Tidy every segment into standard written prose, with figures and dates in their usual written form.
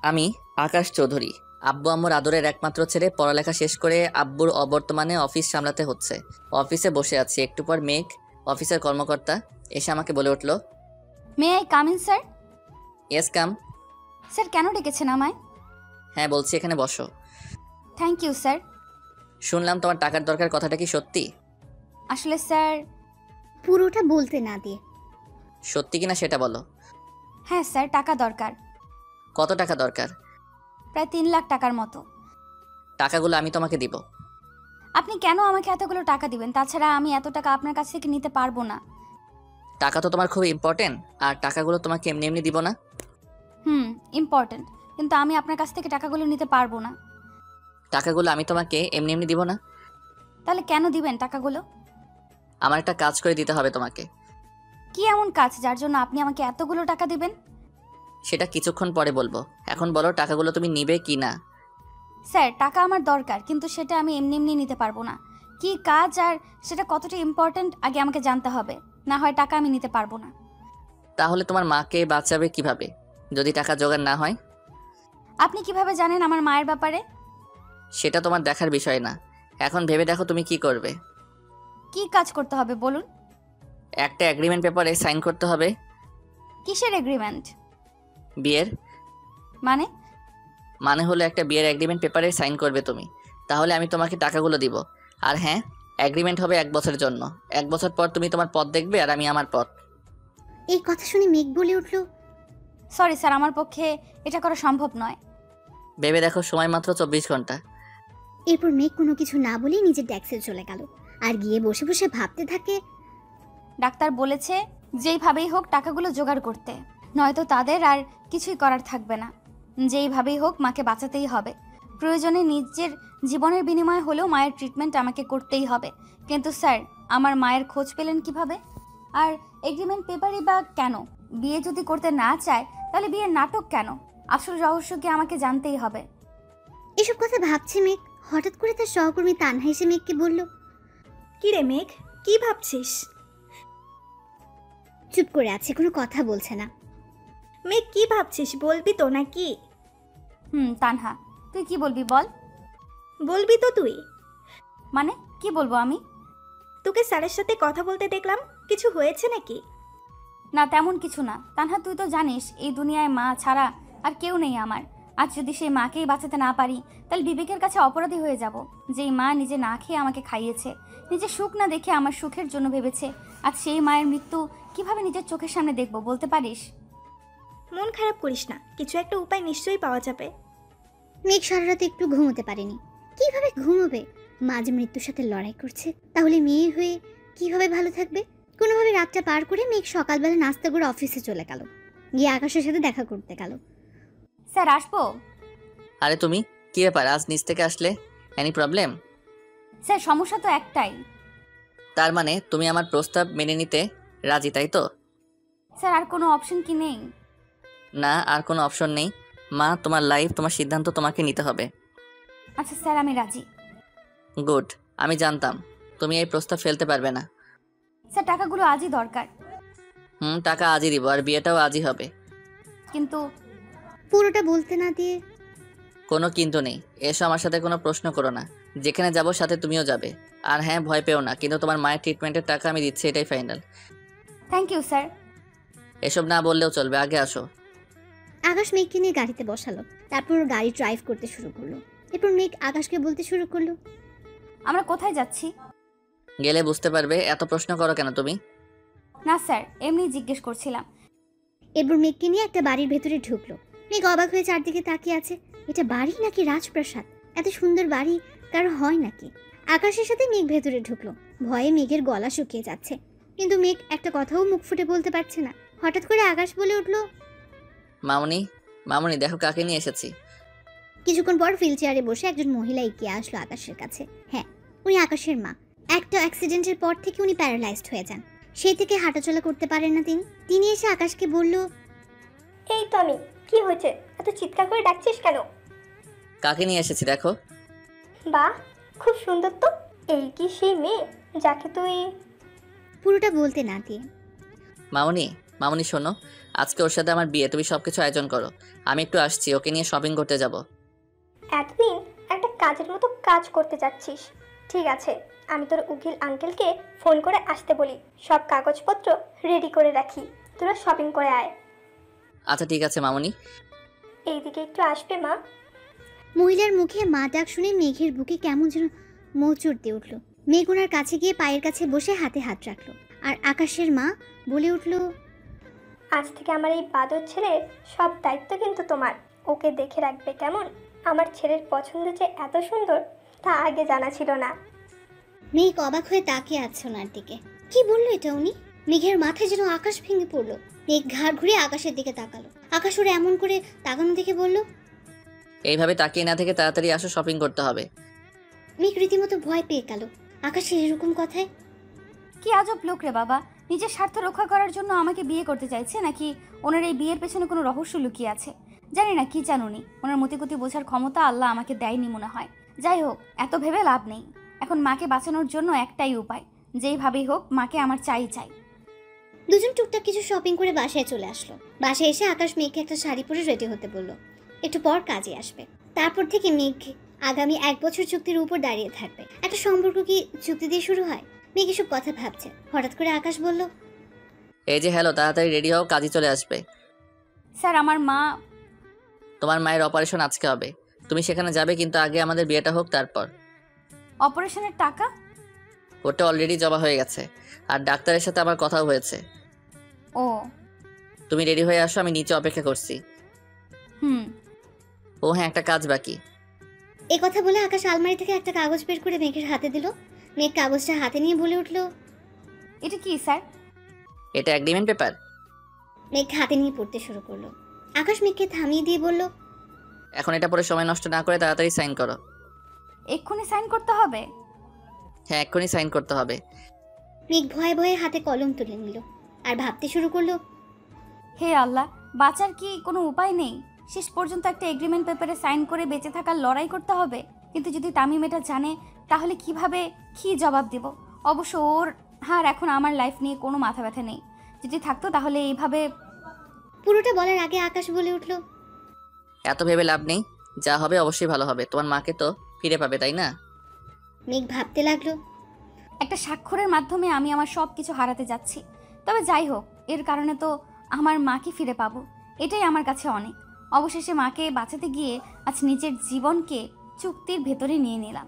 আমি আকাশ চৌধুরী, আব্বু আম্মুর আদরের একমাত্র ছেলে। পড়ালেখা শেষ করে আব্বুর অবর্তমানে অফিস সামলাতে হচ্ছে। অফিসে বসে আছি, একটু পর মেঘ, অফিসের কর্মকর্তা, এসে আমাকে বলে উঠল, may I come in sir? Yes come. Sir কেন ডেকেছেন আমায়? হ্যাঁ বলছি, এখানে বসো। Thank you sir. শুনলাম তোমার টাকার দরকার, কথাটা কি সত্যি? আসলে স্যার, পুরোটা বলতে না দিয়ে সত্যি কিনা সেটা বলো। হ্যাঁ স্যার, টাকা দরকার। কত টাকা দরকার? প্রায় 3 লাখ টাকার মতো। টাকাগুলো আমি তোমাকে দিব। আপনি কেন আমাকে এতগুলো টাকা দিবেন? তাছাড়া আমি এত টাকা আপনার কাছ থেকে নিতে পারবো না। টাকা তো তোমার খুব ইম্পর্টেন্ট, আর টাকাগুলো তোমাকে এমনি এমনি দিব না। ইম্পর্ট্যান্ট, কিন্তু আমি আপনার কাছ থেকে টাকাগুলো নিতে পারবো না। টাকাগুলো আমি তোমাকে এমনি এমনি দিব না। তাহলে কেন দিবেন টাকাগুলো? আমার একটা কাজ করে দিতে হবে তোমাকে। কি এমন কাজ যার জন্য আপনি আমাকে এতগুলো টাকা দিবেন? সেটা কিছুক্ষণ পরে বলবো, এখন বলো টাকাগুলো তুমি নিবে কি না। স্যার, টাকা আমার দরকার, কিন্তু সেটা আমি এমনি এমনি নিতে পারবো না। কি কাজ আর সেটা কতটা ইম্পর্ট্যান্ট আগে আমাকে জানতে হবে, না হয় টাকা আমি নিতে পারবো না। তাহলে তোমার মাকে বাঁচাবে কিভাবে যদি টাকা জোগাড় না হয়? আপনি কিভাবে জানেন আমার মায়ের ব্যাপারে? সেটা তোমার দেখার বিষয় না, এখন ভেবে দেখো তুমি কি করবে। কি কাজ করতে হবে বলুন? একটা এগ্রিমেন্ট পেপারে সাইন করতে হবে। কিসের এগ্রিমেন্ট? বিয়ের। মানে? মানে হলো একটা বিয়ের এগ্রিমেন্ট পেপারে সাইন করবে তুমি, তাহলে আমি তোমাকে টাকাগুলো দিব। আর হ্যাঁ, এগ্রিমেন্ট হবে 1 বছরের জন্য। 1 বছর পর তুমি তোমার পথ দেখবে আর আমি আমার পথ। এই কথা শুনে মেঘ বলে উঠল, সরি স্যার, আমার পক্ষে এটা করা সম্ভব নয়। ভেবে দেখো, সময় মাত্র 24 ঘন্টা। এরপর মেঘ কোনো কিছু না বলেই নিজের ডেস্কে চলে গেল আর গিয়ে বসে বসে ভাবতে থাকে। ডাক্তার বলেছে যেইভাবেই হোক টাকাগুলো জোগাড় করতে, নয়তো তাদের আর কিছুই করার থাকবে না। যেইভাবেই হোক মাকে বাঁচাতেই হবে। প্রয়োজনে নিজের জীবনের বিনিময়ে হলেও মায়ের ট্রিটমেন্ট আমাকে করতেই হবে। কিন্তু স্যার, আমার মায়ের খোঁজ পেলেন কিভাবে? আর এগ্রিমেন্ট পেপারই বা কেন? বিয়ে যদি করতে না চায় তাহলে বিয়ের নাটক কেন? আসল রহস্য কি আমাকে জানতেই হবে। এসব কথা ভাবছে মেঘ, হঠাৎ করে তার সহকর্মী তানহা এসে মেঘকে বলল, কি রে মেঘ, কি ভাবছিস? চুপ করে আছে, কোনো কথা বলছে না। মেঘ কি ভাবছিস, বলবি তো নাকি? তানহা, তুই কি বলবি বল। বলবি তো তুই? মানে কি বলবো আমি? তোকে স্যারের সাথে কথা বলতে দেখলাম, কিছু হয়েছে নাকি? না, তেমন কিছু না। তানহা, তুই তো জানিস এই দুনিয়ায় মা ছাড়া আর কেউ নেই আমার। আজ যদি সেই মাকেই বাঁচাতে না পারি, তাহলে বিবেকের কাছে অপরাধী হয়ে যাব। যেই মা নিজে না খেয়ে আমাকে খাইয়েছে, নিজে সুখ না দেখে আমার সুখের জন্য ভেবেছে, আজ সেই মায়ের মৃত্যু কিভাবে নিজের চোখের সামনে দেখবো বলতে পারিস? মন খারাপ করিস না, কিছু একটা উপায় নিশ্চয়ই পাওয়া যাবে। মেঘ সারা রাতে একটু ঘুমোতে পারেনি। কিভাবে ঘুমোবে? মা যে মৃত্যুর সাথে লড়াই করছে, তাহলে মেয়ে হয়ে কিভাবে ভালো থাকবে? কোনোভাবে রাতটা পার করে মেঘ সকালবেলা নাস্তা করে অফিসে চলে গেল, গিয়ে আকাশের সাথে দেখা করতে গেল। স্যার, আসবো? আরে তুমি, কি ব্যাপার আজ নিচ থেকে আসলে? Any problem? স্যার, সমস্যা তো একটাই। তার মানে তুমি আমার প্রস্তাব মেনে নিতে রাজি, তাই তো? স্যার, আর কোনো অপশন কি নেই? না, আর কোনো অপশন নেই। মা, তোমার লাইফ, তোমার সিদ্ধান্ত তোমাকে নিতে হবে। আচ্ছা স্যার, আমি রাজি। গুড, আমি জানতাম তুমি এই প্রস্তাব ফেলতে পারবে না। স্যার, টাকাগুলো আজই দরকার। টাকা আজই দিব, আর বিয়েটাও আজই হবে। কিন্তু পুরোটা বলতে না দিয়ে কোনো কিন্তু নেই, এসো আমার সাথে, কোনো প্রশ্ন করো না। যেখানে যাবো সাথে তুমিও যাবে। আর হ্যাঁ, ভয় পেও না, কিন্তু তোমার মায়ের ট্রিটমেন্টের টাকা আমি দিচ্ছি, এটাই ফাইনাল। Thank you sir. এসব না বললেও চলবে, আগে আসো। আকাশ মেঘকে নিয়ে গাড়িতে বসালো, তারপর ওর গাড়ি ড্রাইভ করতে শুরু করলো। এরপর মেঘ আকাশকে বলতে শুরু করলো, আমরা কোথায় যাচ্ছি? গেলে বুঝতে পারবে, এত প্রশ্ন করো কেন তুমি? না স্যার, এমনি জিজ্ঞেস করছিলাম। এরপর মেঘকে নিয়ে একটা বাড়ির ভেতরে ঢুকলো। মেঘ অবাক হয়ে চারদিকে তাকিয়ে আছে। এটা বাড়ি নাকি রাজপ্রাসাদ? এত সুন্দর বাড়ি কারো হয় নাকি? আকাশের সাথে মেঘ ভেতরে ঢুকলো। ভয়ে মেঘের গলা শুকিয়ে যাচ্ছে, কিন্তু মেঘ একটা কথাও মুখ ফুটে বলতে পারছে না। হঠাৎ করে আকাশ বলে উঠলো, মামুনি, মামুনি দেখো কাকে নিয়ে এসেছি। কিছুক্ষণ পর হুইল চেয়ারে বসে একজন মহিলা এগিয়ে আসলো আকাশের কাছে। হ্যাঁ, উনি আকাশের মা। একটা অ্যাক্সিডেন্টের পর থেকে উনি প্যারালাইজড হয়ে যান, সেই থেকে হাঁটাচলা করতে পারেন না তিনি। তিনি এসে আকাশকে বলল, এই তো আমি। কি হয়েছে, এত চিৎকার করে ডাকছিস কেন? কাকে নিয়ে এসেছি দেখো। বাহ, খুব সুন্দর তো। এই কি সেই মেয়ে যাকে তুই? পুরোটা বলতে না দিয়ে মামুনি, মামুনি শোনো, আজকে ওর সাথে আমার বিয়ে, তুমি সব কিছু আয়োজন করো। আমি একটু আসছি, ওকে নিয়ে শপিং করতে যাব। এতদিন একটা কাজের মতো কাজ করতে যাচ্ছিস। ঠিক আছে, আমি তোর উকিল আঙ্কেলকে ফোন করে আসতে বলি, সব কাগজপত্র রেডি করে রাখি, তোরা শপিং করে আয়। আচ্ছা ঠিক আছে মামুনি। এইদিকে একটু আসবে মা? মহিলার মুখে মা ডাক শুনে মেঘের বুকে কেমন যেন মোচড় দিয়ে উঠল। মেঘ ওনার কাছে গিয়ে পায়ের কাছে বসে হাতে হাত রাখলো। আর আকাশের মা বলে উঠল, আজ থেকে আমার এই বাদর ছেলের সব দায়িত্ব কিন্তু তোমার। ওকে দেখে রাখবে কেমন? আমার ছেলের পছন্দ যে এত সুন্দর তা আগে জানা ছিল না। মেঘ অবাক হয়ে তাকিয়ে আছে ওনার দিকে। কি বললো এটা উনি? মেঘের মাথায় যেন আকাশ ভেঙে পড়লো। মেঘ ঘাড় ঘুরে আকাশের দিকে তাকালো। আকাশ ওরা এমন করে তাকানো দেখে বলল, এইভাবে তাকিয়ে না থেকে তাড়াতাড়ি আসো, শপিং করতে হবে। মেঘ রীতিমতো ভয় পেয়ে গেল আকাশের এরকম কথায়। কি আজব লোক রে বাবা, নিজের স্বার্থ রক্ষা করার জন্য আমাকে বিয়ে করতে চাইছে, নাকি ওনার এই বিয়ের পেছনে কোনো রহস্য লুকিয়ে আছে? জানি না কি চান উনি। ওনার মতিগতি বোঝার ক্ষমতা আল্লাহ আমাকে দেয়নি মনে হয়। যাই হোক, এত ভেবে লাভ নেই। এখন মাকে বাঁচানোর জন্য একটাই উপায়, যেইভাবেই হোক মাকে আমার চাই। দুজন টুকটাক কিছু শপিং করে বাসায় চলে আসলো। বাসায় এসে আকাশ মেঘকে একটা শাড়ি পরে রেডি হতে বলল। একটু পর কাজে আসবে। তারপর থেকে মেঘ আগামী 1 বছর চুক্তির উপর দাঁড়িয়ে থাকবে। একটা সম্পর্ক কি চুক্তি দিয়ে শুরু হয়? মেঘ এসব কথা ভাবছে, হঠাৎ করে আকাশ বলল, এই যে হ্যালো, তাড়াতাড়ি রেডি হও, কাজে চলে আসবে। স্যার, আমার মা। তোমার মায়ের অপারেশন আজকে হবে, তুমি সেখানে যাবে, কিন্তু আগে আমাদের বিয়েটা হোক তারপর। অপারেশনের টাকা? ওটা অলরেডি জমা হয়ে গেছে, আর ডাক্তারের সাথে আমার কথাও হয়েছে। ও। তুমি রেডি হয়ে আসো, আমি নিচে অপেক্ষা করছি। হুম। ও হ্যাঁ, একটা কাজ বাকি। এই কথা বলে আকাশ আলমারি থেকে একটা কাগজ বের করে মেঘের হাতে দিল। মেঘ কাগজটা হাতে নিয়ে বলে উঠল, এটা কি স্যার? এটা এগ্রিমেন্ট পেপার। মেঘ হাতে নিয়ে পড়তে শুরু করলো। আকাশ মেঘকে থামিয়ে দিয়ে বলল, এখন এটা পরে সময় নষ্ট না করে তাড়াতাড়ি সাইন করো। এক্ষুনি সাইন করতে হবে? হ্যাঁ, এক্ষুনি সাইন করতে হবে। মেঘ ভয়ে ভয়ে হাতে কলম তুলে নিল আর ভাবতে শুরু করলো, হে আল্লাহ, বাঁচার কি কোনো উপায় নেই? শেষ পর্যন্ত একটা এগ্রিমেন্ট পেপারে সাইন করে বেঁচে থাকার লড়াই করতে হবে। কিন্তু যদি তামিম এটা জানে, তাহলে কিভাবে কি জবাব দেব? অবশ্য ওর আর এখন আমার লাইফ নিয়ে কোনো মাথা ব্যথা নেই। যদি থাকতো তাহলে এইভাবে। পুরোটা বলার আগে আকাশ বলে উঠল, এত ভেবে লাভ নেই, যা হবে অবশ্যই ভালো হবে। তোমার মাকে তো ফিরে পাবে, তাই না? মেঘ ভাবতে লাগলো, একটা স্বাক্ষরের মাধ্যমে আমি আমার সব কিছু হারাতে যাচ্ছি। তবে যাই হোক, এর কারণে তো আমার মাকে ফিরে পাবো, এটাই আমার কাছে অনেক। অবশেষে মাকে বাঁচাতে গিয়ে আজ নিজের জীবনকে চুক্তির ভেতরে নিয়ে নিলাম।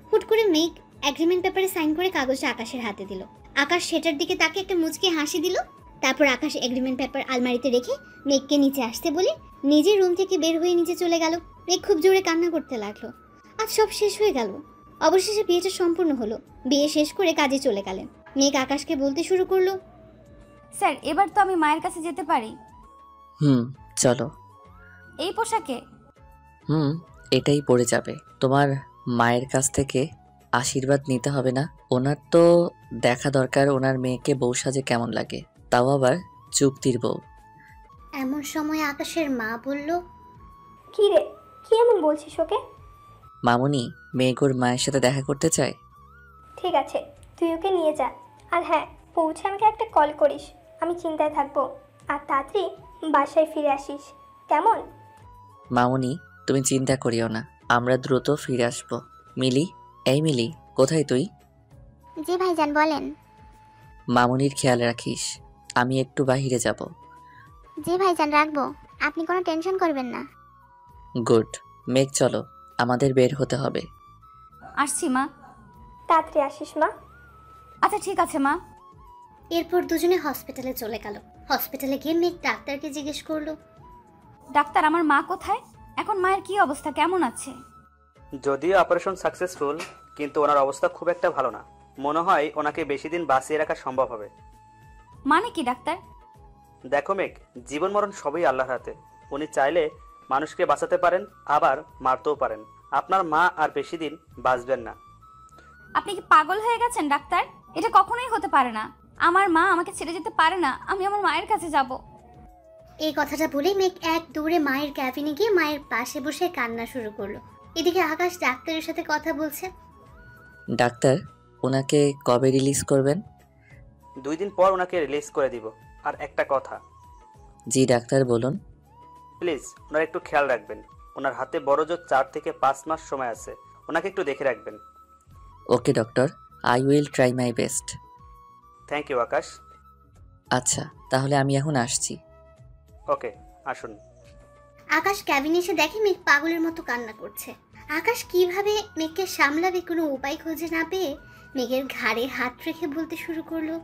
হুট করে মেঘ এগ্রিমেন্ট পেপারে সাইন করে কাগজটা আকাশের হাতে দিল। আকাশ সেটার দিকে তাকে একটা মুচকে হাসি দিল। তারপর আকাশ এগ্রিমেন্ট পেপার আলমারিতে রেখে মেঘকে নিচে আসতে বলে নিজের রুম থেকে বের হয়ে নিচে চলে গেল। মেঘ খুব জোরে কান্না করতে লাগলো। আজ সব শেষ হয়ে গেল। অবশেষে বিয়েটা সম্পূর্ণ হলো। বিয়ে শেষ করে কাজে চলে গেলেন। মেঘ আকাশকে বলতে শুরু করলো, স্যার, এবার তো আমি মায়ের কাছে যেতে পারি? চলো। এই পোশাকে? এটাই পড়ে যাবে। তোমার মায়ের কাছ থেকে আশীর্বাদ নিতে হবে না? ওনার তো দেখা দরকার ওনার মেয়েকে বউ সাজে কেমন লাগে, তাও আবার চুক্তির বউ। এমন সময় আকাশের মা বলল, কি রে, কি এমন বলছিস ওকে? মামুনি, মেঘোর মায়ের সাথে দেখা করতে চায়। ঠিক আছে, তুই ওকে নিয়ে যা। আর হ্যাঁ, পৌঁছে আমাকে একটা কল করিস, আমি চিন্তায় থাকবো। আর তাড়াতাড়ি বাসায় ফিরে আসিস, কেমন? মামুনি, তুমি চিন্তা করিও না, আমরা দ্রুত ফিরে আসবো। মিলি, এই মিলি, কোথায় তুই? জি ভাইজান বলেন। মামুনির খেয়াল রাখিস, আমি একটু বাহিরে যাব। জি ভাইজান রাখবো, আপনি কোনো টেনশন করবেন না। গুড। মেঘ চলো, আমাদের বের হতে হবে। আসছি মা। তাড়াতাড়ি আসিস মা। আচ্ছা ঠিক আছে মা। এরপর দুজনে হসপিটালে চলে গেল। হসপিটালে গিয়ে মেঘ ডাক্তারকে জিজ্ঞেস করলো, ডাক্তার, আমার মা কোথায়? এখন মায়ের কি অবস্থা, কেমন আছে? যদিও অপারেশন সাকসেসফুল, কিন্তু ওনার অবস্থা খুব একটা ভালো না। মনে হয় ওনাকে বেশি দিন বাঁচিয়ে রাখা সম্ভব হবে। মানে কি ডাক্তার? দেখো মেঘ, জীবন মরণ সবই আল্লাহর হাতে। উনি চাইলে মানুষকে বাঁচাতে পারেন, আবার মারতেও পারেন। আপনার মা আর বেশি দিন বাঁচবেন না। আপনি কি পাগল হয়ে গেছেন ডাক্তার? এটা কখনোই হতে পারে না। আমার মা আমাকে ছেড়ে যেতে পারে না, আমি আমার মায়ের কাছে যাব। এই কথাটা বলে মেঘ এক দৌড়ে মায়ের ক্যাবিনে গিয়ে মায়ের পাশে বসে কান্না শুরু করলো। এদিকে আকাশ ডাক্তারের সাথে কথা বলছে। ডাক্তার, ওনাকে কবে রিলিজ করবেন? 2 দিন পর ওনাকে রিলিজ করে দিব। আর একটা কথা, জি ডাক্তার বলুন। প্লিজ ওনার একটু খেয়াল রাখবেন। ওনার হাতে বড় জোর 4 থেকে 5 মাস সময় আছে, ওনাকে একটু দেখে রাখবেন। Okay doctor, I will try my best. Thank you Akash. আচ্ছা তাহলে আমি এখন আসছি। ওকে, আসুন। আকাশ ক্যাবিনে এসে দেখে মেঘ পাগলের মতো কান্না করছে। আকাশ কিভাবে মেঘকে সামলাবে কোনো উপায় খুঁজে না পেয়ে মেঘের ঘাড়ে হাত রেখে বলতে শুরু করলো,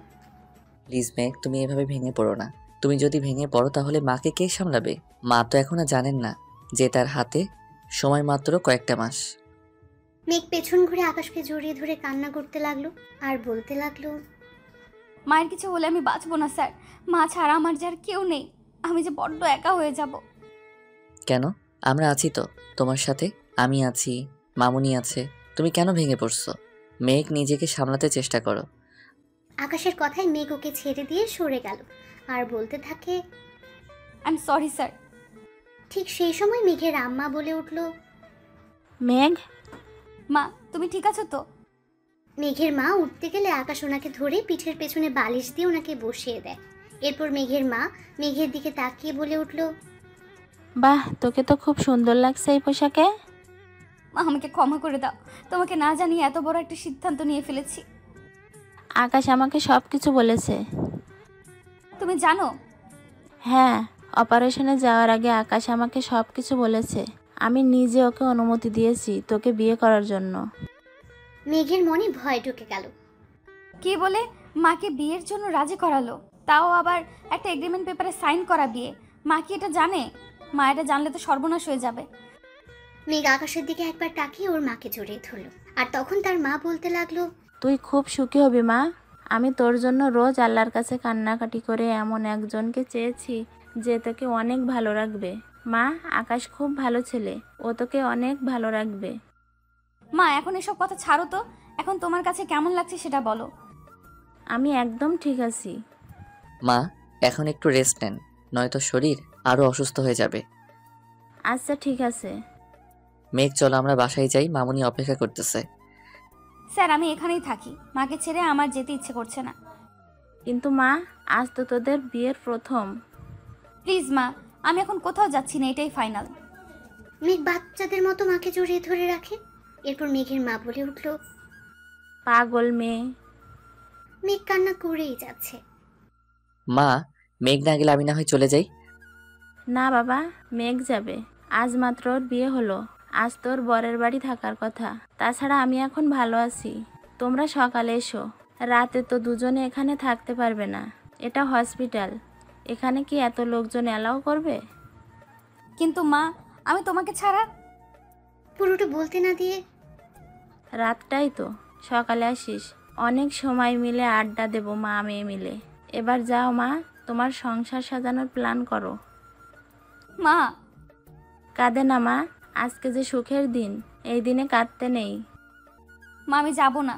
প্লিজ মেঘ, তুমি এভাবে ভেঙে পড়ো না। তুমি যদি ভেঙে পড়ো তাহলে মাকে কে সামলাবে? মা তো এখনো জানেন না যে তার হাতে সময় মাত্র কয়েকটা মাস। মেঘ পেছন ঘুরে আকাশকে জড়িয়ে ধরে কান্না করতে লাগলো আর বলতে লাগলো, মায়ের কিছু হলে আমি বাঁচবো না স্যার। মা ছাড়া আমার যার কেউ নেই। আমি যে বড্ড একা হয়ে যাব। কেন, আমরা আছি তো তোমার সাথে। আমি আছি, মামুনি আছে। তুমি কেন ভেঙে পড়ছো? মেঘ, নিজেকে সামলাতে চেষ্টা করো। আকাশের কথায় মেঘ ওকে ছেড়ে দিয়ে সরে গেল আর বলতে থাকে, আই এম সরি স্যার। ঠিক সেই সময় মেঘের আম্মা বলে উঠল, মেঘ, মা তুমি ঠিক আছো তো? মেঘের মা উঠতে গেলে আকাশ ওনাকে ধরে পিঠের পেছনে বালিশ দিয়ে ওনাকে বসিয়ে দেয়। এরপর মেঘের মা মেঘের দিকে তাকিয়ে বলে উঠল, বাহ, তোকে তো খুব সুন্দর লাগছে এই পোশাকে। মা আমাকে ক্ষমা করে দাও। তোমাকে না জানিয়ে এত বড় একটা সিদ্ধান্ত নিয়ে ফেলেছি। আকাশ আমাকে সব কিছু বলেছে। তুমি জানো? হ্যাঁ, অপারেশনে যাওয়ার আগে আকাশ আমাকে সব কিছু বলেছে। আমি নিজে ওকে অনুমতি দিয়েছি তোকে বিয়ে করার জন্য। মেঘের মনে ভয় ঢুকে গেল। কি বলে মাকে বিয়ের জন্য রাজি করালো? তাও আবার একটা এগ্রিমেন্ট পেপারে সাইন করা বিয়ে। মা কি এটা জানে? মা এটা জানলে তো সর্বনাশ হয়ে যাবে। মেঘ আকাশের দিকে একবার তাকিয়ে ওর মাকে জড়িয়ে ধরল আর তখন তার মা বলতে লাগলো, তুই খুব সুখী হবি মা। আমি তোর জন্য রোজ আল্লাহর কাছে কান্নাকাটি করে এমন একজনকে চেয়েছি যে তোকে অনেক ভালো রাখবে। মা, আকাশ খুব ভালো ছেলে, ও তোকে অনেক ভালো রাখবে। মা এখন এসব কথা ছাড়ো তো। এখন তোমার কাছে কেমন লাগছে সেটা বলো। আমি একদম ঠিক আছি। মা, এখন একটু রেস্ট নেন, নয়তো শরীর আরো অসুস্থ হয়ে যাবে। আচ্ছা ঠিক আছে। মেঘ, চলো আমরা বাসায় যাই, মামুনি অপেক্ষা করতেছে। স্যার আমি এখানেই থাকি। মাকে ছেড়ে আমার যেতে ইচ্ছে করছে না। কিন্তু মা, আজ তো তোদের বিয়ের প্রথম। প্লিজ মা, আমি এখন কোথাও যাচ্ছি না, এটাই ফাইনাল। মেঘ বাচ্চাদের মতো মাকে জড়িয়ে ধরে রাখে। এরপর মেঘের মা বলে উঠল, পাগল মেয়ে। মেঘ কান্না করেই যাচ্ছে। মা, মেঘ না গেলে আমি না হয় চলে যাই। না বাবা, মেঘ যাবে। আজ মাত্র ওর বিয়ে হলো। আজ তোর বরের বাড়ি থাকার কথা। তাছাড়া আমি এখন ভালো আছি। তোমরা সকালে এসো। রাতে তো দুজনে এখানে থাকতে পারবে না। এটা হসপিটাল, এখানে কি এত লোকজন অ্যালাউ করবে? কিন্তু মা, আমি তোমাকে ছাড়া। পুরোটা বলতে না দিয়ে, রাতটাই তো, সকালে আসিস। অনেক সময় মিলে আড্ডা দেবো মা মেয়ে মিলে। এবার যাও মা, তোমার সংসার সাজানোর প্ল্যান করো। মা, কাঁদে না মা, আজকে যে সুখের দিন, এই দিনে কাঁদতে নেই। মা আমি যাব না।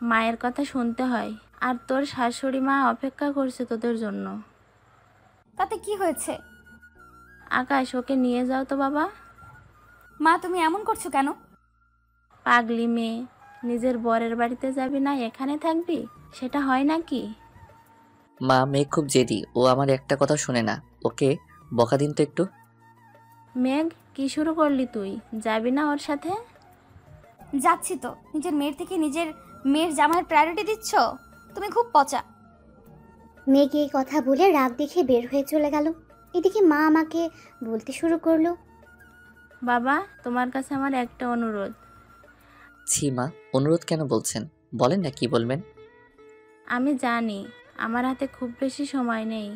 মায়ের কথা শুনতে হয়। আর তোর শাশুড়ি মা অপেক্ষা করছে তোদের জন্য। তাতে কি হয়েছে? আকাশ, ওকে নিয়ে যাও তো বাবা। মা তুমি এমন করছো কেন? পাগলি মেয়ে, নিজের বরের বাড়িতে যাবি না এখানে থাকবি? সেটা হয় নাকি? মা, মেঘ খুব জেদি, ও আমার একটা কথা শুনে না। ওকে বকা দিন তো একটু। মেঘ, কি শুরু করলি তুই? যাবি না ওর সাথে? যাচ্ছি তো। নিজের মেয়ের থেকে নিজের মেয়ের জামাইয়ের প্রায়োরিটি দিচ্ছ? তুমি খুব পচা। মেঘ এই কথা বলে রাগ দেখে বের হয়ে চলে গেল। এদিকে মা আমাকে বলতে শুরু করলো, বাবা, তোমার কাছে আমার একটা অনুরোধ। ছি মা, অনুরোধ কেন বলছেন? বলেন না কি বলবেন। আমি জানি আমার হাতে খুব বেশি সময় নেই।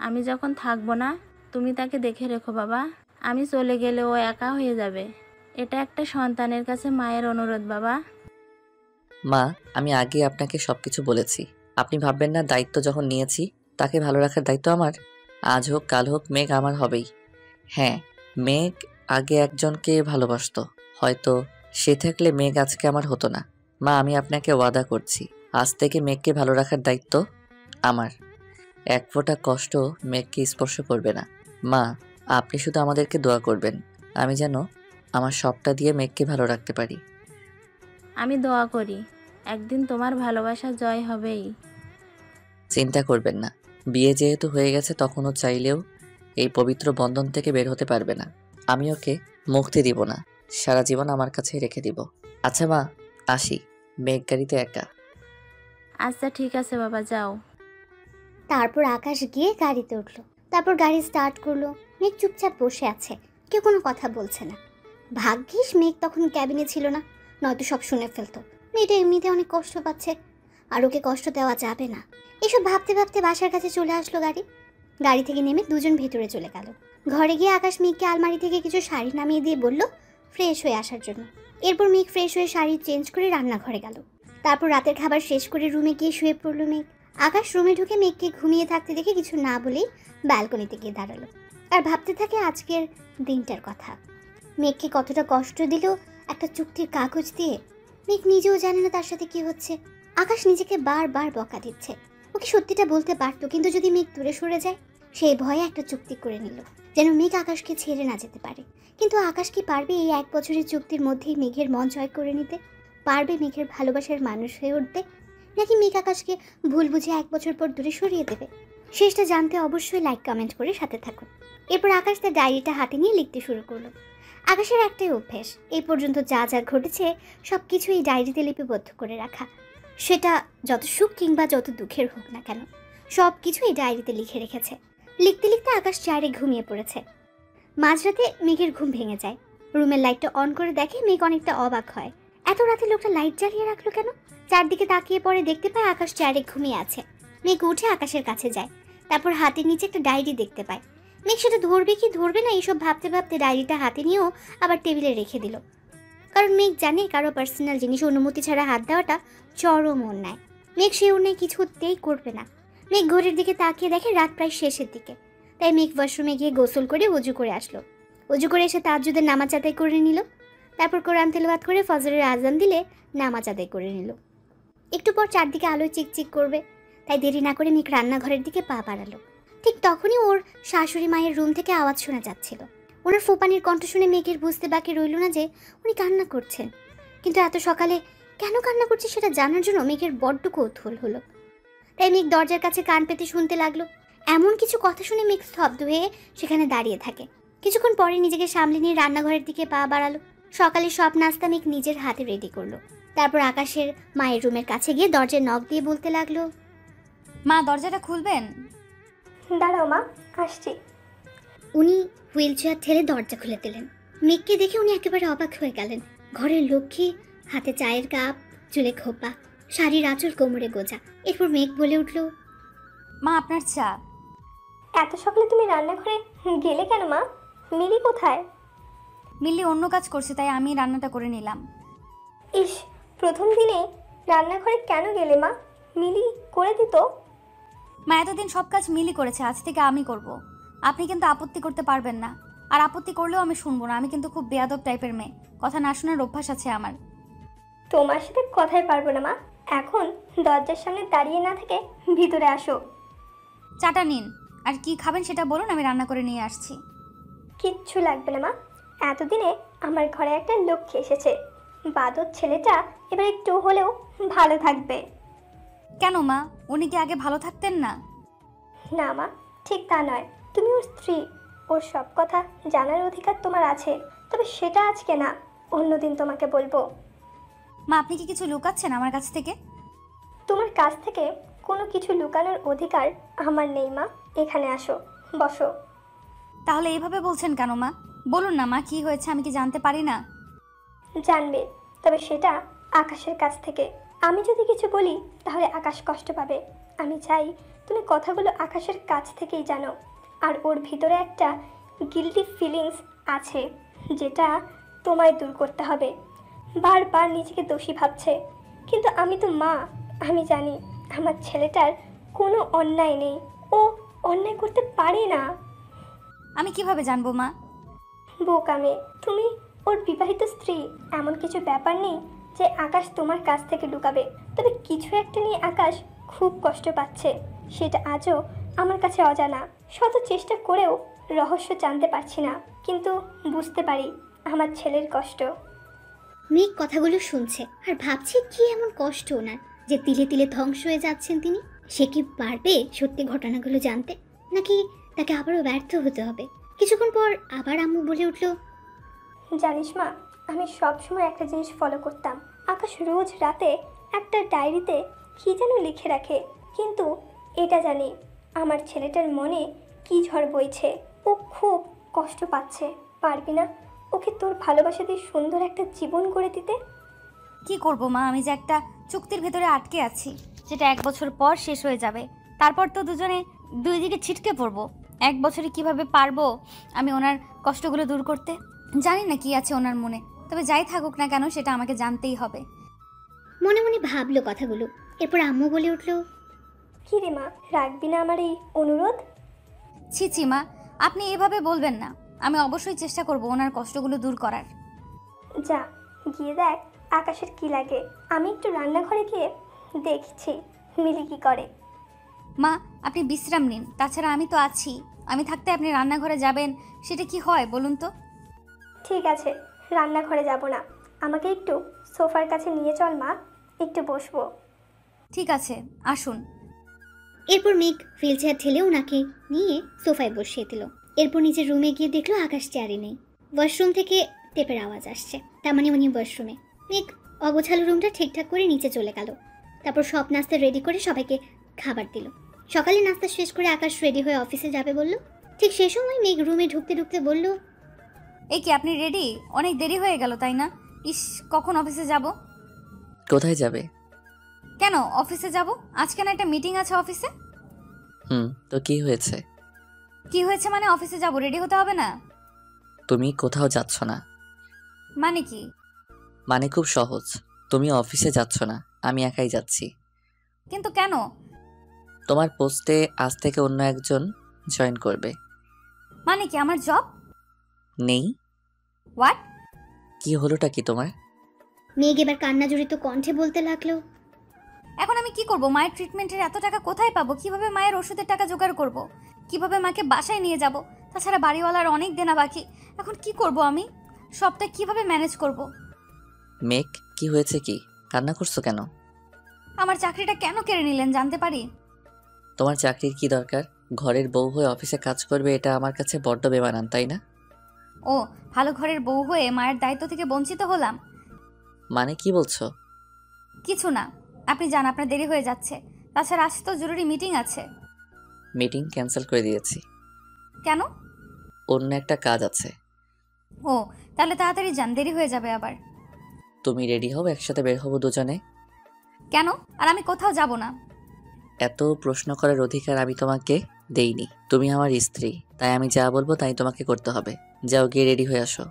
আমি যখন থাকবো না, তুমি তাকে দেখে রেখো বাবা। আমি চলে গেলে ও একা হয়ে যাবে। এটা একটা সন্তানের কাছে মায়ের অনুরোধ বাবা। মা, আমি আগে আপনাকে সবকিছু বলেছি। আপনি ভাববেন না দায়িত্ব যখন নিয়েছি তাকে ভালো রাখার দায়িত্ব আমার। আজ হোক কাল হোক মেঘ আমার হবেই। হ্যাঁ, মেঘ আগে একজনকে ভালোবাসতো, হয়তো সে থাকলে মেঘ আজকে আমার হতো না। মা, আমি আপনাকে ওয়াদা করছি, আজ থেকে মেঘকে ভালো রাখার দায়িত্ব আমার। এক ফোঁটা কষ্ট মেঘকে স্পর্শ করবে না। মা, আপনি শুধু আমাদেরকে দোয়া করবেন, আমি যেন আমার সবটা দিয়ে মেঘকে ভালো রাখতে পারি। আমি দোয়া করি একদিন তোমার ভালোবাসা জয় হবেই। চিন্তা করবেন না, বিয়ে যেহেতু হয়ে গেছে, তখন ও চাইলেও এই পবিত্র বন্ধন থেকে বের হতে পারবে না। আমি ওকে মুক্তি দিব না, সারা জীবন আমার কাছেই রেখে দিব। আচ্ছা মা, আসি। মেঘ গাড়িতে একা। আচ্ছা ঠিক আছে বাবা, যাও। তারপর আকাশ গিয়ে গাড়িতে উঠলো। তারপর গাড়ি স্টার্ট করলো। মেঘ চুপচাপ বসে আছে, কেউ কোনো কথা বলছে না। ভাগ্যিস মেঘ তখন ক্যাবিনে ছিল না, নয়তো সব শুনে ফেলতো। মেয়েটা এমনিতে অনেক কষ্ট পাচ্ছে, আর ওকে কষ্ট দেওয়া যাবে না। এসব ভাবতে ভাবতে বাসার কাছে চলে আসলো গাড়ি। গাড়ি থেকে নেমে দুজন ভেতরে চলে গেল। ঘরে গিয়ে আকাশ মেঘকে আলমারি থেকে কিছু শাড়ি নামিয়ে দিয়ে বলল ফ্রেশ হয়ে আসার জন্য। এরপর মেঘ ফ্রেশ হয়ে শাড়ি চেঞ্জ করে রান্নাঘরে গেল। তারপর রাতের খাবার শেষ করে রুমে গিয়ে শুয়ে পড়লো মেঘ। আকাশ রুমে ঢুকে মেঘকে ঘুমিয়ে থাকতে দেখে কিছু না বলেই ব্যালকনিতে গিয়ে দাঁড়ালো আর ভাবতে থাকে আজকের দিনটার কথা। মেঘকে কতটা কষ্ট দিল একটা চুক্তির কাগজ দিয়ে। মেঘ নিজেও জানে না তার সাথে কি হচ্ছে। আকাশ নিজেকে বারবার বকা দিচ্ছে। ওকে সত্যিটা বলতে পারতো, কিন্তু যদি মেঘ দূরে সরে যায়, সেই ভয়ে একটা চুক্তি করে নিল যেন মেঘ আকাশকে ছেড়ে না যেতে পারে। কিন্তু আকাশ কি পারবে এই 1 বছরের চুক্তির মধ্যেই মেঘের মন জয় করে নিতে? পারবে মেঘের ভালোবাসার মানুষ হয়ে উঠতে? নাকি মেঘ আকাশকে ভুল বুঝে 1 বছর পর দূরে সরিয়ে দেবে? শেষটা জানতে অবশ্যই লাইক কমেন্ট করে সাথে থাকুন। এরপর আকাশ তার ডায়েরিটা হাতে নিয়ে লিখতে শুরু করলো। আকাশের একটাই অভ্যেস, এই পর্যন্ত যা যা ঘটেছে সব কিছু এই ডায়েরিতে লিপিবদ্ধ করে রাখা। সেটা যত সুখ কিংবা যত দুঃখের হোক না কেন, সব কিছু এই ডায়েরিতে লিখে রেখেছে। লিখতে লিখতে আকাশ চেয়ারে ঘুমিয়ে পড়েছে। মাঝরাতে মেঘের ঘুম ভেঙে যায়। রুমের লাইটটা অন করে দেখে মেঘ অনেকটা অবাক হয়। এত রাতে লোকটা লাইট জ্বালিয়ে রাখলো কেন? চারদিকে তাকিয়ে পরে দেখতে পায় আকাশ চেয়ারে ঘুমিয়ে আছে। মেঘ উঠে আকাশের কাছে যায়। তারপর হাতের নিচে একটা ডায়েরি দেখতে পায়। মেঘ সেটা ধরবে কি ধরবে না এইসব ভাবতে ভাবতে ডায়েরিটা হাতে নিয়েও আবার টেবিলে রেখে দিল। কারণ মেঘ জানে কারো পার্সোনাল জিনিস অনুমতি ছাড়া হাত দেওয়াটা চরম অন্যায়। মেঘ সে অন্যায় কিছুতেই করবে না। মেঘ ঘড়ির দিকে তাকিয়ে দেখে রাত প্রায় শেষের দিকে। তাই মেঘ ওয়াশরুমে গিয়ে গোসল করে উজু করে আসলো। উজু করে এসে তাহাজ্জুদের নামাজ আদায় করে নিল। তারপর কোরআন তেলাওয়াত করে ফজরের আজান দিলে নামাজ আদায় করে নিল। একটু পর চারদিকে আলোয় চিকচিক করবে, তাই দেরি না করে মেঘ রান্নাঘরের দিকে পা বাড়ালো। ঠিক তখনই ওর শাশুড়ি মায়ের রুম থেকে আওয়াজ শোনা যাচ্ছিল। ওনার ফোপানির কণ্ঠ শুনে মেঘের বুঝতে বাকি রইল না যে উনি কান্না করছেন। কিন্তু এত সকালে কেন কান্না করছে সেটা জানার জন্য মেঘের বড্ড কৌতূহল হলো। তাই মেঘ দরজার কাছে কান পেতে শুনতে লাগলো। এমন কিছু কথা শুনে মেঘ স্তব্ধ হয়ে সেখানে দাঁড়িয়ে থাকে। কিছুক্ষণ পরে নিজেকে সামলে নিয়ে রান্নাঘরের দিকে পা বাড়ালো। সকালে সব নাস্তা মেঘ নিজের হাতে রেডি করলো। তারপর আকাশের মায়ের রুমের কাছে গিয়ে দরজায় নক দিয়ে বলতে লাগলো, মা দরজাটা খুলবেন? দাঁড়াও মা, আসছি। উনি হুইল চেয়ার ঠেলে দরজা খুলে দিলেন। মেঘকে দেখে উনি একেবারে অবাক হয়ে গেলেন। ঘরের লক্ষ্মী, হাতে চায়ের কাপ, চুলে খোপা, শাড়ির আঁচল কোমরে গোজা। এরপর মেঘ বলে উঠল, মা আপনার চা। এত সকালে তুমি রান্নাঘরে গেলে কেন মা? মিলি কোথায়? মিল্লি অন্য কাজ করছে, তাই আমি রান্নাটা করে নিলাম। ইস, প্রথম দিনে রান্নাঘরে কেন গেলে মা? মিলি করে দিত। মা এতদিন সব কাজ মিলি করেছে, আজ থেকে আমি করব। আপনি কিন্তু আপত্তি করতে পারবেন না, আর আপত্তি করলেও আমি শুনবো না। আমি কিন্তু খুব বেয়াদব টাইপের মেয়ে, কথা না শোনার অভ্যাস আছে আমার। তোমার সাথে কথাই পারবো না মা। এখন দরজার সামনে দাঁড়িয়ে না থেকে ভিতরে আসো। চাটা নিন, আর কি খাবেন সেটা বলুন, আমি রান্না করে নিয়ে আসছি। কিচ্ছু লাগবে না মা। এতদিনে আমার ঘরে একটা লক্ষ্মী এসেছে। বাদর ছেলেটা এবার একটু হলেও ভালো থাকবে। কেন মা, উনি কি আগে ভালো থাকতেন না? না মা, ঠিক তা নয়। তুমি ওর স্ত্রী, ওর সব কথা জানার অধিকার তোমার আছে। তবে সেটা আজকে না, অন্যদিন তোমাকে বলবো। মা আপনি কি কিছু লুকাচ্ছেন আমার কাছ থেকে? তোমার কাছ থেকে কোনো কিছু লুকানোর অধিকার আমার নেই মা। এখানে আসো, বসো। তাহলে এইভাবে বলছেন কেন মা? বলুন না মা, কি হয়েছে, আমি কি জানতে পারি না? জানবে, তবে সেটা আকাশের কাছ থেকে। আমি যদি কিছু বলি তাহলে আকাশ কষ্ট পাবে। আমি চাই তুমি কথাগুলো আকাশের কাছ থেকেই জানো। আর ওর ভিতরে একটা গিল্টি ফিলিংস আছে, যেটা তোমায় দূর করতে হবে। বারবার নিজেকে দোষী ভাবছে, কিন্তু আমি তো মা। আমি জানি আমার ছেলেটার কোনো অন্যায় নেই, ও অন্যায় করতে পারে না। আমি কিভাবে জানবো মা? বোকা মেয়ে তুমি, ওর বিবাহিত স্ত্রী। এমন কিছু ব্যাপার নেই যে আকাশ তোমার কাছ থেকে লুকাবে। তবে কিছু একটা নিয়ে আকাশ খুব কষ্ট পাচ্ছে, সেটা আজও আমার কাছে অজানা। শত চেষ্টা করেও রহস্য জানতে পারছি না, কিন্তু বুঝতে পারি আমার ছেলের কষ্ট। মেঘ কথাগুলো শুনছে আর ভাবছে কি এমন কষ্ট ওনার যে তিলে তিলে ধ্বংস হয়ে যাচ্ছেন তিনি। সে কি পারবে সত্যি ঘটনাগুলো জানতে, নাকি তাকে আবারও ব্যর্থ হতে হবে? কিছুক্ষণ পর আবার আম্মু বলে উঠল, জানিস মা, আমি সবসময় একটা জিনিস ফলো করতাম। আকাশ রোজ রাতে একটা ডায়েরিতে কী যেন লিখে রাখে, কিন্তু এটা জানি আমার ছেলেটার মনে কী ঝড় বইছে। ও খুব কষ্ট পাচ্ছে। পারবি না ওকে তোর ভালোবাসা দিয়ে সুন্দর একটা জীবন গড়ে দিতে? কি করব মা, আমি যে একটা চুক্তির ভেতরে আটকে আছি, যেটা 1 বছর পর শেষ হয়ে যাবে। তারপর তো দুজনে দুই দিকে ছিটকে পড়বো। 1 বছরে কিভাবে পারবো আমি ওনার কষ্টগুলো দূর করতে? জানি না কি আছে ওনার মনে, তবে যাই থাকুক না কেন সেটা আমাকে জানতেই হবে। মনে মনে ভাবলো কথাগুলো। এরপর আম্মু বলে উঠল, কী রে মা, রাখবি না আমার এই অনুরোধ? ছি ছি মা, আপনি এভাবে বলবেন না। আমি অবশ্যই চেষ্টা করব ওনার কষ্টগুলো দূর করার। যা গিয়ে দেখ আকাশের কি লাগে। আমি একটু রান্নাঘরে গিয়ে দেখছি মিলি কি করে। মা, আপনি বিশ্রাম নিন, তাছাড়া আমি তো আছি। আমি থাকতে আপনি রান্নাঘরে যাবেন, সেটা কি হয় বলুন তো? ঠিক আছে, রান্নাঘরে যাব না, আমাকে একটু সোফার কাছে নিয়ে চল মা, একটু বসবো। ঠিক আছে, আসুন। এরপর মেঘ হুইল চেয়ার ঠেলে ওনাকে নিয়ে সোফায় বসিয়ে দিল। এরপর নিজের রুমে গিয়ে দেখলো আকাশ চেয়ারে নেই। ওয়াশরুম থেকে টেপের আওয়াজ আসছে, তার মানে উনি ওয়াশরুমে। মেঘ অগোছালো রুমটা ঠিকঠাক করে নিচে চলে গেল। তারপর সব নাস্তা রেডি করে সবাইকে খাবার দিল। সকালে নাস্তা শেষ করে আকাশ রেডি হয়ে অফিসে যাবে বলল। ঠিক সে সময় মেঘ রুমে ঢুকতে ঢুকতে বলল, এই কি আপনি রেডি? অনেক দেরি হয়ে গেল তাই না? ইস, কখন অফিসে যাব? কোথায় যাবে? কেন অফিসে যাব? আজকে না একটা মিটিং আছে অফিসে। তো কি হয়েছে? কি হয়েছে মানে? অফিসে যাব, রেডি হতে হবে না? তুমি কোথাও যাচ্ছ না। মানে কি? মানে খুব সহজ, তুমি অফিসে যাচ্ছ না, আমি একাই যাচ্ছি। কিন্তু কেন? তোমার পোস্টে আজ থেকে অন্য একজন জয়েন করবে। মানে কি, আমার জব নেই? হোয়াট? কি হলোটা কি তোমার? মেঘ এবার কান্না জড়িত কণ্ঠে বলতে লাগলো, এখন আমি কি করব? মায়ের ট্রিটমেন্টের এত টাকা কোথায় পাবো? কিভাবে মায়ের ওষুধের টাকা জোগাড় করব? কিভাবে মাকে বাসায় নিয়ে যাব? তাছাড়া বাড়িওয়ালার অনেক দেনা বাকি। এখন কি করব আমি? সবটা কিভাবে ম্যানেজ করব? মেঘ, কি হয়েছে? কি কান্না করছো কেন? আমার চাকরিটা কেন কেড়ে নিলেন জানতে পারি? তোমার চাকরির কি দরকার? ঘরের বউ হয়ে অফিসে কাজ করবে, এটা আমার কাছে বড্ড বেমানান, তাই না? ও, ভালো ঘরের বউ হয়ে মায়ের দায়িত্ব থেকে বঞ্চিত হলাম? মানে কি বলছো? কিছু না, আপনি যান, আপনার দেরি হয়ে যাচ্ছে। তাছাড়া আজ তো জরুরি মিটিং আছে। মিটিং ক্যান্সেল করে দিয়েছি। কেন? অন্য একটা কাজ আছে। ও, তাহলে তাড়াতাড়ি যান, দেরি হয়ে যাবে আবার। তুমি রেডি হও, একসাথে বের হবো দুজনে। কেন? আর আমি কোথাও যাব না। এত প্রশ্ন করার অধিকার আমি তোমাকে দেইনি। তুমি আমার স্ত্রী, তাই আমি যা বলবো তাই তোমাকে করতে হবে। যাও, গিয়ে রেডি হয়ে আসো।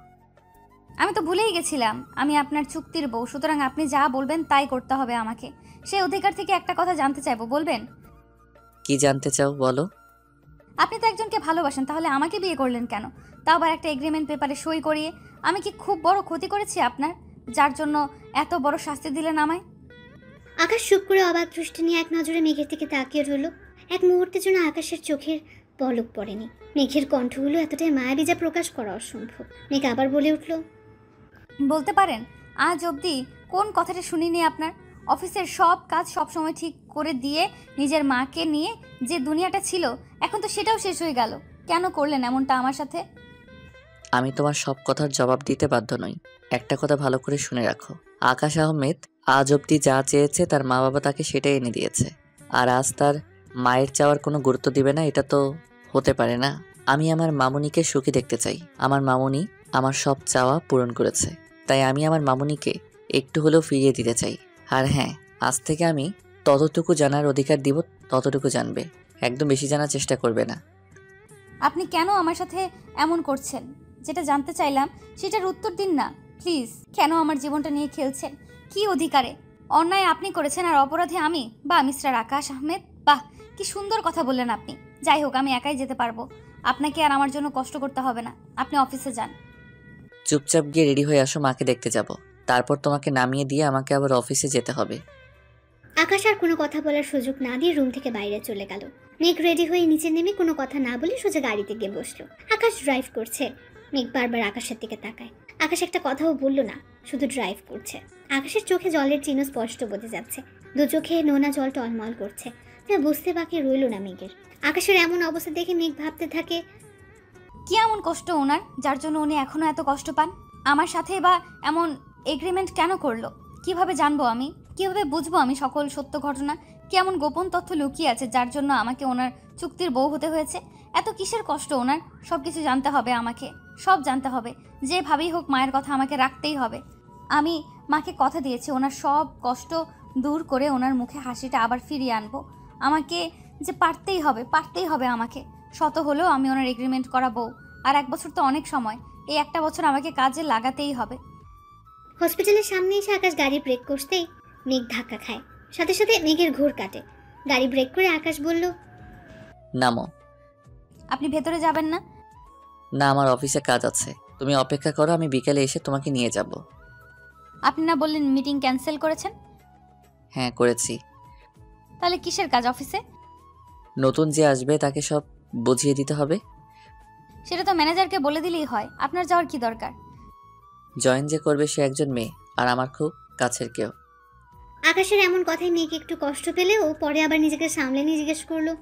আমি তো ভুলেই গেছিলাম আমি আপনার চুক্তির বউ, সুতরাং আপনি যা বলবেন তাই করতে হবে আমাকে। সেই অধিকার থেকে একটা কথা জানতে চাইবো, বলবেন? কি জানতে চাও বলো? আপনি তো একজনকে ভালোবাসেন, তাহলে আমাকে বিয়ে করলেন কেন? তাও আবার একটা এগ্রিমেন্ট পেপারে সই করিয়ে। আমি কি খুব বড় ক্ষতি করেছি আপনার, যার জন্য এত বড় শাস্তি দিলেন আমায়? আকাশ চুপ করে অবাক দৃষ্টি নিয়ে এক নজরে মেঘের দিকে তাকিয়ে রইল। এক মুহূর্তের জন্য আকাশের চোখের পলক পড়েনি। মেঘের কণ্ঠগুলো এতটাই মায়াবী যা প্রকাশ করা অসম্ভব। মেঘ আবার বলে উঠল, বলতে পারেন আজ অবধি কোন কথাটা শুনিনি আপনার? অফিসের সব কাজ সবসময় ঠিক করে দিয়ে নিজের মাকে নিয়ে যে দুনিয়াটা ছিল, এখন তো সেটাও শেষ হয়ে গেল। কেন করলেন এমনটা আমার সাথে? আমি তোমার সব কথার জবাব দিতে বাধ্য নই। একটা কথা ভালো করে শুনে রাখো, আকাশ আহমেদ আজ অব্দি যা চেয়েছে তার মা বাবা তাকে সেটাই এনে দিয়েছে। আর আজ তার মায়ের চাওয়ার কোনো গুরুত্ব দিবে না, এটা তো হতে পারে না। আমি আমার মামুনিকে সুখী দেখতে চাই। আমার মামুনি আমার সব চাওয়া পূরণ করেছে, তাই আমি আমার মামুনিকে একটু হলেও ফিরিয়ে দিতে চাই। আর হ্যাঁ, আজ থেকে আমি ততটুকু জানার অধিকার দিব, ততটুকু জানবে, একদম বেশি জানার চেষ্টা করবে না। আপনি কেন আমার সাথে এমন করছেন? যেটা জানতে চাইলাম সেটার উত্তর দিন না প্লিজ। কেন আমার জীবনটা নিয়ে খেলছেন? কি অধিকারে? অন্যায় আপনি করেছেন আর অপরাধী আমি? বাহ মিস্টার আকাশ আহমেদ, বাহ, কি সুন্দর কথা বললেন আপনি। যাই হোক, আমি একাই যেতে পারবো, আপনাকে আর আমার জন্য কষ্ট করতে হবে না। আপনি অফিসে যান। চুপচাপ গিয়ে রেডি হয়ে আসো, মাকে দেখতে যাব। তারপর তোমাকে নামিয়ে দিয়ে আমাকে আবার অফিসে যেতে হবে। আকাশ আর কোনো কথা বলার সুযোগ না দিয়ে রুম থেকে বাইরে চলে গেল। মেঘ রেডি হয়ে নিচে নেমে কোনো কথা না বলে সোজা গাড়িতে গিয়ে বসলো। আকাশ ড্রাইভ করছে। মেঘ বারবার আকাশের দিকে তাকায়। আকাশ একটা কথাও বলল না, শুধু ড্রাইভ করছে। আকাশের চোখে জলের চিহ্ন স্পষ্ট বোঝা যাচ্ছে। দু চোখে নোনা জল টলমল করছে। তা বুঝতে বাকি রইল না মেঘের। আকাশের এমন অবস্থা দেখে মেঘ ভাবতে থাকে, কি এমন কষ্ট ওনার যার জন্য উনি এখনো এত কষ্ট পান? আমার সাথে বা এমন এগ্রিমেন্ট কেন করলো? কিভাবে জানবো আমি? কিভাবে বুঝবো আমি সকল সত্য ঘটনা? কি এমন গোপন তথ্য লুকিয়ে আছে যার জন্য আমাকে ওনার চুক্তির বউ হতে হয়েছে? এত কিসের কষ্ট ওনার? সব কিছু জানতে হবে আমাকে, সব জানতে হবে। যেভাবেই হোক মায়ের কথা আমাকে রাখতেই হবে। আমি মাকে কথা দিয়েছি ওনার সব কষ্ট দূর করে ওনার মুখে হাসিটা আবার ফিরিয়ে আনবো। আমাকে যে পারতেই হবে আমাকে। শত হলেও আমি ওনার এগ্রিমেন্ট করা বউ। আর 1 বছর তো অনেক সময়, এই 1টা বছর আমাকে কাজে লাগাতেই হবে। হসপিটালের সামনে এসে আকাশ গাড়ি ব্রেক করতেই মেঘ ধাক্কা খায়। সাথে সাথে মেঘের ঘোর কাটে। গাড়ি ব্রেক করে আকাশ বলল, নামো। আপনি ভেতরে যাবেন না? না, আমার অফিসে কাজ আছে, তুমি অপেক্ষা করো, আমি বিকেলে এসে তোমাকে নিয়ে যাব। আপনি না বললেন মিটিং ক্যান্সেল করেছেন? হ্যাঁ করেছি। তাহলে কিসের কাজ অফিসে? নতুন যে আসবে তাকে সব বুঝিয়ে দিতে হবে। সেটা তো ম্যানেজারকে বলে দিলেই হয়, আপনার যাওয়ার কি দরকার? জয়েন যে করবে সে একজন মেয়ে, আর আমার খুব কাছের কেউ। আকাশের এমন কথায় মেঘ একটু কষ্ট পেলেও পরে আবার নিজেকে সামলে নিয়ে জিজ্ঞেস করলো,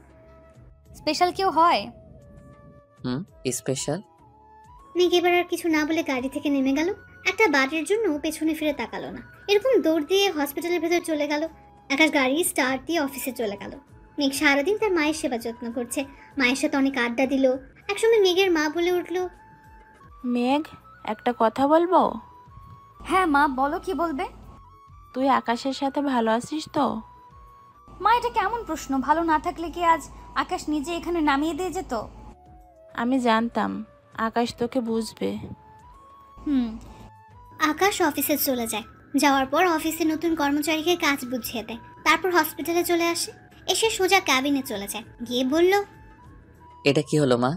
স্পেশাল কেউ হয়? স্পেশাল? মেঘ এবার আর কিছু না বলে গাড়ি থেকে নেমে গেল। একটা বারের জন্য পেছনে ফিরে তাকালো না। এরকম দৌড় দিয়ে হসপিটালের ভেতর চলে গেল। আকাশ গাড়ি স্টার্ট দিয়ে অফিসে চলে গেল। মেঘ সারাদিন তার মায়ের সেবা যত্ন করছে, মায়ের সাথে অনেক আড্ডা দিল। একসময় মেঘের মা বলে উঠল, মেঘ, একটা কথা বলবো? হ্যাঁ মা, বলো কি বলবে? তুই আকাশের সাথে ভালো আছিস তো? মা, এটা কেমন প্রশ্ন? ভালো না থাকলে কি আজ আকাশ নিজে এখানে নামিয়ে দিয়ে যেত? আমি জানতাম আকাশ তোকে বুঝবে। আকাশ অফিসে চলে যায়। যাওয়ার পর অফিসে নতুন কর্মচারীকে কাজ বুঝিয়ে দেয়। তারপর হসপিটালে চলে আসে। এসে সোজা ক্যাবিনে চলে যায়। গিয়ে বলল, এটা কি হলো মা?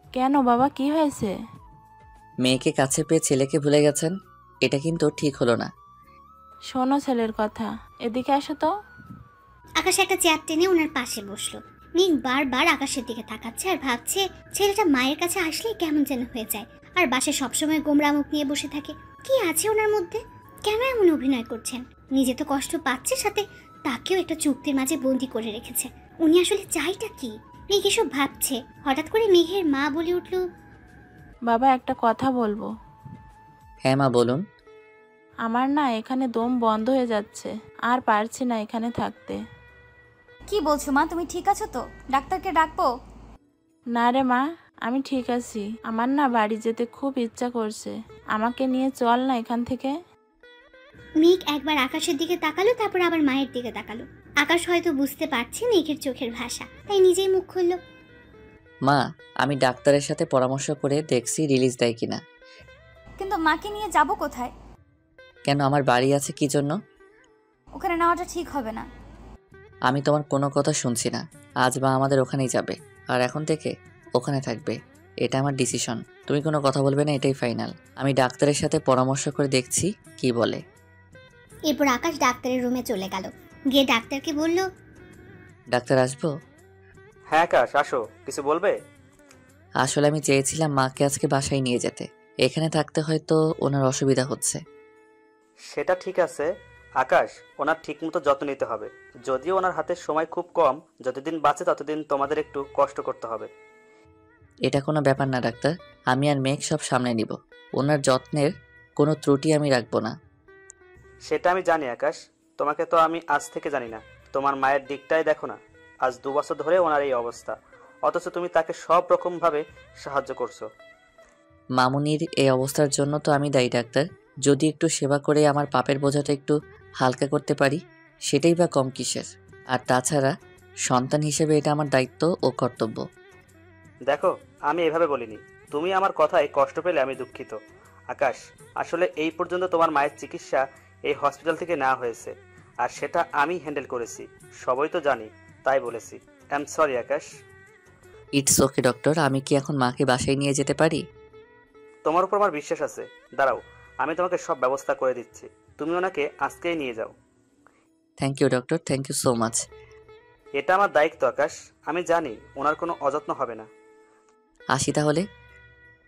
কেন বাবা, কি হয়েছে? মেয়েকে কাছে পেয়ে ছেলেকে ভুলে গেছেন, এটা কিন্তু ঠিক হলো না। শোনো ছেলের কথা, এদিকে আসো তো। আকাশ একটা চেয়ার টেনে ওনার পাশে বসলো। মেঘ বারবার আকাশের দিকে তাকাচ্ছে আর ভাবছে, ছেলেটা মায়ের কাছে আসলেই কেমন যেন হয়ে যায়, আর বাসে সবসময় গোমরা মুখ নিয়ে বসে থাকে। কি আছে ওনার মধ্যে? কেন এমন অভিনয় করছেন? নিজে তো কষ্ট পাচ্ছে, সাথে তাকেও একটা চুক্তির মাঝে বন্দি করে রেখেছে। উনি আসলে চাইটা কি? মেঘ এসব ভাবছে। হঠাৎ করে মেঘের মা বলে উঠল, বাবা, একটা কথা বলবো। হ্যাঁ মা বলুন। আমার না এখানে দম বন্ধ হয়ে যাচ্ছে, আর পারছি না এখানে থাকতে। কি বলছো মা? তুমি ঠিক আছো তো? ডাক্তারকে ডাকবো? না রে মা, আমি ঠিক আছি। আমার না বাড়ি যেতে খুব ইচ্ছা করছে, আমাকে নিয়ে চল না এখান থেকে। মেঘ একবার আকাশের দিকে তাকালো, তারপর আবার মায়ের দিকে তাকালো। আকাশ হয়তো বুঝতে পারছে মেঘের চোখের ভাষা, তাই নিজেই মুখ খুলল, মা, আমি ডাক্তারের সাথে পরামর্শ করে দেখছি রিলিজ দেয় কিনা। কিন্তু মাকে নিয়ে যাব কোথায়? কেন, আমার বাড়ি আছে, কি জন্য? ওখানে নেওয়াটা ঠিক হবে না। আমি তোমার কোনো কথা শুনছি না। আজ মা আমাদের ওখানেই যাবে, আর এখন থেকে ওখানে থাকবে। এটা আমার ডিসিশন, তুমি কোনো কথা বলবে না, এটাই ফাইনাল। আমি ডাক্তারের সাথে পরামর্শ করে দেখছি কি বলে। এরপর আকাশ ডাক্তারের রুমে চলে গেল। গিয়ে ডাক্তারকে বলল, ডাক্তার আসবো? হ্যাঁ আকাশ, আসো, কিছু বলবে? আসলে আমি চেয়েছিলাম মাকে আজকে বাসায় নিয়ে যেতে, এখানে থাকতে হয়তো ওনার অসুবিধা হচ্ছে। সেটা ঠিক আছে আকাশ, ওনার ঠিকমতো যত্ন নিতে হবে। যদিও ওনার হাতে সময় খুব কম, যতদিন বাঁচে ততদিন তোমাদের একটু কষ্ট করতে হবে। এটা কোনো ব্যাপার না ডাক্তার, আমি আর মেঘ সব সামনে নিব। ওনার যত্নের কোনো ত্রুটি আমি রাখবো না। সেটা আমি জানি আকাশ, তোমাকে তো আমি আজ থেকে জানি না। তোমার মায়ের দিকটাই দেখো না, আজ 2 বছর ধরে ওনার এই অবস্থা, অথচ তুমি তাকে সব রকমভাবে সাহায্য করছো। মামুনির এই অবস্থার জন্য তো আমি দায়ী ডাক্তার। যদি একটু সেবা করে আমার পাপের বোঝাটা একটু হালকা করতে পারি, সেটাই বা কম কিসের? আর তাছাড়া সন্তান হিসেবে এটা আমার দায়িত্ব ও কর্তব্য। দেখো, আমি এভাবে বলিনি, তুমি আমার কথায় কষ্ট পেলে আমি দুঃখিত। আকাশ, আসলে এই পর্যন্ত তোমার মায়ের চিকিৎসা এই হসপিটাল থেকে নেওয়া হয়েছে, আর সেটা আমি হ্যান্ডেল করেছি, সবই তো জানি, তাই বলেছি। I am sorry Akash. It's okay doctor, আমি কি এখন মাকে বাসায় নিয়ে যেতে পারি? তোমার উপর আমার বিশ্বাস আছে, দাঁড়াও, আমি তোমাকে সব ব্যবস্থা করে দিচ্ছি। তুমি ওনাকে আজকেই নিয়ে যাও। Thank you doctor, thank you so much. এটা আমার দায়িত্ব আকাশ, আমি জানি ওনার কোনো অযত্ন হবে না। আসি তাহলে।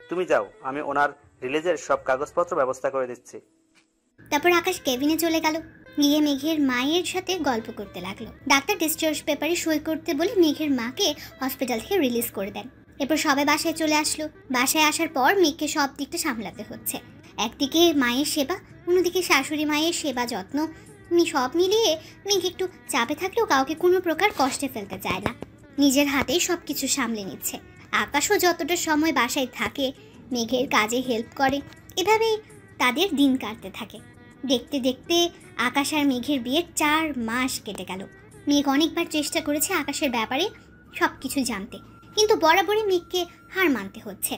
তুমি যাও, আমি ওনার রিলিজের সব কাগজপত্র ব্যবস্থা করে দিচ্ছি। তারপর আকাশ কেবিনে চলে গেল। গিয়ে মেঘের মায়ের সাথে গল্প করতে লাগলো। ডাক্তার ডিসচার্জ পেপারে সই করতে বলে মেঘের মাকে হসপিটাল থেকে রিলিজ করে দেন। এরপর সবাই বাসায় চলে আসলো। বাসায় আসার পর মেঘকে সব দিকটা সামলাতে হচ্ছে। একদিকে মায়ের সেবা, অন্যদিকে শাশুড়ি মায়ের সেবা যত্ন, সব মিলিয়ে মেঘ একটু চাপে থাকলেও কাউকে কোনো প্রকার কষ্টে ফেলতে চায় না। নিজের হাতেই সব কিছু সামলে নিচ্ছে। আকাশও যতটা সময় বাসায় থাকে মেঘের কাজে হেল্প করে। এভাবেই তাদের দিন কাটতে থাকে। দেখতে দেখতে আকাশ আর মেঘের বিয়ের 4 মাস কেটে গেল। মেঘ অনেকবার চেষ্টা করেছে আকাশের ব্যাপারে সব কিছু জানতে, কিন্তু বরাবরই মেঘকে হার মানতে হচ্ছে।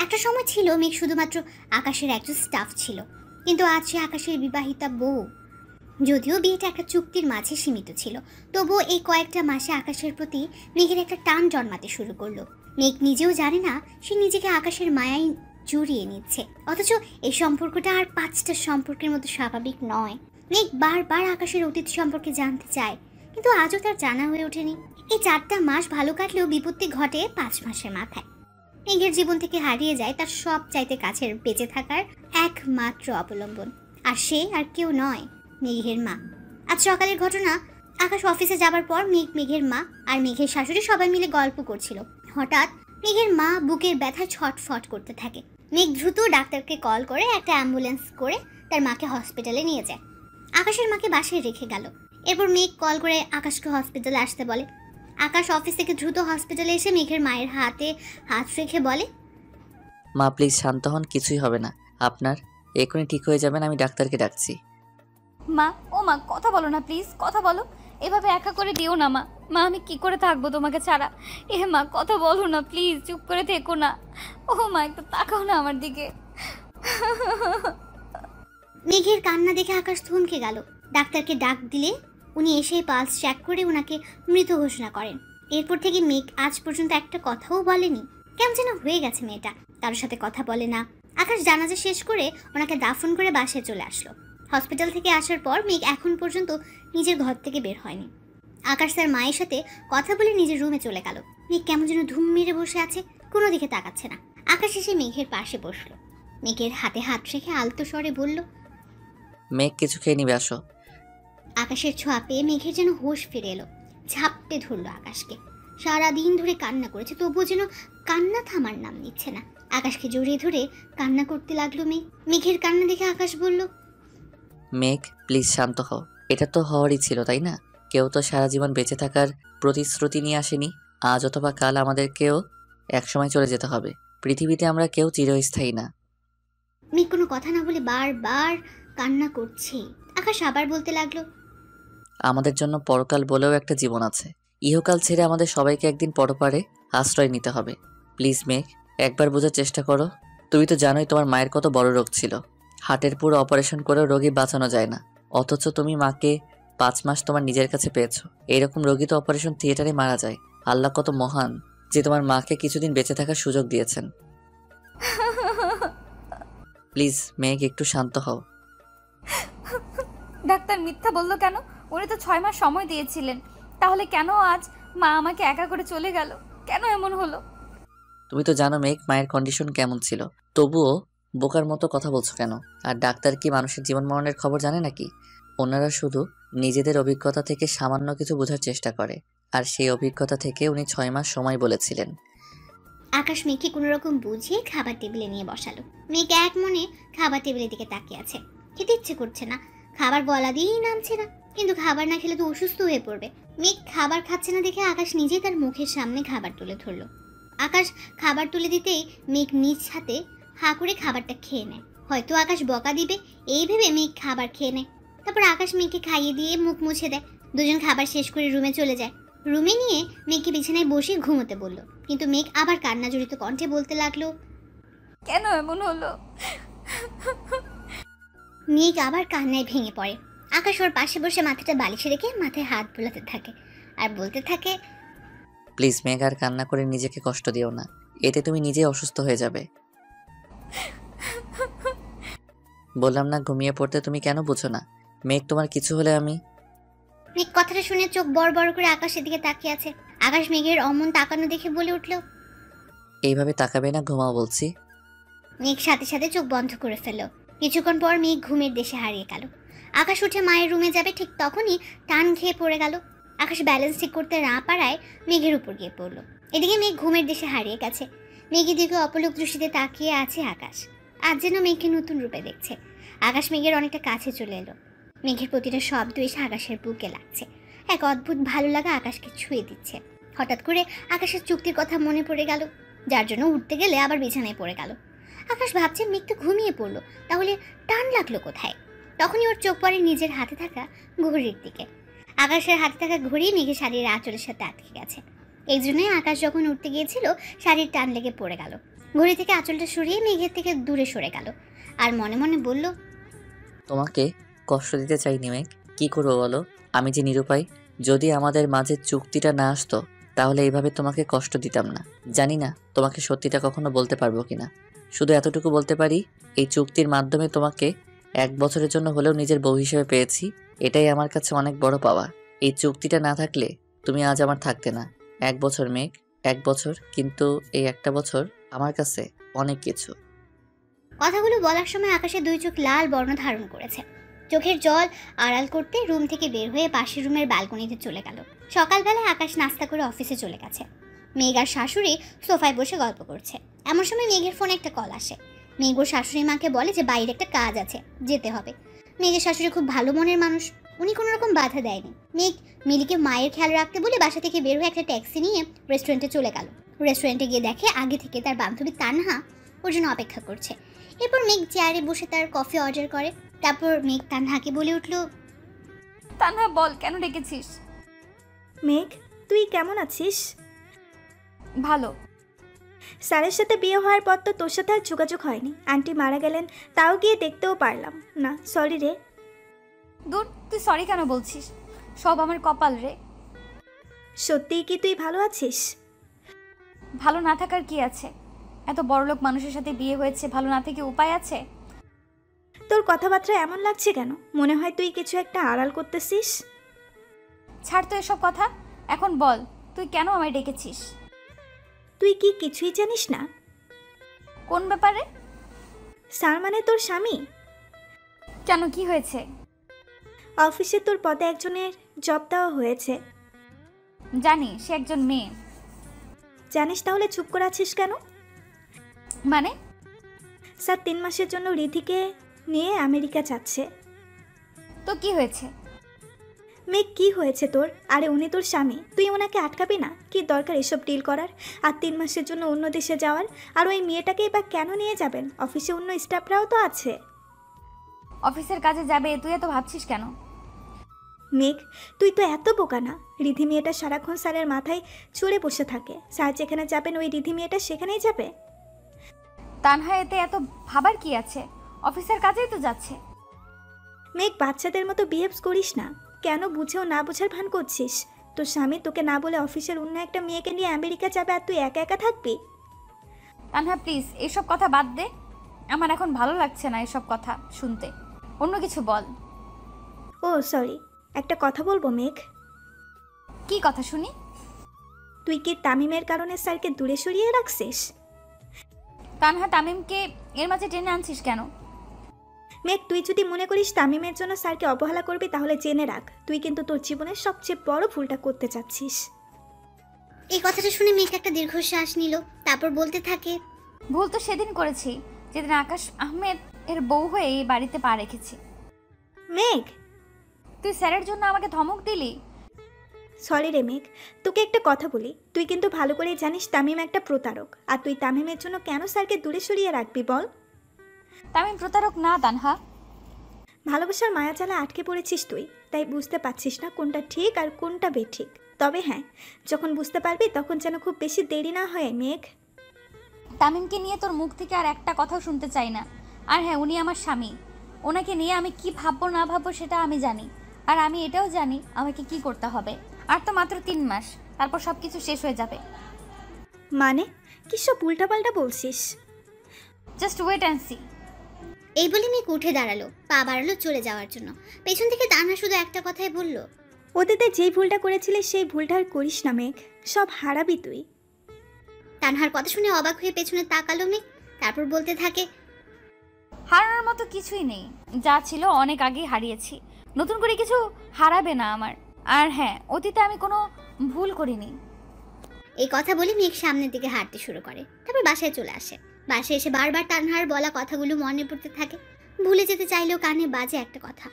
একটা সময় ছিল মেঘ শুধুমাত্র আকাশের একজন স্টাফ ছিল, কিন্তু আজ সে আকাশের বিবাহিতা বউ। যদিও বিয়েটা একটা চুক্তির মাঝে সীমিত ছিল, তবুও এই কয়েকটা মাসে আকাশের প্রতি মেঘের একটা টান জন্মাতে শুরু করলো। মেঘ নিজেও জানে না সে নিজেকে আকাশের মায়ায় জড়িয়ে নিচ্ছে, অথচ এই সম্পর্কটা আর 5টা সম্পর্কের মতো স্বাভাবিক নয়। মেঘ বারবার আকাশের অতীত সম্পর্কে জানতে চায়, কিন্তু আজও তার জানা হয়ে ওঠেনি। এই 4টা মাস ভালো কাটলেও বিপত্তি ঘটে 5 মাসের মাথায়। মেঘের জীবন থেকে হারিয়ে যায় তার সব চাইতে কাছের বেঁচে থাকার একমাত্র অবলম্বন, আর সে আর কেউ নয়, মেঘের মা। আজ সকালের ঘটনা। আকাশ অফিসে যাবার পর মেঘের মা আর মেঘের শাশুড়ি সবাই মিলে গল্প করছিল। হঠাৎ মেঘের মা বুকের ব্যথায় ছটফট করতে থাকে। মেঘ দ্রুত ডাক্তারকে কল করে একটা অ্যাম্বুলেন্স করে তার মাকে হসপিটালে নিয়ে যায়। আকাশের মাকে বাসায় রেখে গেল। এরপর মেঘ কল করে আকাশকে হসপিটালে আসতে বলে। আকাশ অফিস থেকে দ্রুত হসপিটালে এসে মেঘের মায়ের হাতে হাত রেখে বলে, মা প্লিজ শান্ত হন, কিছুই হবে না আপনার, এখনই ঠিক হয়ে যাবেন, আমি ডাক্তারকে ডাকছি। মা, ও মা, কথা বলো না প্লিজ, কথা বলো। এভাবে একা করে দিও না মা। মা, আমি কি করে থাকবো তোমাকে ছাড়া? মা, কথা বলো না প্লিজ, চুপ করে থেকো না। ও মা, একটু তাকাও না আমার দিকে। মেঘের কান্না দেখে আকাশ থমকে গেল। ডাক্তারকে ডাক দিলে উনি এসে পালস চেক করে ওনাকে মৃত ঘোষণা করেন। এরপর থেকে মেঘ আজ পর্যন্ত একটা কথাও বলেনি। কেমন যেন হয়ে গেছে মেয়েটা, কারোর সাথে কথা বলে না। আকাশ জানাজা শেষ করে ওনাকে দাফন করে বাসায় চলে আসলো। হসপিটাল থেকে আসার পর মেঘ এখন পর্যন্ত নিজের ঘর থেকে বের হয়নি। আকাশ তার মায়ের সাথে কথা বলে নিজের রুমে চলে গেল। মেঘ কেমন যেন ধুম মেরে বসে আছে, কোনো দিকে তাকাচ্ছে না। আকাশ এসে মেঘের পাশে বসলো। মেঘের হাতে হাত রেখে আলতো স্বরে বলল, মেঘ কিছু খেয়ে নিবে, আসো। আকাশের ছোঁয়া পেয়ে মেঘের যেন হোশ ফিরে এলো। ঝাপটে ধরলো আকাশকে। সারাদিন ধরে কান্না করেছে, তবুও যেন কান্না থামার নাম নিচ্ছে না। আকাশকে জড়িয়ে ধরে কান্না করতে লাগলো মেঘ। মেঘের কান্না দেখে আকাশ বলল, মেঘ প্লিজ শান্ত হও, এটা তো হওয়ারই ছিল, তাই না? কেউ তো সারা জীবন বেঁচে থাকার প্রতিশ্রুতি নিয়ে আসেনি। আজ অথবা কাল আমাদেরকেও একসময় চলে যেতে হবে। পৃথিবীতে আমরা কেউ চিরস্থায়ী না। মেঘ কোনো কথা না বলে বারবার কান্না করছে। আকাশ আবার বলতে লাগলো, আমাদের জন্য পরকাল বলেও একটা জীবন আছে। ইহকাল ছেড়ে আমাদের সবাইকে একদিন পরপারে আশ্রয় নিতে হবে। প্লিজ মেঘ, একবার বোঝার চেষ্টা করো। তুমি তো জানোই তোমার মায়ের কত বড় রোগ ছিল। হার্টের পুরো অপারেশন করেও রোগী বাঁচানো যায় না, অথচ তুমি মাকে 5 মাস তোমার নিজের কাছে পেয়েছো। এইরকম রোগী তো অপারেশন থিয়েটারে মারা যায়। আল্লাহ কত মহান যে তোমার মাকে কিছুদিন বেঁচে থাকার সুযোগ দিয়েছেন। প্লিজ মেঘ, একটু শান্ত হও। ডাক্তার মিথ্যা বললো কেন? উনি তো 6 মাস সময় দিয়েছিলেন। তাহলে কেন আজ মা আমাকে একা করে চলে গেল? কেন এমন হলো? তুমি তো জানো মেঘ মায়ের কন্ডিশন কেমন ছিল, তবুও বোকার মতো কথা বলছো কেন? আর ডাক্তার কি মানুষের জীবন মরণের খবর জানে নাকি? ওনারা শুধু নিজেদের অভিজ্ঞতা থেকে সামান্য কিছু বোঝার চেষ্টা করে, আর সেই অভিজ্ঞতা থেকে উনি 6 মাস সময় বলেছিলেন। আকাশ মেঘকে কোনো রকম বুঝিয়ে খাবার টেবিলে নিয়ে বসালো। মেঘ এক মনে খাবার টেবিলের দিকে তাকিয়ে আছে। খেতে ইচ্ছে করছে না, খাবার গলা দিয়েই নামছে না, কিন্তু খাবার না খেলে তো অসুস্থ হয়ে পড়বে। মেঘ খাবার খাচ্ছে না দেখে আকাশ নিজেই তার মুখের সামনে খাবার তুলে ধরলো। আকাশ খাবার তুলে দিতেই মেঘ নিজ হাতে হাঁ করে খাবারটা খেয়ে নেয়। হয়তো আকাশ বকা দিবে এই ভেবে মেঘ খাবার খেয়ে নেয়। তারপর আকাশ মেঘকে খাইয়ে দিয়ে মুখ মুছে দেয়। দুজন খাবার শেষ করে রুমে চলে যায়। রুমে নিয়ে মেঘকে বিছানায় বসে ঘুমোতে বলল, কিন্তু মেঘ আবার কান্না জড়িত কণ্ঠে বলতে লাগলো, কেন এমন হলো? মেঘ আবার কান্নায় ভেঙে পড়ে। আকাশ ওর পাশে বসে মাথাটা বালিশে রেখে মাথায় হাত বোলাতে থাকে আর বলতে থাকে, প্লিজ মেঘ, আর কান্না করে নিজেকে কষ্ট দিও না, এতে তুমি নিজেই অসুস্থ হয়ে যাবে। বললাম না ঘুমিয়ে পড়তে, তুমি কেন বুঝো না? মেঘ, তোমার কিছু হলে আমি। মেঘ কথাটা শুনে চোখ বড় বড় করে আকাশের দিকে তাকিয়ে আছে। আকাশ মেঘের অমন তাকানো দেখে বলে উঠল, এইভাবে তাকাবে না, ঘুমাও বলছি। মেঘ সাথে সাথে চোখ বন্ধ করে ফেলল। কিছুক্ষণ পর মেঘ ঘুমের দেশে হারিয়ে গেল। আকাশ উঠে মায়ের রুমে যাবে, ঠিক তখনই টান খেয়ে পড়ে গেল। আকাশ ব্যালেন্স ঠিক করতে না পারায় মেঘের উপর গিয়ে পড়ল। এদিকে মেঘ ঘুমের দেশে হারিয়ে গেছে। মেঘের দিকে অপলক দৃষ্টিতে তাকিয়ে আছে আকাশ। আজ যেন মেঘকে নতুন রূপে দেখছে। আকাশ মেঘের অনেকটা কাছে চলে এলো। মেঘের প্রতিটা শব্দ এসে আকাশের বুকে লাগছে। এক অদ্ভুত ভালো লাগা আকাশকে ছুঁয়ে দিচ্ছে। হঠাৎ করে আকাশের চুক্তির কথা মনে পড়ে গেল, যার জন্য উঠতে গেলে আবার বিছানায় পড়ে গেল। আকাশ ভাবছে মেঘ তো ঘুমিয়ে পড়লো, তাহলে টান লাগলো কোথায়? তখনই ওর চোখ পড়ে নিজের হাতে থাকা ঘড়ির দিকে। আকাশের হাতে থাকা ঘড়ি মেঘের শাড়ির আঁচলের সাথে আটকে গেছে। এই জন্যই আকাশ যখন উঠতে গিয়েছিল শাড়ির টান লেগে পড়ে গেল। ঘড়ি থেকে আঁচলটা সরিয়ে মেঘের থেকে দূরে সরে গেল আর মনে মনে বলল, তোমাকে কষ্ট দিতে চাইনি মেঘ, কি করবো বলো? আমি যে নিরুপায়। যদি আমাদের মাঝে চুক্তিটা না আসতো তাহলে এইভাবে তোমাকে কষ্ট দিতাম না। জানি না তোমাকে সত্যিটা কখনো বলতে পারবো কিনা। শুধু এতটুকু বলতে পারি, এই চুক্তির মাধ্যমে তোমাকে 1 বছরের জন্য হলেও নিজের বউ হিসেবে পেয়েছি। এটাই আমার কাছে অনেক বড় পাওয়া। এই চুক্তিটা না থাকলে তুমি আজ আমার থাকতে না। 1 বছর মেঘ, 1 বছর, কিন্তু এই একটা বছর আমার কাছে অনেক কিছু। কথাগুলো বলার সময় আকাশের 2 চোখ লাল বর্ণ ধারণ করেছে। চোখের জল আড়াল করতে রুম থেকে বের হয়ে পাশের রুমের ব্যালকনিতে চলে গেল। সকালবেলায় আকাশ নাস্তা করে অফিসে চলে গেছে। মেঘ আর শাশুড়ি সোফায় বসে গল্প করছে। এমন সময় মেঘের ফোনে একটা কল আসে। মেঘ ওর শাশুড়ি মাকে বলে যে বাইরে একটা কাজ আছে, যেতে হবে। মেঘের শাশুড়ি খুব ভালো মনের মানুষ, উনি কোনো রকম বাধা দেয়নি। মেঘ মিলিকে মায়ের খেয়াল রাখতে বলে বাসা থেকে বের হয়ে একটা ট্যাক্সি নিয়ে রেস্টুরেন্টে চলে গেল। রেস্টুরেন্টে গিয়ে দেখে আগে থেকে তার বান্ধবী তানহা ওর জন্য অপেক্ষা করছে। এরপর মেঘ চেয়ারে বসে তার কফি অর্ডার করে। তারপর মেঘ তানহাকে বলে উঠল, তানহা বল, কেন ডেকেছিস? মেঘ, তুই কেমন আছিস? ভালো। স্যারের সাথে বিয়ে হওয়ার পর তো তোর সাথে আর যোগাযোগ হয়নি। আন্টি মারা গেলেন, তাও গিয়ে দেখতেও পারলাম না। সরি রে। দূর, তুই সরি কেন বলছিস? সব আমার কপাল রে। সত্যিই কি তুই ভালো আছিস? ভালো না থাকার কি আছে? এত বড়লোক মানুষের সাথে বিয়ে হয়েছে, ভালো না থেকে উপায় আছে? তোর কথাবার্তা এমন লাগছে কেন? মনে হয় তুই কিছু একটা আড়াল করতেছিস। ছাড় তো এসব কথা। এখন বল, তুই কেন আমায় ডেকেছিস? তুই কি কিছুই জানিস না? কোন ব্যাপারে? স্যার মানে তোর স্বামী। কেন, কি হয়েছে? অফিসে তোর পদে একজনের জব দেওয়া হয়েছে। জানি, সে একজন মেয়ে। জানিস, তাহলে চুপ করে আছিস কেন? মানে? স্যার 3 মাসের জন্য রিধিকে নিয়ে আমেরিকা যাচ্ছে। তো কি হয়েছে? মেঘ, কি হয়েছে তোর? আরে উনি তোর স্বামী, তুই ওনাকে আটকাবি না? কি দরকার এসব ডিল করার? আর 3 মাসের জন্য অন্য দেশে যাওয়ার? আর ওই মেয়েটাকেই বা কেন নিয়ে যাবেন? অফিসে অন্য স্টাফরাও তো আছে। অফিসের কাজে যাবে, তুই এত ভাবছিস কেন? মেঘ, তুই তো এত বোকা না। রিধি মেয়েটা সারাক্ষণ স্যারের মাথায় চড়ে বসে থাকে। স্যার যেখানে যাবেন ওই রিধি মেয়েটা সেখানেই যাবে। তানহা এতে এত ভাবার কি আছে? অফিসের কাজেই তো যাচ্ছে। মেঘ, বাচ্চাদের মতো বিহেভ করিস না। কেন বুঝেও না বোঝার ভান করছিস? তোর স্বামী তোকে না বলে অফিসের অন্য একটা মেয়েকে নিয়ে আমেরিকা যাবে আর তুই একা একা থাকবি? তানহা প্লিজ, এসব কথা বাদ দে। আমার এখন ভালো লাগছে না এসব কথা শুনতে। অন্য কিছু বল। ও সরি, একটা কথা বলবো মেঘ? কি কথা শুনি? তুই কি তামিমের কারণে স্যারকে দূরে সরিয়ে রাখছিস? তানহা, তামিমকে এর মাঝে টেনে আনছিস কেন? মেঘ, তুই যদি মনে করিস তামিমের জন্য স্যারকে অবহেলা করবি তাহলে জেনে রাখ তুই কিন্তু তোর জীবনের সবচেয়ে বড় ভুলটা করতে চাচ্ছিস। এই কথাটা শুনে মেঘ একটা দীর্ঘশ্বাস নিল। তারপর বলতে থাকে, ভুল তো সেদিন করেছি, যেদিন আকাশ আহমেদ এর বউ হয়ে এই বাড়িতে পা রেখেছি। মেঘ, তুই স্যারের জন্য আমাকে ধমক দিলি। সরি রে মেঘ, তোকে একটা কথা বলি। তুই কিন্তু ভালো করেই জানিস তামিম একটা প্রতারক। আর তুই তামিমের জন্য কেন স্যারকে দূরে সরিয়ে রাখবি বল? তামিম প্রতারক না তানহা। ভালোবাসার মায়াজালে আটকে পড়েছিস তুই, তাই বুঝতে পারছিস না কোনটা ঠিক আর কোনটা বেঠিক। তবে হ্যাঁ, যখন বুঝতে পারবি তখন যেন খুব বেশি দেরি না হয় মেঘ। তামিমকে নিয়ে তোর মুখ থেকে আর একটা কথাও শুনতে চাই না। আর হ্যাঁ, উনি আমার স্বামী। ওনাকে নিয়ে আমি কি ভাববো না ভাববো সেটা আমি জানি। আর আমি এটাও জানি আমাকে কি করতে হবে। আর তো মাত্র 3 মাস, তারপর সব কিছু শেষ হয়ে যাবে। মানে কি সব উল্টাপাল্টা বলছিস? Just wait and see. এই বলে মেঘ উঠে দাঁড়ালো, পা বাড়ালো চলে যাওয়ার জন্য। পেছন থেকে তানহা শুধু একটা কথাই বলল, অতীতে যেই ভুলটা করেছিলিস সেই ভুলটা আর করিস না মেঘ, সব হারাবি তুই। তানহার কথা শুনে অবাক হয়ে পেছনে তাকালো মেঘ। তারপর বলতে থাকে, হারানোর মতো মতো কিছুই নেই, যা ছিল অনেক আগেই হারিয়েছি। নতুন করে কিছু হারাবে না আমার। আর হ্যাঁ, অতীতে আমি কোনো ভুল করিনি। এই কথা বলে মেঘ সামনের দিকে হাঁটতে শুরু করে, তারপর বাসায় চলে আসে। বাসায় এসে বারবার তানহার বলা কথাগুলো মনে পড়তে থাকে। ভুলে যেতে চাইলেও কানে বাজে একটা কথা,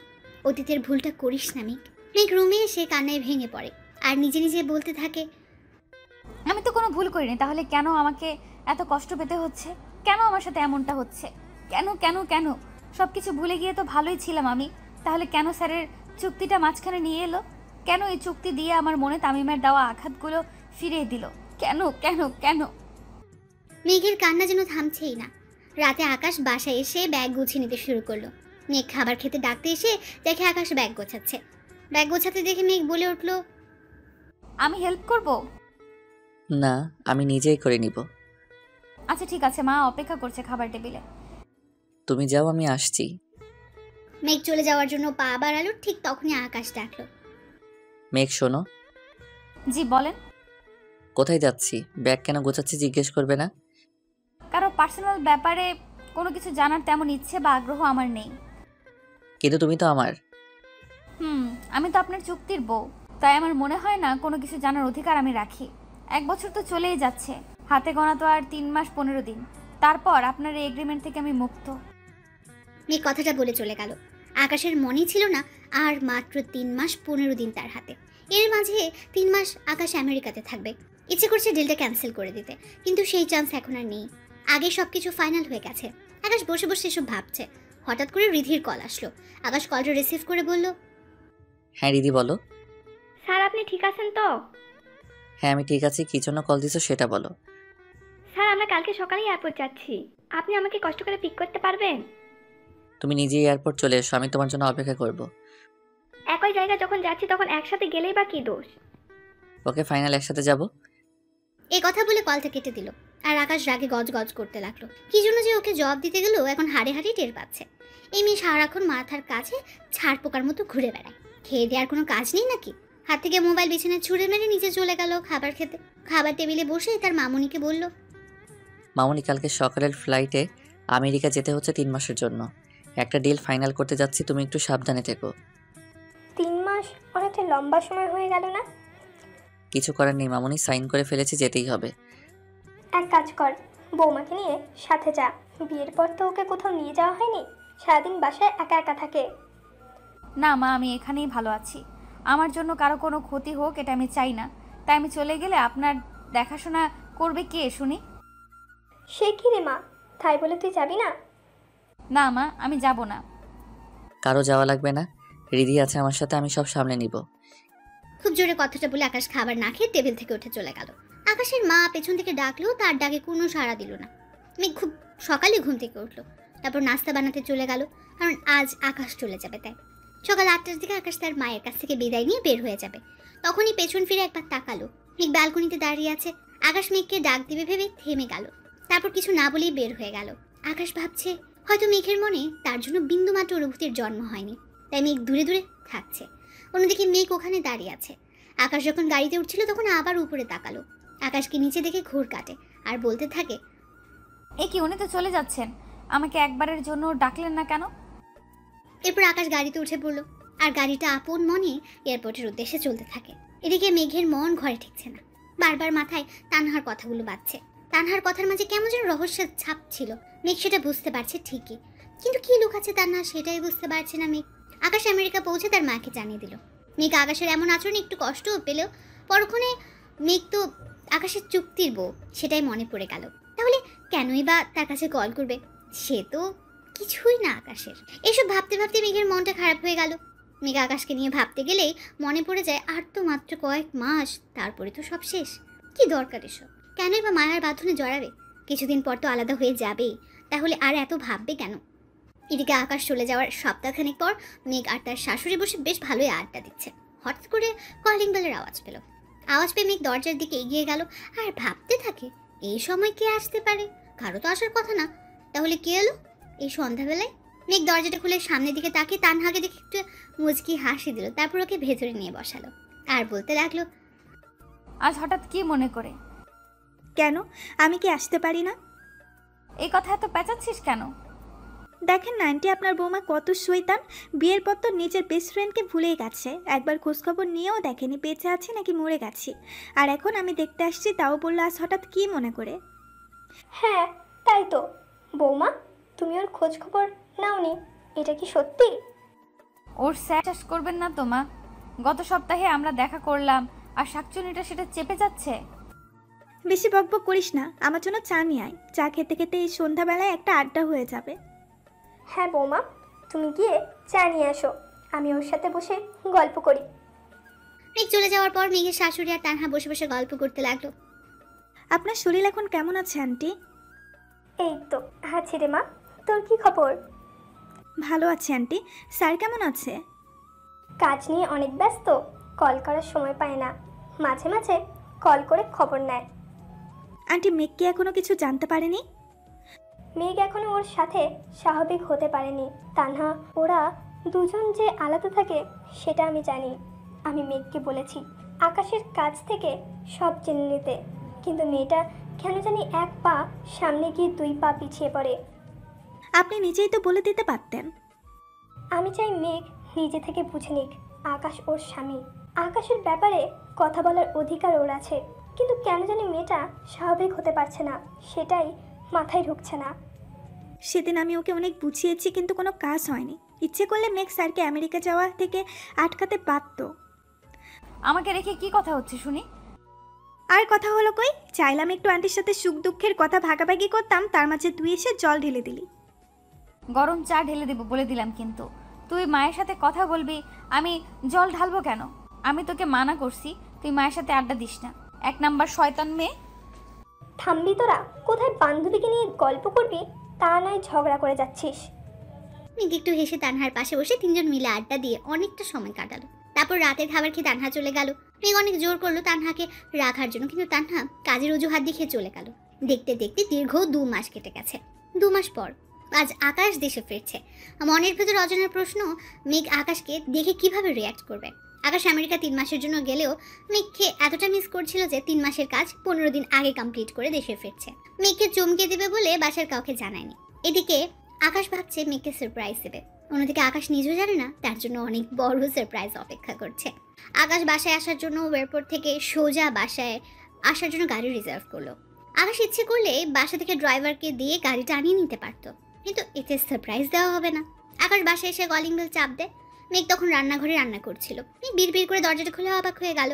অতীতের ভুলটা করিস না মেঘ। মেঘ রুমে এসে কান্নায় ভেঙে পড়ে আর নিজে নিজে বলতে থাকে, আমি তো কোনো ভুল করিনি, তাহলে কেন আমাকে এত কষ্ট পেতে হচ্ছে? কেন আমার সাথে এমনটা হচ্ছে? কেন কেন কেন? সব কিছু ভুলে গিয়ে তো ভালোই ছিলাম আমি। তাহলে কেন স্যারের চুক্তিটা মাঝখানে নিয়ে এলো? কেন এই চুক্তি দিয়ে আমার মনে তামিমের দেওয়া আঘাতগুলো ফিরিয়ে দিল? কেন কেন কেন? মেঘের কান্না যেন থামছেই না। রাতে আকাশ বাসায় এসে ব্যাগ গুছিয়ে নিতে শুরু করলো। মেঘ খাবার খেতে ডাকতে এসে দেখে আকাশ ব্যাগ গোছাচ্ছে। ব্যাগ গোছাতে দেখে মেঘ বলে উঠলো, আমি হেল্প করব? না, আমি নিজেই করে নিব। আচ্ছা ঠিক আছে, মা অপেক্ষা করছে খাবার টেবিলে। তুমি যাও, আমি আসছি। মেঘ চলে যাওয়ার জন্য পা বাড়ালো, ঠিক তখনই আকাশ ডাকলো, মেঘ শোনো। জি বলেন। কোথায় যাচ্ছি, ব্যাগ কেন গোছাচ্ছি জিজ্ঞেস করবে না? কারো পার্সোনাল ব্যাপারে কোনো কিছু জানার তেমন ইচ্ছে বা আগ্রহ আমার নেই। কিন্তু তুমি তো আমার। আমি তো আপনার চুক্তির বউ, তাই আমার মনে হয় না কোনো কিছু জানার অধিকার আমি রাখি। 1 বছর তো চলেই যাচ্ছে, হাতে গোনা তো আর 3 মাস 15 দিন। তারপর আপনার এই এগ্রিমেন্ট থেকে আমি মুক্ত। মেঘ কথাটা বলে চলে গেল। আকাশের মনেই ছিল না আর মাত্র 3 মাস 15 দিন তার হাতে। এর মাঝে 3 মাস আকাশ আমেরিকাতে থাকবে। ইচ্ছে করছে ডিলটা ক্যান্সেল করে দিতে, কিন্তু সেই চান্স এখন আর নেই। আগে সবকিছু ফাইনাল হয়ে গেছে। আকাশ বসে বসে এসব ভাবছে। হঠাৎ করে রিধির কল আসলো। আকাশ কলটা রিসিভ করে বলল, হ্যাঁ রিদি বলো। স্যার আপনি ঠিক আছেন তো? হ্যাঁ আমি ঠিক আছি, কি জন্য কল দিছো সেটা বলো। স্যার আমরা কালকে সকালেই এয়ারপোর্ট যাচ্ছি, আপনি আমাকে কষ্ট করে পিক করতে পারবেন? তুমি নিজেই এয়ারপোর্ট চলে এসো, আমি তোমার জন্য অপেক্ষা করব। একই জায়গা যখন যাচ্ছি তখন একসাথে গেলেই বা কি দোষ? ওকে ফাইনাল, একসাথে যাব। এই কথা বলে কলটা কেটে দিল। আর আকাশ রাগে গজগজ করতে লাগলো। কি জন্য যে ওকে জবাব দিতে গেল এখন হাড়ে হাড়ে টের পাচ্ছে। এই মেয়ে সারাক্ষণ মাথার কাছে ছাড় পোকার মতো ঘুরে বেড়ায়। খেয়ে দেওয়ার কোনো কাজ নেই নাকি? হাত থেকে মোবাইল বিছানায় ছুঁড়ে মেরে নিচে চলে গেল খাবার খেতে। খাবার টেবিলে বসে তার মামুনিকে বলল, মামুনি কালকে সকালের ফ্লাইটে আমেরিকা যেতে হচ্ছে 3 মাসের জন্য। একটা ডিল ফাইনাল করতে যাচ্ছি, তুমি একটু সাবধানে থেকো। 3 মাস অনেকটা লম্বা সময় হয়ে গেল না? কিছু করার নেই মামুনি, সাইন করে ফেলেছি, যেতেই হবে। এক কাজ কর, বৌমাকে নিয়ে সাথে যা। বিয়ের পর তো ওকে কোথাও নিয়ে যাওয়া হয়নি, সারাদিন বাসায় একা একা থাকে। না মা, আমি এখানেই ভালো আছি। আমার জন্য কারো কোনো ক্ষতি হোক এটা আমি চাই না। তাই আমি চলে গেলে আপনার দেখাশোনা করবে কে শুনি? সে কি রে মা, তাই বলে তুই যাবি না? না মা, আমি যাব না। কারো যাওয়া লাগবে না, রিদি আছে আমার সাথে, আমি সব সামলে নিব। খুব জোরে কথাটা বলে আকাশ খাবার না খেয়ে টেবিল থেকে উঠে চলে গেল। আকাশের মা পেছন থেকে ডাকলেও তার ডাকে কোনো সাড়া দিল না। মেঘ খুব সকালে ঘুম থেকে উঠলো, তারপর নাস্তা বানাতে চলে গেল, কারণ আজ আকাশ চলে যাবে তাই। সকাল 8টার দিকে আকাশ তার মায়ের কাছ থেকে বিদায় নিয়ে বের হয়ে যাবে। তখনই পেছন ফিরে একবার তাকালো। মেঘ ব্যালকনিতে দাঁড়িয়ে আছে। আকাশ মেঘকে ডাক দিবে ভেবে থেমে গেল, তারপর কিছু না বলেই বের হয়ে গেল। আকাশ ভাবছে হয়তো মেঘের মনে তার জন্য বিন্দুমাত্র অনুভূতির জন্ম হয়নি, তাই মেঘ দূরে দূরে থাকছে। অন্যদিকে মেঘ ওখানে দাঁড়িয়ে আছে। আকাশ যখন গাড়িতে উঠছিল তখন আবার উপরে তাকালো। আকাশকে নিচে দেখে ঘুর কাটে আর বলতে থাকে, এ কি, উনি তো চলে যাচ্ছেন, আমাকে একবারের জন্য ডাকলেন না কেন? এরপর আকাশ গাড়িতে উঠে পড়লো আর গাড়িটা আপন মনে এয়ারপোর্টের উদ্দেশ্যে চলতে থাকে। এদিকে মেঘের মন ঘরে ঠিকছে না, বারবার মাথায় তানহার কথাগুলো বাজছে। তানহার কথার মাঝে কেমন যেন রহস্যের ছাপ ছিল। মেঘ সেটা বুঝতে পারছে ঠিকই, কিন্তু কি লুকাচ্ছে তানহা সেটাই বুঝতে পারছে না মেঘ। আকাশ আমেরিকা পৌঁছে তার মাকে জানিয়ে দিল। মেঘ আকাশের এমন আচরণে একটু কষ্টও পেলেও পরক্ষণে মেঘ তো আকাশের চুক্তির বউ, সেটাই মনে পড়ে গেল। তাহলে কেনই বা তার কাছে কল করবে? সে তো কিছুই না আকাশের। এসব ভাবতে ভাবতে মেঘের মনটা খারাপ হয়ে গেল। মেঘ আকাশকে নিয়ে ভাবতে গেলেই মনে পড়ে যায় আর তো মাত্র কয়েক মাস, তারপরে তো সব শেষ। কি দরকার এসব? কেনই বা মায়ার বাঁধনে জড়াবে? কিছুদিন পর তো আলাদা হয়ে যাবেই, তাহলে আর এত ভাববে কেন? এদিকে আকাশ চলে যাওয়ার সপ্তাহখানেক পর মেঘ আর তার শাশুড়ি বসে বেশ ভালোই আড্ডা দিচ্ছে। হঠাৎ করে কলিং বেলের আওয়াজ পেল। আওয়াজ পেয়ে মেঘ দরজার দিকে এগিয়ে গেল আর ভাবতে থাকে এই সময় কে আসতে পারে? কারো তো আসার কথা না, তাহলে কে এলো এই সন্ধ্যাবেলায়? মেঘ দরজাটা খুলে সামনের দিকে তাকিয়ে তানহাকে দেখে একটু মুচকি হাসি দিল, তারপর ওকে ভেতরে নিয়ে বসালো আর বলতে লাগলো, আজ হঠাৎ কি মনে করে? কেন, আমি কি আসতে পারি না? এই কথা এত পেঁচাচ্ছিস কেন? দেখেন না আন্টি, আপনার বৌমা কত শয়তান। বিয়ের পর তো নিজের বেস্ট ফ্রেন্ডকে ভুলেই গেছে, একবার খোঁজখবর নিয়েও দেখেনি বেঁচে আছি নাকি মরে গেছি। আর এখন আমি দেখতে আসছি, তাও বললো আজ হঠাৎ কী মনে করে। হ্যাঁ তাই তো। বৌমা, তুমি ওর খোঁজ খবর নাওনি, এটা কি সত্যি? ওর স্যাটাস করবেন না তো মা। গত সপ্তাহে আমরা দেখা করলাম আর শাকচুনিটা সেটা চেপে যাচ্ছে। বেশি বকবক করিস না, আমার জন্য চা নিয়ে আয়। চা খেতে খেতে এই সন্ধ্যাবেলায় একটা আড্ডা হয়ে যাবে। হ্যাঁ বৌমা, তুমি গিয়ে চা নিয়ে আসো, আমি ওর সাথে বসে গল্প করি। মেঘ চলে যাওয়ার পর মেঘের শাশুড়ি আর তানহা বসে বসে গল্প করতে লাগলো। আপনার শরীর এখন কেমন আছে আন্টি? এই তো আছি রে মা, তোর কি খবর? ভালো আছে আন্টি। স্যার কেমন আছে? কাজ নিয়ে অনেক ব্যস্ত, কল করার সময় পায় না, মাঝে মাঝে কল করে খবর নেয়। আন্টি, মেঘ কি এখনো কিছু জানতে পারেনি? মেঘ এখনো ওর সাথে স্বাভাবিক হতে পারেনি। তানহা ওরা দুজন যে আলাদা থাকে সেটা আমি জানি। আমি মেঘকে বলেছি আকাশের কাছ থেকে সব জেনে নিতে, কিন্তু মেয়েটা কেন জানি এক পা সামনে গিয়ে 2 পা পিছিয়ে পড়ে। আপনি নিজেই তো বলে দিতে পারতেন। আমি চাই মেঘ নিজে থেকে বুঝে নিক আকাশ ওর স্বামী। আকাশের ব্যাপারে কথা বলার অধিকার ওর আছে, কিন্তু কেন জানি মেয়েটা স্বাভাবিক হতে পারছে না, সেটাই মাথায় ঢুকছে না। সেদিন আমি ওকে অনেক বুঝিয়েছি, কিন্তু কোনো কাজ হয়নি। ইচ্ছে করলে মেঘ স্যারকে আমেরিকা যাওয়া থেকে আটকাতে পারত। আমাকে রেখে কি কথা হচ্ছে শুনি? আর কথা হলো কই? চাইলাম একটু আন্টির সাথে সুখ দুঃখের কথা ভাগাভাগি করতাম, তার মাঝে তুই এসে জল ঢেলে দিলি। গরম চা ঢেলে দেবো বলে দিলাম, কিন্তু তুই মায়ের সাথে কথা বলবি, আমি জল ঢালবো কেন? আমি তোকে মানা করছি তুই মায়ের সাথে আড্ডা দিস না। 1 নাম্বার শয়তান মেয়ে। থামবি তোরা? কোথায় বান্ধবীকে নিয়ে গল্প করবি, তা নয় ঝগড়া করে যাচ্ছিস। মেঘ একটু হেসে তানহার পাশে বসে 3 জন মিলে আড্ডা দিয়ে অনেকটা সময় কাটালো। তারপর রাতের খাবার খেয়ে তানহা চলে গেল। মেঘ অনেক জোর করলো তানহাকে রাখার জন্য, কিন্তু তানহা কাজের অজুহাত দেখিয়ে চলে গেল। দেখতে দেখতে দীর্ঘ 2 মাস কেটে গেছে। 2 মাস পর আজ আকাশ দেশে ফিরছে। মনের ভেতর অজানার প্রশ্ন, মেঘ আকাশকে দেখে কিভাবে রিয়াক্ট করবে। আকাশ আমেরিকা 3 মাসের জন্য গেলেও মেঘকে এতটা মিস করছিল যে 3 মাসের কাজ 15 দিন আগে কমপ্লিট করে দেশে ফিরছে। মেঘকে চমকে দেবে বলে বাসার কাউকে জানায়নি। এদিকে আকাশ ভাবছে মেঘকে সারপ্রাইজ দেবে, অন্যদিকে আকাশ নিজেও জানে না তার জন্য অনেক বড় সারপ্রাইজ অপেক্ষা করছে। আকাশ বাসায় আসার জন্য এয়ারপোর্ট থেকে সোজা বাসায় আসার জন্য গাড়ি রিজার্ভ করলো। আকাশ ইচ্ছে করলে বাসা থেকে ড্রাইভারকে দিয়ে গাড়িটা আনিয়ে নিতে পারতো, কিন্তু এতে সারপ্রাইজ দেওয়া হবে না। আকাশ বাসায় এসে কলিং বেল চাপ দেয়। মেঘ তখন রান্নাঘরে রান্না করছিল। মেঘ বিড় করে দরজাটা খুলে অবাক হয়ে গেল।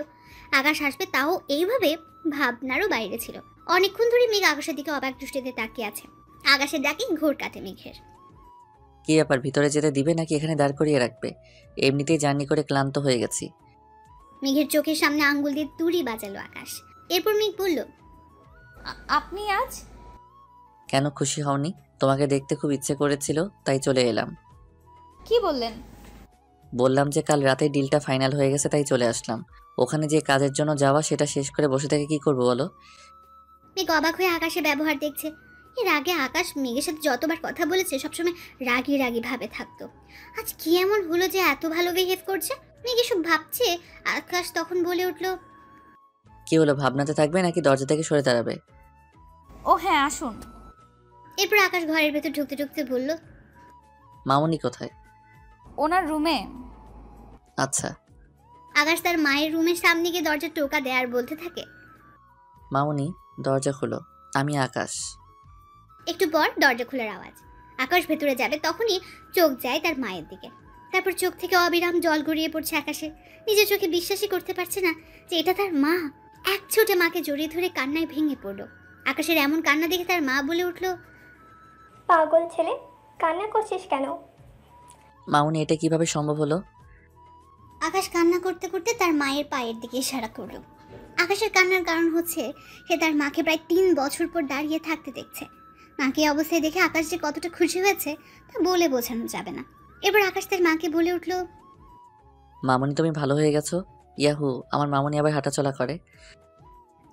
আকাশ আসবে তাও এইভাবে ভাবনারও বাইরে ছিল। অনেকক্ষণ ধরে মেঘ আকাশের দিকে অবাক দৃষ্টিতে তাকিয়ে আছে। আকাশের ডাকে ঘোর কাটে মেঘের। কি ব্যাপার, ভিতরে যেতে দিবে নাকি এখানে দাঁড় করিয়ে রাখবে? এমনিতেই জার্নি করে ক্লান্ত হয়ে গেছি। মেঘের চোখের সামনে আঙ্গুল দিয়ে তুড়ি বাজালো আকাশ। এরপর মেঘ বলল, আপনি আজ? কেন খুশি হওনি? তোমাকে দেখতে খুব ইচ্ছে করেছিল তাই চলে এলাম। কি বললেন? বললাম যে কাল রাতে ডিলটা ফাইনাল হয়ে গেছে তাই চলে আসলাম। ওখানে যে কাজের জন্য যাওয়া সেটা শেষ করে বসে থেকে কি করবো বলো? মেঘ অবাক হয়ে আকাশের ব্যবহার দেখছে। এর আগে আকাশ মেঘের সাথে যতবার কথা বলেছে সবসময় রাগি রাগি ভাবে থাকতো। আজ কি এমন হলো যে এত ভালো বিহেভ করছে? মেঘ এসব ভাবছে। আকাশ তখন বলে উঠল, কি হলো, ভাবনাতে থাকবে নাকি দরজা থেকে সরে দাঁড়াবে? ও হ্যাঁ আসুন। এরপর আকাশ ঘরের ভেতর ঢুকতে ঢুকতে বলল, মামুনি কোথায়? ওনার রুমে। আচ্ছা। আকাশ তার মায়ের রুমের সামনে গিয়ে দরজা টোকা দেয় আর বলতে থাকে, মামুনি দরজা খোলো, আমি আকাশ। একটু পর দরজা খোলার আওয়াজ। আকাশ ভেতরে যাবে তখনই চোখ যায় তার মায়ের দিকে। তারপর চোখ থেকে অবিরাম জল গড়িয়ে পড়ছে আকাশের। নিজের চোখে বিশ্বাসই করতে পারছে না যে এটা তার মা। এক ছোটে মাকে জড়িয়ে ধরে কান্নায় ভেঙে পড়ল। আকাশের এমন কান্না দেখে তার মা বলে উঠল, পাগল ছেলে, কান্না করছিস কেন? মামুনি এটা কিভাবে সম্ভব হলো? আকাশ কান্না করতে করতে তার মায়ের পায়ের দিকে ইশারা করল। আকাশের কান্নার কারণ হচ্ছে সে তার মাকে প্রায় 3 বছর পর দাঁড়িয়ে থাকতে দেখছে। মাকে অবস্থায় দেখে আকাশ যে কতটা খুশি হয়েছে তা বলে বোঝানো যাবে না। এবার আকাশ তার মাকে বলে উঠল, মামুনি তুমি ভালো হয়ে গেছো। ইয়াহু, আমার মামুনি আবার হাঁটাচলা করে।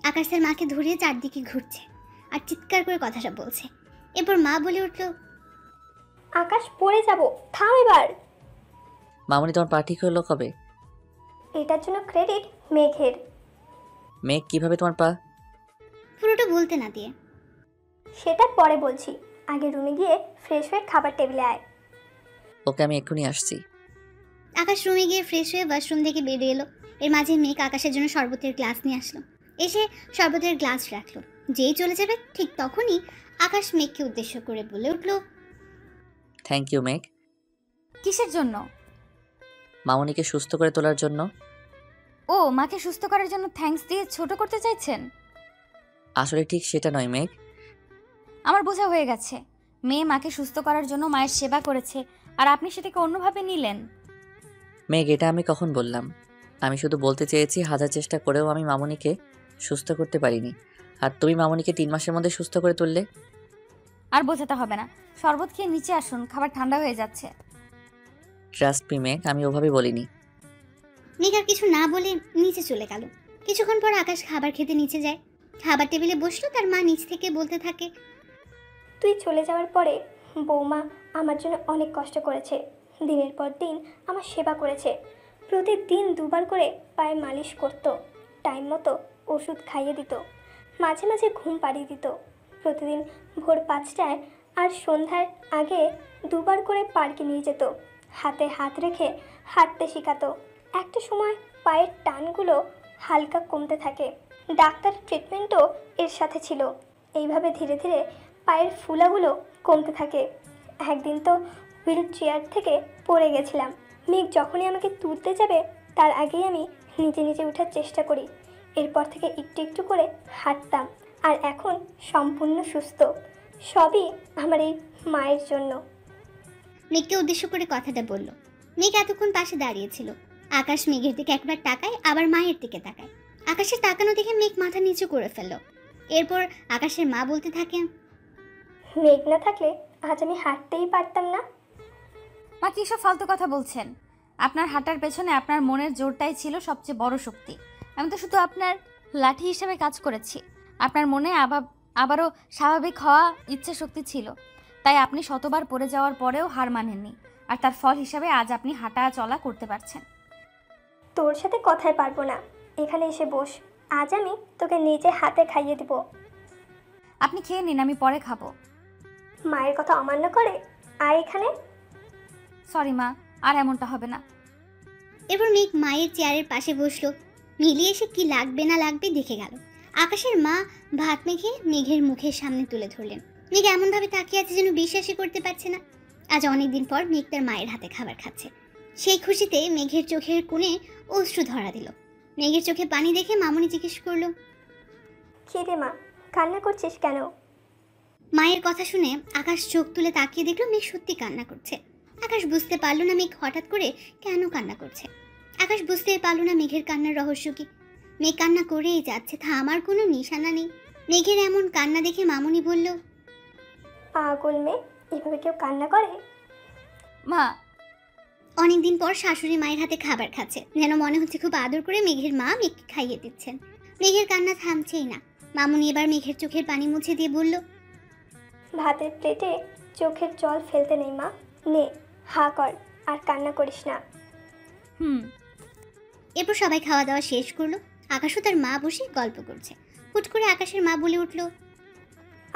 আকাশ তার মাকে ধরিয়ে চারদিকে ঘুরছে আর চিৎকার করে কথাটা বলছে। এরপর মা বলে উঠল, আকাশ পড়ে যাব, থাম এবার। মামুনি তোমার পা ঠিক হলো কবে? এটার জন্য ক্রেডিট মেঘের। মেঘ কিভাবে তোমার পা? পুরোটা বলতে না দিয়ে, সেটা পরে বলছি, আগে রুমে গিয়ে ফ্রেশ হয়ে খাবার টেবিলে আয়। ওকে, আমি এক্ষুনি আসছি। আকাশ রুমে গিয়ে ফ্রেশ হয়ে ওয়াশরুম থেকে বেরিয়ে এলো। এর মাঝে মেঘ আকাশের জন্য শরবতের গ্লাস নিয়ে আসলো। এসে শরবতের গ্লাস রাখলো। যেই চলে যাবে ঠিক তখনই আকাশ মেঘকে উদ্দেশ্য করে বলে উঠল, থ্যাংক ইউ মেঘ। কিসের জন্য? মামুনিকে সুস্থ করে তোলার জন্য। ও, মাকে সুস্থ করার জন্য থ্যাঙ্কস দিয়ে ছোট করতে চাইছেন? আসলে ঠিক সেটা নয় মেঘ। আমার বোঝা হয়ে গেছে। মেয়ে মাকে সুস্থ করার জন্য মায়ের সেবা করেছে, আর আপনি সেটাকে অন্যভাবে নিলেন। মেঘ, এটা আমি কখন বললাম? আমি শুধু বলতে চেয়েছি হাজার চেষ্টা করেও আমি মামুনিকে সুস্থ করতে পারিনি, আর তুমি মামুনিকে 3 মাসের মধ্যে সুস্থ করে তুললে। আর বোঝাতে হবে না। শরবত খেয়ে নিচে আসুন, খাবার ঠান্ডা হয়ে যাচ্ছে। ট্রাস্ট মি মেঘ, আমি ওভাবে বলিনি। মেঘ আর কিছু না বলে নিচে চলে গেল। কিছুক্ষণ পর আকাশ খাবার খেতে নিচে যায়। খাবার টেবিলে বসলো। তার মা নিচ থেকে বলতে থাকে, তুই চলে যাওয়ার পরে বৌমা আমার জন্য অনেক কষ্ট করেছে। দিনের পর দিন আমার সেবা করেছে। প্রতিদিন 2 বার করে পায়ে মালিশ করতো, টাইম মতো ওষুধ খাইয়ে দিত, মাঝে মাঝে ঘুম পাড়িয়ে দিত। প্রতিদিন ভোর 5টায় আর সন্ধ্যার আগে 2 বার করে পার্কে নিয়ে যেত। হাতে হাত রেখে হাঁটতে শেখাতো। একটা সময় পায়ের টানগুলো হালকা কমতে থাকে। ডাক্তার ট্রিটমেন্টও এর সাথে ছিল। এইভাবে ধীরে ধীরে পায়ের ফুলাগুলো কমতে থাকে। একদিন তো হুইল চেয়ার থেকে পড়ে গেছিলাম। মেঘ যখনই আমাকে তুলতে যাবে তার আগেই আমি নিজে নিজে ওঠার চেষ্টা করি। এরপর থেকে একটু একটু করে হাঁটতাম, আর এখন সম্পূর্ণ সুস্থ। সবই আমার এই মায়ের জন্য। মেঘকে উদ্দেশ্য করে কথাটা বলল। মেঘ এতক্ষণ পাশে দাঁড়িয়েছিল। আকাশ মেঘের দিকে একবার তাকায়, আবার মায়ের দিকে তাকায়। আকাশের তাকানো দেখে মেঘ মাথা নিচু করে ফেলল। এরপর আকাশের মা বলতে থাকেন, মেঘ না থাকলে আজ আমি হাঁটতেই পারতাম না। মা কি সব ফালতু কথা বলছেন? আপনার হাঁটার পেছনে আপনার মনের জোরটাই ছিল সবচেয়ে বড় শক্তি। আমি তো শুধু আপনার লাঠি হিসেবে কাজ করেছি। আপনার মনে আবারও স্বাভাবিক হওয়া ইচ্ছে শক্তি ছিল, তাই আপনি শতবার পড়ে যাওয়ার পরেও হার মানেননি, আর তার ফল হিসাবে আজ আপনি হাঁটা চলা করতে পারছেন। তোর সাথে কথায় পারবো না, এখানে এসে বস। আজ আমি তোকে নিজে হাতে খাইয়ে দিব। আপনি খেয়ে নিন, আমি পরে খাবো। মায়ের কথা অমান্য করে আয় এখানে। সরি মা, আর এমনটা হবে না। এরপর মেঘ মায়ের চেয়ারের পাশে বসলো। মিলিয়ে এসে কি লাগবে না লাগবে দেখে গেল। আকাশের মা ভাত মেখে মেঘের মুখের সামনে তুলে ধরলেন। মেঘ এমনভাবে তাকিয়ে আছে যেন বিশ্বাসই করতে পারছে না। আজ অনেকদিন পর মেঘ তার মায়ের হাতে খাবার খাচ্ছে। সেই খুশিতে মেঘের চোখের কোণে অশ্রু ধরা দিল। মেঘের চোখে পানি দেখে মামুনি জিজ্ঞেস করলো, কি রে মা, কান্না করছিস কেন? মায়ের কথা শুনে আকাশ চোখ তুলে তাকিয়ে দেখলো মেঘ সত্যি কান্না করছে। আকাশ বুঝতে পারলো না মেঘ হঠাৎ করে কেন কান্না করছে। আকাশ বুঝতে পারলো না মেঘের কান্নার রহস্য কি। মেঘ কান্না করেই যাচ্ছে, থামার কোনো নিশানা নেই। মেঘের এমন কান্না দেখে মামুনি বলল, পাগল মেয়ে, এভাবে কেউ কান্না করে? মা, অনেকদিন পর শাশুড়ি মায়ের হাতে খাবার খাচ্ছে, যেন মনে হচ্ছে খুব আদর করে মেঘের মা মেঘকে খাইয়ে দিচ্ছেন। মেঘের কান্না থামছেই না। মামুনি এবার মেঘের চোখের পানি মুছে দিয়ে বলল, ভাতের প্লেটে চোখের জল ফেলতে নেই মা, নে হা কর আর কান্না করিস না। এরপর সবাই খাওয়া দাওয়া শেষ করলো। আকাশও তার মা বসে গল্প করছে। হুট করে আকাশের মা বলে উঠল,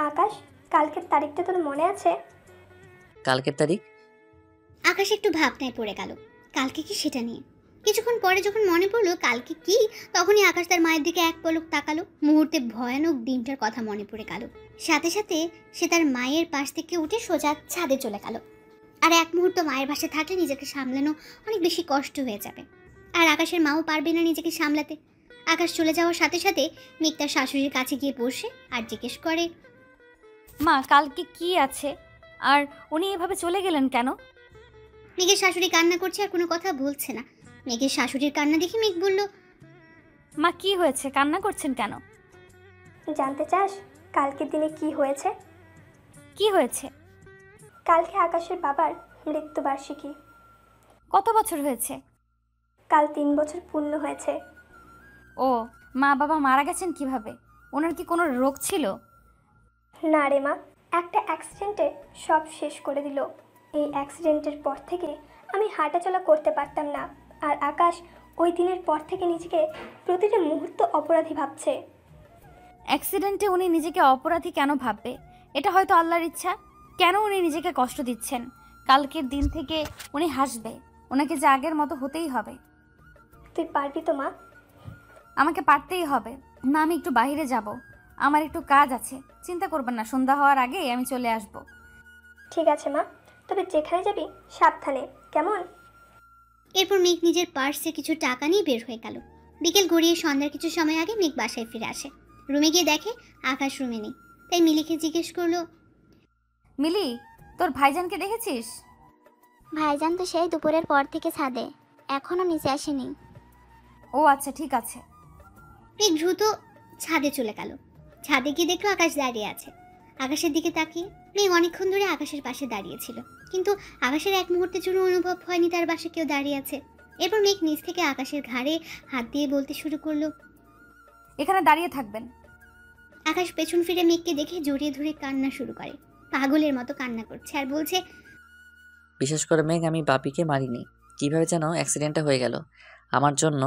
আকাশ, কালকের তারিখটা তোর মনে আছে? কালকের তারিখ? আকাশ একটু ভাবনায় পড়ে গেল। কালকে কি সেটা নিয়ে। কিছুক্ষণ পরে যখন মনে পড়লো কালকে কি, তখনই আকাশ তার মায়ের দিকে এক পলক তাকালো। মুহূর্তে ভয়ানক দিনটার কথা মনে পড়ে গেল। সাথে সাথে সে তার মায়ের পাশ থেকে উঠে সোজা ছাদে চলে গেল। আর এক মুহূর্ত মায়ের পাশে থাকলে নিজেকে সামলানো অনেক বেশি কষ্ট হয়ে যাবে, আর আকাশের মাও পারবে না নিজেকে সামলাতে। আকাশ চলে যাওয়ার সাথে সাথে মেঘ তার শাশুড়ির কাছে গিয়ে বসে আর জিজ্ঞেস করে, মা, কালকে কি আছে? আর উনি এভাবে চলে গেলেন কেন? মেঘের শাশুড়ি কান্না করছে আর কোনো কথা বলছে না। মেঘের শাশুড়ির কান্না দেখে মেঘ বলল, মা, কি হয়েছে? কান্না করছেন কেন? জানতে চাস কালকের দিনে কি হয়েছে? কি হয়েছে? কালকে আকাশের বাবার মৃত্যুবার্ষিকী। কত বছর হয়েছে? কাল 3 বছর পূর্ণ হয়েছে। ও, মা বাবা মারা গেছেন কিভাবে? ওনার কি কোনো রোগ ছিল? না রে মা, একটা অ্যাক্সিডেন্টে সব শেষ করে দিল। এই অ্যাক্সিডেন্টের পর থেকে আমি হাঁটাচলা করতে পারতাম না, আর আকাশ ওই দিনের পর থেকে নিজেকে প্রতিটা মুহূর্ত অপরাধী ভাবছে। অ্যাক্সিডেন্টে উনি নিজেকে অপরাধী কেন ভাববে? এটা হয়তো আল্লাহর ইচ্ছা। কেন উনি নিজেকে কষ্ট দিচ্ছেন? কালকের দিন থেকে উনি হাসবে, ওনাকে যে আগের মতো হতেই হবে। তুই পারবি তো মা? আমাকে পারতেই হবে। না, আমি একটু বাইরে যাব, আমার একটু কাজ আছে। চিন্তা করবেন না, সন্ধ্যা হওয়ার আগেই আমি চলে আসব। ঠিক আছে মা, তবে যেখানে যাবি সাবধানে, কেমন? এরপর মেঘ নিজের পার্সে কিছু টাকা নিয়ে বের হয়ে গেল। বিকেল গড়িয়ে সন্ধ্যার কিছু সময় আগে মেঘ বাসায় ফিরে আসে। রুমে গিয়ে দেখে আকাশ রুমে নেই, তাই মিলিকে জিজ্ঞেস করলো, মিলি, তোর ভাইজানকে দেখেছিস? ভাইজান তো সেই দুপুরের পর থেকে ছাদে, এখনো নিচে আসেনি। ও আচ্ছা, ঠিক আছে। মেঘ দ্রুত ছাদে চলে গেল। ছাদে গিয়ে দেখলো আকাশ দাঁড়িয়ে আছে। আকাশের দিকে তাকিয়ে মেঘ অনেকক্ষণ ধরে আকাশের পাশে দাঁড়িয়েছিল, কিন্তু আকাশের এক মুহূর্তের জন্য অনুভব হয়নি তার পাশে কেউ দাঁড়িয়ে আছে। এরপর মেঘ নিচ থেকে আকাশের ঘাড়ে হাত দিয়ে বলতে শুরু করলো, এখানে দাঁড়িয়ে থাকবেন। আকাশ পেছন ফিরে মেঘকে দেখে জড়িয়ে ধরে কান্না শুরু করে। পাগলের মতো কান্না করছে আর বলছে, বিশেষ করে মেঘ, আমি বাপিকে মারিনি। কিভাবে যেন অ্যাক্সিডেন্টটা হয়ে গেল আমার জন্য।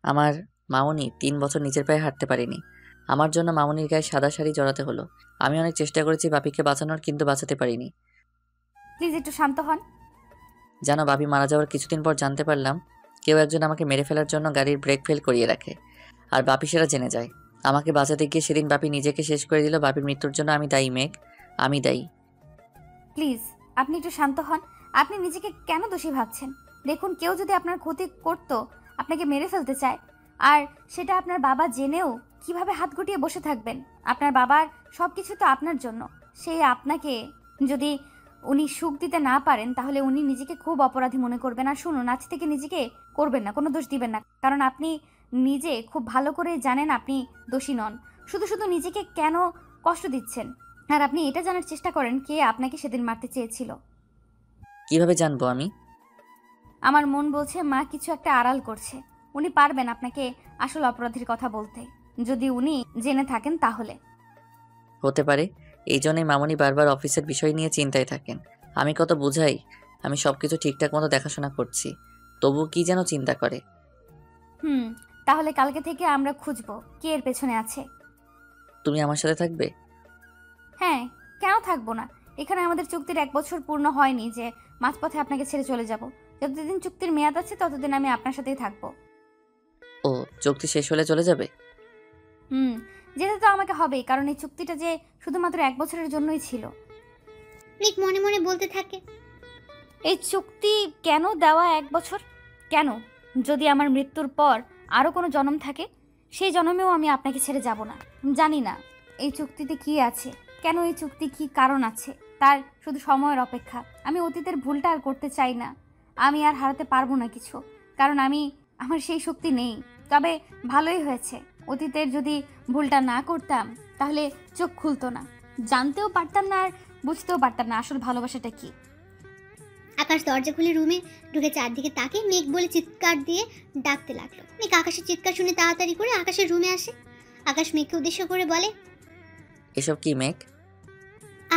আমার মামুনি 3 বছর নিজের পায়ে হাঁটতে পারিনি। আমার জন্য মামুনির গায়ে সাদা শাড়ি জড়াতে হলো। আমি অনেক চেষ্টা করেছি বাপিকে বাঁচানোর, কিন্তু বাঁচাতে পারিনি। প্লিজ একটু শান্ত হন। জানো, বাপি মারা যাওয়ার কিছুদিন পর জানতে পারলাম কেউ একজন আমাকে মেরে ফেলার জন্য গাড়ির ব্রেক ফেল করিয়ে রাখে, আর বাপি সেটা জেনে যায়। আমাকে বাঁচাতে গিয়ে সেদিন বাপি নিজেকে শেষ করে দিল। বাপির মৃত্যুর জন্য আমি দায়ী মেঘ, আমি দায়ী। প্লিজ আপনি একটু শান্ত হন। আপনি নিজেকে কেন দোষী ভাবছেন? দেখুন, কেউ যদি আপনার ক্ষতি করত, আপনাকে মেরে ফেলতে চায়, আর সেটা আপনার বাবা জেনেও কিভাবে হাত গুটিয়ে বসে থাকবেন? আপনার বাবার সব কিছু তো আপনার জন্য। সেই আপনাকে যদি উনি সুখ দিতে না পারেন, তাহলে উনি নিজেকে খুব অপরাধী মনে করবেন। আর শুনুন, আজ থেকে নিজেকে করবেন না, কোনো দোষ দিবেন না, কারণ আপনি নিজে খুব ভালো করে জানেন আপনি দোষী নন। শুধু শুধু নিজেকে কেন কষ্ট দিচ্ছেন? আর আপনি এটা জানার চেষ্টা করেন কে আপনাকে সেদিন মারতে চেয়েছিল। কিভাবে জানবো আমি? আমার মন বলছে মা কিছু একটা আড়াল করছে। উনি পারবেন আপনাকে আসল অপরাধীর কথা বলতে, যদি উনি জেনে থাকেন তাহলে। হতে পারে। এই জন্যই মামুনি বারবার অফিসের বিষয় নিয়ে চিন্তায় থাকেন। আমি কত বুঝাই, আমি সবকিছু ঠিকঠাক মতো দেখাশোনা করছি, তবু কি যেন চিন্তা করে। তাহলে কালকে থেকে আমরা খুঁজবো কে এর পেছনে আছে। তুমি আমার সাথে থাকবে? হ্যাঁ, কেন থাকবো না? এখানে আমাদের চুক্তির 1 বছর পূর্ণ হয়নি যে মাঝপথে আপনাকে ছেড়ে চলে যাব। যতদিন চুক্তির মেয়াদ আছে ততদিন আমি আপনার সাথেই থাকবো। ও, চুক্তি শেষ হলে চলে যাবে? যেতে তো আমাকে হবেই, কারণ এই চুক্তিটা যে শুধুমাত্র 1 বছরের জন্যই ছিল। মেঘ মনে মনে বলতে থাকে, এই চুক্তি কেন দেওয়া 1 বছর? কেন? যদি আমার মৃত্যুর পর আরও কোনো জন্ম থাকে, সেই জন্মেও আমি আপনাকে ছেড়ে যাব না। জানি না এই চুক্তিতে কি আছে, কেন এই চুক্তি, কি কারণ আছে, তার শুধু সময়ের অপেক্ষা। আমি অতীতের ভুলটা আর করতে চাই না। আমি আর হারাতে পারবো না কিছু, কারণ আমার সেই শক্তি নেই। তবে ভালোই হয়েছে, অতীতের যদি ভুলটা না করতাম তাহলে চোখ খুলতো না, জানতেও পারতাম না আর বুঝতেও পারতাম না আসল ভালোবাসাটা কি। আকাশ দরজা খুলে রুমে ঢুকে চারদিকে তাকে মেঘ বলে চিৎকার দিয়ে ডাকতে লাগলো। মেঘ আকাশের চিৎকার শুনে তাড়াতাড়ি করে আকাশের রুমে আসে। আকাশ মেঘকে উদ্দেশ্য করে বলে, এসব কি মেঘ?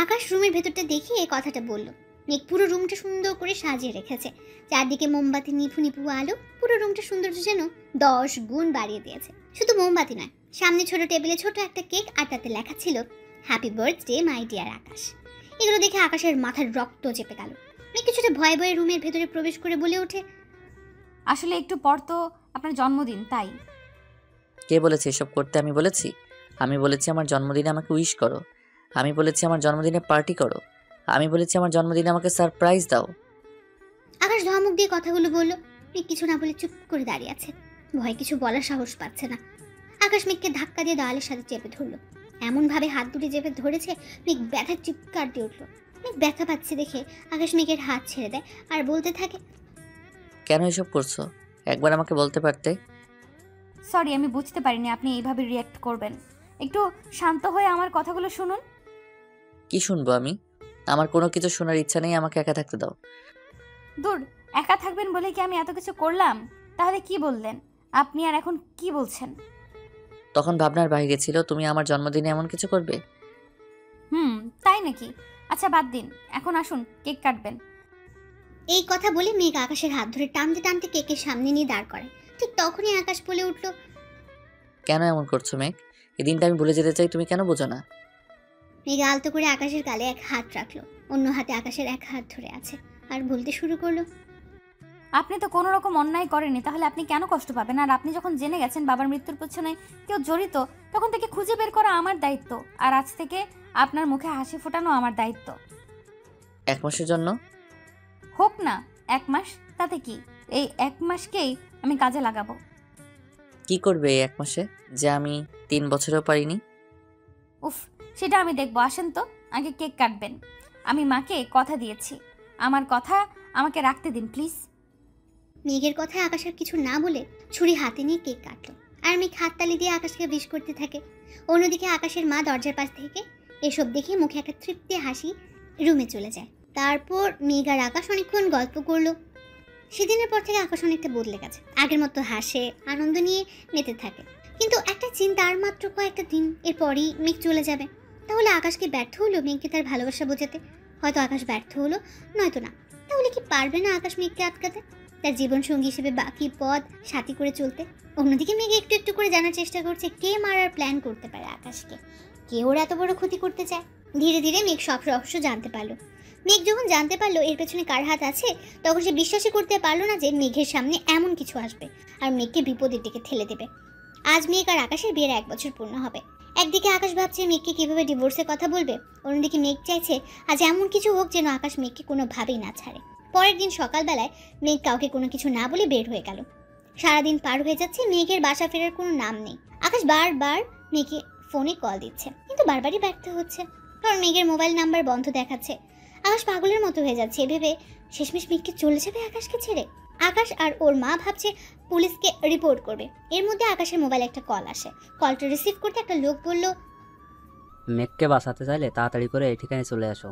আকাশ রুমের ভেতরটা দেখে এই কথাটা বলল। মেঘ পুরো রুমটা সুন্দর করে সাজিয়ে রেখেছে। চারদিকে মোমবাতি, নিভু নিভু আলো, পুরো রুমটা সৌন্দর্য যেন 10 গুণ বাড়িয়ে দিয়েছে। শুধু মোমবাতি নয়, সামনে ছোট টেবিলে ছোট একটা কেক, আর তাতে লেখা ছিল হ্যাপি বার্থডে মাই ডিয়ার আকাশ। এগুলো দেখে আকাশের মাথার রক্ত চেপে গেল। মেঘ কিছুটা ভয়ে ভয়ে রুমের ভেতরে প্রবেশ করে বলে ওঠে, আসলে একটু পর তো আপনার জন্মদিন, তাই। কে বলেছে এসব করতে? আমি বলেছি? আমি বলেছি আমার জন্মদিনে আমাকে উইশ করো। আমি বলেছি আমার জন্মদিনে পার্টি করো। আমি বলেছি আমার জন্মদিনে আমাকে সারপ্রাইজ দাও। আকাশ ধমক দিয়ে কথাগুলো বলল। মেঘ কিছু না বলে চুপ করে দাঁড়িয়ে আছে, ভয় কিছু বলার সাহস পাচ্ছে না। আকাশ মেঘকে ধাক্কা দিয়ে দেওয়ালের সাথে চেপে ধরলো। এমনভাবে হাত দুটি চেপে ধরেছে মেঘ ব্যথার চিৎকার দিয়ে উঠলো। মেঘ ব্যথা পাচ্ছে দেখে আকাশ মেঘের হাত ছেড়ে দেয় আর বলতে থাকে, কেন এসব করছো? একবার আমাকে বলতে পারতে। সরি, আমি বুঝতে পারিনি আপনি এইভাবে রিয়্যাক্ট করবেন। একটু শান্ত হয়ে আমার কথাগুলো শুনুন। কি শুনবো আমি? আমার কোনো কিছু শোনার ইচ্ছা নেই, আমাকে একা থাকতে দাও। দূর, একা থাকবেন বলে কি আমি এত কিছু করলাম? তাহলে কি বললেন আপনি, আর এখন কি বলছেন? তখন ভাবনার বাইরে ছিল তুমি আমার জন্মদিনে এমন কিছু করবে। তাই নাকি? আচ্ছা বাদ দিন, এখন আসুন কেক কাটবেন। এই কথা বলে মেঘ আকাশের হাত ধরে টানতে টানতে কেকের সামনে নিয়ে দাঁড় করে। ঠিক তখনই আকাশ বলে উঠল, কেন এমন করছো মেঘ? এই দিনটা আমি ভুলে যেতে চাই, তুমি কেন বোঝো না? মেঘ আলতো করে আকাশের গালে এক হাত রাখলো। অন্য হাতে আকাশের এক হাত ধরে আছে আর বলতে শুরু করলো, আপনি তো কোনো রকম অন্যায় করেনি, তাহলে আপনি কেন কষ্ট পাবেন? আর আপনি যখন জেনে গেছেন বাবার মৃত্যুর পেছনে কেউ জড়িত, তখন থেকে খুঁজে বের করা আমার দায়িত্ব। আর আজ থেকে আপনার মুখে হাসি ফোটানো আমার দায়িত্ব। 1 মাসের জন্য? হোক না 1 মাস, তাতে কি? এই 1 মাসকেই আমি কাজে লাগাবো। কি করবে এই 1 মাসে যে আমি 3 বছরেও পারিনি? উফ, সেটা আমি দেখবো। আসেন তো, আগে কেক কাটবেন। আমি মাকে কথা দিয়েছি, আমার কথা আমাকে রাখতে দিন প্লিজ। মেঘের কথায় আকাশ আর কিছু না বলে ছুরি হাতে নিয়ে কেক কাটলো আর মেঘ হাততালি দিয়ে আকাশকে উইশ করতে থাকে। অন্যদিকে আকাশের মা দরজার পাশ থেকে এসব দেখে মুখে একটা তৃপ্তি হাসি রুমে চলে যায়। তারপর মেঘ আর আকাশ অনেকক্ষণ গল্প করলো। সেদিনের পর থেকে আকাশ অনেকটা বদলে গেছে, আগের মতো হাসে, আনন্দ নিয়ে মেতে থাকে। কিন্তু একটা চিন্তা, আর মাত্র কয়েকটা দিন এরপরই মেঘ চলে যাবে। তাহলে আকাশকে ব্যর্থ হলো মেঘকে তার ভালোবাসা বোঝাতে? হয়তো আকাশ ব্যর্থ হলো, নয়তো না। তাহলে কি পারবে না আকাশ মেঘকে আটকাতে, তার জীবনসঙ্গী হিসেবে বাকি পথ সাথী করে চলতে? অন্যদিকে মেঘ একটু একটু করে জানার চেষ্টা করছে কে মারার প্ল্যান করতে পারে আকাশকে, কে ওর এত বড় ক্ষতি করতে চায়। ধীরে ধীরে মেঘ সব রহস্য জানতে পারলো। মেঘ যখন জানতে পারলো এর পেছনে কার হাত আছে, তখন সে বিশ্বাসই করতে পারলো না যে মেঘের সামনে এমন কিছু আসবে আর মেঘকে বিপদের দিকে ঠেলে দেবে। আজ মেঘ আর আকাশের বিয়ের 1 বছর পূর্ণ হবে। একদিকে আকাশ ভাবছে মেঘকে কিভাবে ডিভোর্সের কথা বলবে, অন্যদিকে মেঘ চাইছে আজ এমন কিছু হোক যেন আকাশ মেঘকে কোনোভাবেই না ছাড়ে। পরের দিন সকালবেলায় মেঘ কাউকে কোনো কিছু না বলে বের হয়ে গেল। সারাদিন পার হয়ে যাচ্ছে, মেঘের বাসা ফেরার কোনো নাম নেই। আকাশ বারবার মেঘে ফোনে কল দিচ্ছে, কিন্তু বারবারই ব্যর্থ হচ্ছে, কারণ মেঘের মোবাইল নাম্বার বন্ধ দেখাচ্ছে। আকাশ পাগলের মতো হয়ে যাচ্ছে, ভেবে শেষমেশ মেঘকে চলে যাবে আকাশকে ছেড়ে। আকাশ আর ওর মা ভাবছে পুলিশকে রিপোর্ট করবে। এর মধ্যে আকাশের মোবাইলে একটা কল আসে। কলটা রিসিভ করতে একটা লোক বলল, মেঘকে বাঁচাতে চাইলে তাড়াতাড়ি করে এই ঠিকানায় চলে আসো।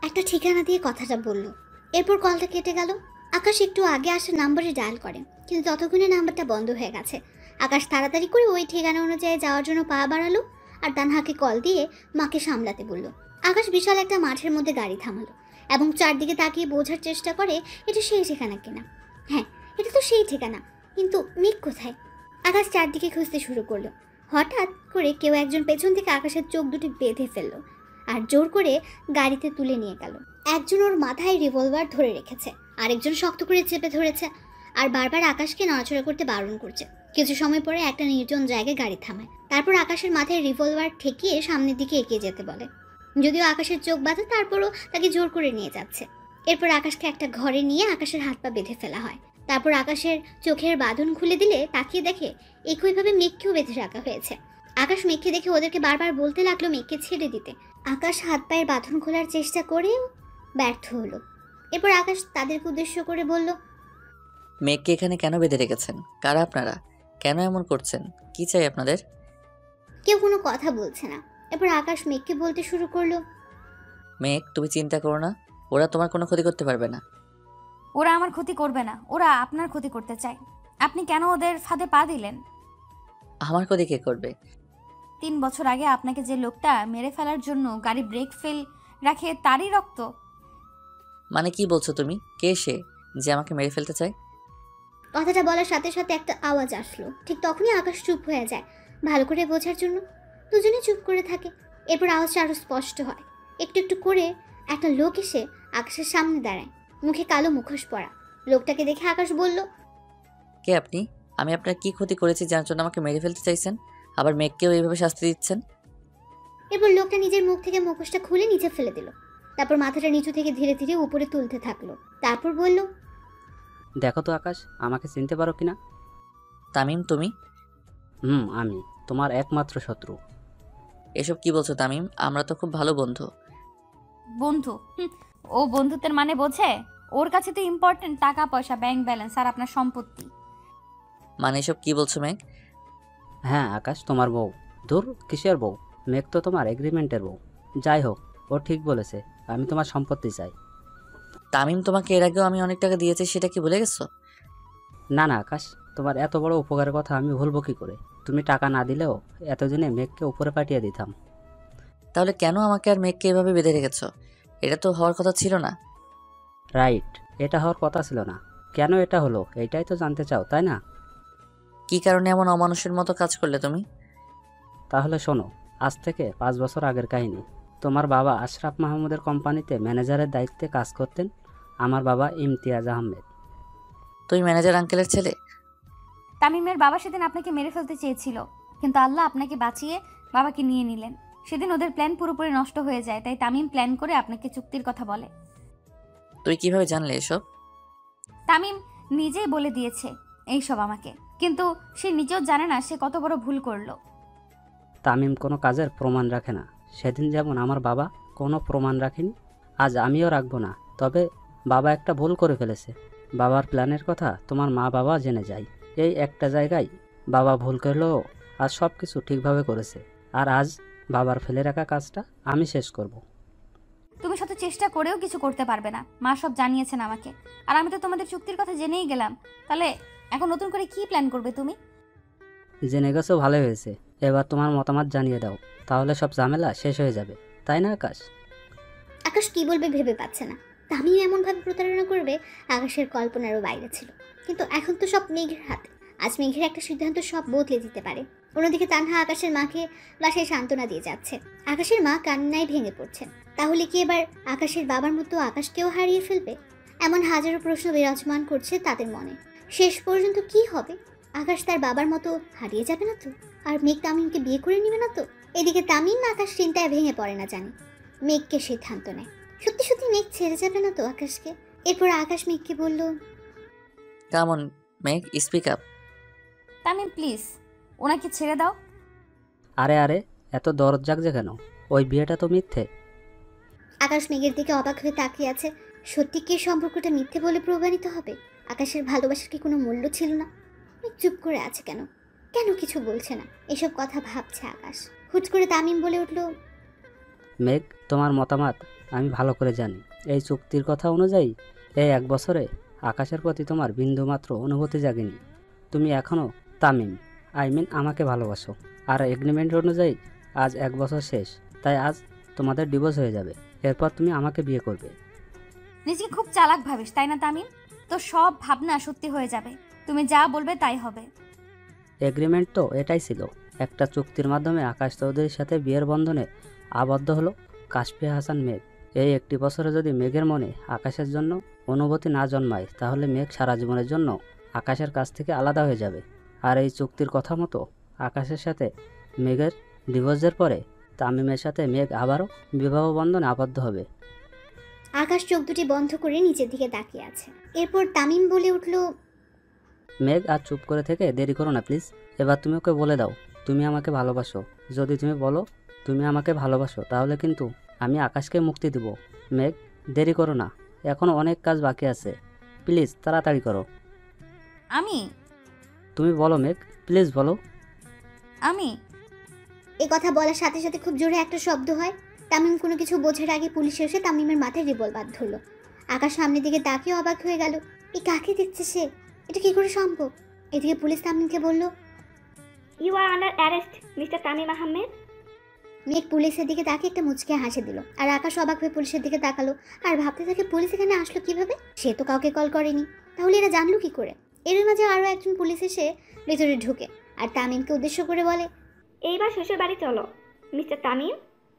একটা ঠিকানা দিয়ে কথাটা বলল। এরপর কলটা কেটে গেল। আকাশ একটু আগে আসা নাম্বারে ডায়াল করে, কিন্তু ততক্ষণে নাম্বারটা বন্ধ হয়ে গেছে। আকাশ তাড়াতাড়ি করে ওই ঠিকানা অনুযায়ী যাওয়ার জন্য পা বাড়ালো আর তানহাকে কল দিয়ে মাকে সামলাতে বলল। আকাশ বিশাল একটা মাঠের মধ্যে গাড়ি থামালো এবং চারদিকে তাকিয়ে বোঝার চেষ্টা করে এটা সেই ঠিকানা কিনা। হ্যাঁ, এটা তো সেই ঠিকানা, কিন্তু মেঘ কোথায়? আকাশ চারদিকে খুঁজতে শুরু করলো। হঠাৎ করে কেউ একজন পেছন থেকে আকাশের চোখ দুটি বেঁধে ফেললো আর জোর করে গাড়িতে তুলে নিয়ে গেল। একজন ওর মাথায় রিভলভার ধরে রেখেছে, আরেকজন শক্ত করে চেপে ধরেছে আর বারবার আকাশকে নড়াচড়া করতে বারণ করছে। কিছু সময় পরে একটা নির্জন জায়গায় গাড়ি থামায়। তারপর আকাশের মাথায় রিভলভার ঠেকিয়ে সামনের দিকে এগিয়ে যেতে বলে। যদিও আকাশের চোখ বাঁধা, তারপরও তাকে জোর করে নিয়ে যাচ্ছে। এরপর আকাশকে একটা ঘরে নিয়ে আকাশের হাত পা বেঁধে ফেলা হয়। তারপর আকাশের চোখের বাঁধন খুলে দিলে তাকিয়ে দেখে একইভাবে মেঘকেও বেঁধে রাখা হয়েছে। আকাশ মেঘকে দেখে ওদেরকে বারবার বলতে লাগলো মেঘকে ছেড়ে দিতে। আকাশ হাত পায়ের বাঁধন খোলার চেষ্টা করেও ব্যর্থ হলো। এরপর আকাশ তাদেরকে উদ্দেশ্য করে বলল, মেঘকে এখানে কেন বেঁধে রেখেছেন? কারা আপনারা? কেন এমন করছেন? কি চাই আপনাদের? কেউ কোনো কথা বলছে না। এরপর আকাশ মেঘকে বলতে শুরু করলো, মেঘ, তুমি চিন্তা করো না, ওরা তোমার কোনো ক্ষতি করতে পারবে না। ওরা আমার ক্ষতি করবে না, ওরা আপনার ক্ষতি করতে চায়। আপনি কেন ওদের ফাঁদে পা দিলেন? আমার ক্ষতি কে করবে? 3 বছর আগে আপনাকে যে লোকটা মেরে ফেলার জন্য গাড়ি ব্রেক ফেল রাখে, তারই রক্ত। মানে কি বলছো তুমি? কে সে যে আমাকে মেরে ফেলতে চায়? কথাটা বলার সাথে সাথে একটা আওয়াজ আসলো। ঠিক তখনই আকাশ চুপ হয়ে যায়। ভালো করে বোঝার জন্য দুজনে চুপ করে থাকে। এরপর আওয়াজটা আরো স্পষ্ট হয়। একটু একটু করে একটা লোক এসে আকাশের সামনে দাঁড়ায়, মুখে কালো মুখোশ পরা। লোকটাকে দেখে আকাশ বলল, কে আপনি? আমি আপনার কি ক্ষতি করেছি যার জন্য আমাকে মেরে ফেলতে চাইছেন? আবার মেঘকেও এইভাবে শাস্তি দিচ্ছেন? এরপর লোকটা নিজের মুখ থেকে মুখোশটা খুলে নিচে ফেলে দিল। তারপর মাথাটা নিচু থেকে ধীরে ধীরে উপরে তুলতে থাকলো। তারপর বলল, দেখো তো আকাশ, আমাকে চিনতে পারো কিনা? তামিম তুমি? আমি তোমার একমাত্র শত্রু। এসব কি বলছো তামিম? আমরা তো খুব ভালো বন্ধু। বন্ধু? ও বন্ধুত্বের মানে বোঝে? ওর কাছে তো ইম্পর্টেন্ট টাকা পয়সা, ব্যাংক ব্যালেন্স আর আপনার সম্পত্তি। মানে এসব কি বলছো মেঘ? হ্যাঁ আকাশ, তোমার বউ। ধুর, কিসের বউ? মেঘ তো তোমার এগ্রিমেন্টের বউ। যাই হোক, ও ঠিক বলেছে, আমি তোমার সম্পত্তি চাই। তামিম, তোমাকে এর আগেও আমি অনেক টাকা দিয়েছি, সেটা কি ভুলে গেছো? না না আকাশ, তোমার এত বড় উপকারের কথা আমি ভুলবো কি করে? তুমি টাকা না দিলেও এতদিনে মেঘকে উপরে পাঠিয়ে দিতাম। তাহলে কেন আমাকে আর মেঘকে এভাবে বেঁধে রেখেছো? এটা তো হওয়ার কথা ছিল না। রাইট, এটা হওয়ার কথা ছিল না। কেন এটা হলো এটাই তো জানতে চাও, তাই না? কি কারণে এমন অমানুষের মতো কাজ করলে তুমি? তাহলে শোনো, আজ থেকে 5 বছর আগের কাহিনী। তোমার বাবা আশরাফ মাহমুদের কোম্পানিতে ম্যানেজারের দায়িত্বে কাজ করতেন। আমার বাবা ইমতিয়াজ আহমেদ। তুই ম্যানেজার আঙ্কেলের ছেলে? তামিমের বাবা সেদিন আপনাকে মেরে ফেলতে চেয়েছিল, কিন্তু আল্লাহ আপনাকে বাঁচিয়ে বাবাকে নিয়ে নিলেন। সেদিন ওদের প্ল্যান পুরোপুরি নষ্ট হয়ে যায়, তাই তামিম প্ল্যান করে আপনাকে চুক্তির কথা বলে। তুই কিভাবে জানলে এসব? তামিম নিজেই বলে দিয়েছে এইসব আমাকে, কিন্তু সে নিজেও জানে না সে কত বড় ভুল করলো। তামিম কোনো কাজের প্রমাণ রাখে না। সেদিন যেমন আমার বাবা কোনো প্রমাণ রাখেনি, আজ আমিও রাখবো না। তবে বাবা একটা ভুল করে ফেলেছে। বাবার প্ল্যানের কথা তোমার মা বাবা জেনে যায়। এই একটা জায়গায় বাবা ভুল করলেও আজ সব কিছু ঠিকভাবে করেছে। আর আজ বাবার ফেলে রাখা কাজটা আমি শেষ করব। তুমি শত চেষ্টা করেও কিছু করতে পারবে না, মা সব জানিয়েছেন আমাকে। আর আমি তো তোমাদের চুক্তির কথা জেনেই গেলাম। তাহলে এখন নতুন করে কি প্ল্যান করবে তুমি? জেনে গেছো, ভালো হয়েছে। এবার তোমার মতামত জানিয়ে দাও, তাহলে সব ঝামেলা শেষ হয়ে যাবে, তাই না আকাশ? আকাশ কি বলবে ভেবে পাচ্ছে না। তামিম এমনভাবে প্রতারণা করবে আকাশের কল্পনারও বাইরে ছিল। কিন্তু এখন তো সব মেঘের হাতে। আজ মেঘের একটা সিদ্ধান্ত সব বদলে দিতে পারে। অন্যদিকে তানহা আকাশের মাকে বাসায় সান্ত্বনা দিয়ে যাচ্ছে। আকাশের মা কান্নায় ভেঙে পড়ছেন। তাহলে কি এবার আকাশের বাবার মতো আকাশকেও হারিয়ে ফেলবে? এমন হাজারো প্রশ্ন বিরাজমান করছে তাদের মনে। শেষ পর্যন্ত কি হবে? আকাশ তার বাবার মতো হারিয়ে যাবে না তো? আর মেঘ তামিমকে বিয়ে করে নেবে না তো? এদিকে তামিম আকাশ চিন্তায় ভেঙে পড়ে না জানে। মেঘকে সিদ্ধান্ত নেয়। সত্যি সত্যি মেঘ ছেড়ে যাবে না তো আকাশকে? এরপর আকাশ মেঘকে বলল, কেমন মেঘ, স্পিক আপ। তামিম প্লিজ ওনাকে ছেড়ে দাও। আরে আরে, এত দরদ জাগছে কেন? ওই বিয়েটা তো মিথ্যে। আকাশ মেঘের দিকে অবাক হয়ে তাকিয়ে আছে। সত্যি কি সম্পর্কটা মিথ্যে বলে প্রমাণিত হবে? আকাশের ভালোবাসার কি কোনো মূল্য ছিল না? মেঘ চুপ করে আছে কেন? কেন কিছু বলছে না? এসব কথা ভাবছে আকাশ। হুট করে তামিম বলে উঠল, মেঘ, তোমার মতামত আমি ভালো করে জানি। এই চুক্তির কথা অনুযায়ী এই 1 বছরে আকাশের প্রতি তোমার বিন্দুমাত্র অনুভূতি জাগেনি। তুমি এখনও তামিম, আমাকে ভালোবাসো। আর এগ্রিমেন্ট অনুযায়ী আজ 1 বছর শেষ, তাই আজ তোমাদের ডিভোর্স হয়ে যাবে। এরপর তুমি আমাকে বিয়ে করবে। নিজেকে খুব চালাক ভাবিস তাই না তামিম? তো সব ভাবনা সত্যি হয়ে যাবে। তুমি যা বলবে তাই হবে। এগ্রিমেন্ট তো এটাই ছিল। একটা চুক্তির মাধ্যমে আকাশ চৌধুরীর সাথে বিয়ের বন্ধনে আবদ্ধ হলো কাশফি হাসান মেঘ। এই 1 বছরে যদি মেঘের মনে আকাশের জন্য অনুভূতি না জন্মায়, তাহলে মেঘ সারা জীবনের জন্য আকাশের কাছ থেকে আলাদা হয়ে যাবে। আর এই চুক্তির কথা মতো আকাশের সাথে মেঘের ডিভোর্সের পরে তামিমের সাথে মেঘ আবারও বিবাহ বন্ধনে আবদ্ধ হবে। আকাশ চোখ দুটি বন্ধ করে নিচের দিকে তাকিয়ে আছে। এরপর তামিম বলে উঠল, মেঘ আর চুপ করে থেকে দেরি করো না প্লিজ। এবার তুমি ওকে বলে দাও তুমি আমাকে ভালোবাসো। যদি তুমি বলো তুমি আমাকে ভালোবাসো, তাহলে কিন্তু আমি আকাশকে মুক্তি দিব। মেঘ, দেরি করো না, এখনও অনেক কাজ বাকি আছে। প্লিজ তাড়াতাড়ি করো। তুমি বলো মেঘ, প্লিজ বলো। এই কথা বলার সাথে সাথে খুব জোরে একটা শব্দ হয়। তামিম কোনো কিছু বোঝার আগে পুলিশ এসে তামিমের মাথায় রিভলভার ধরলো। আকাশ সামনের দিকে তাকিয়ে অবাক হয়ে গেল। এই কাকে দেখছে সে? এটা কি করে সম্ভব? এদিকে পুলিশ তামিমকে বলল, you are under arrest mister Tamim Ahmed. Megh পুলিশের দিকে তাকিয়ে একটা মুচকে হাসি দিল। আর আকাশ অবাক হয়ে পুলিশের দিকে তাকালো। আর ভাবতে থাকে পুলিশ এখানে আসলো কিভাবে? সে তো কাউকে কল করেনি, তাহলে এরা জানলো কি করে? এর মাঝে আরও একজন পুলিশ এসে ভেতরে ঢুকে আর তামিমকে উদ্দেশ্য করে বলে, এইবার শ্বশুর বাড়ি চলো মিস্টার তামিম।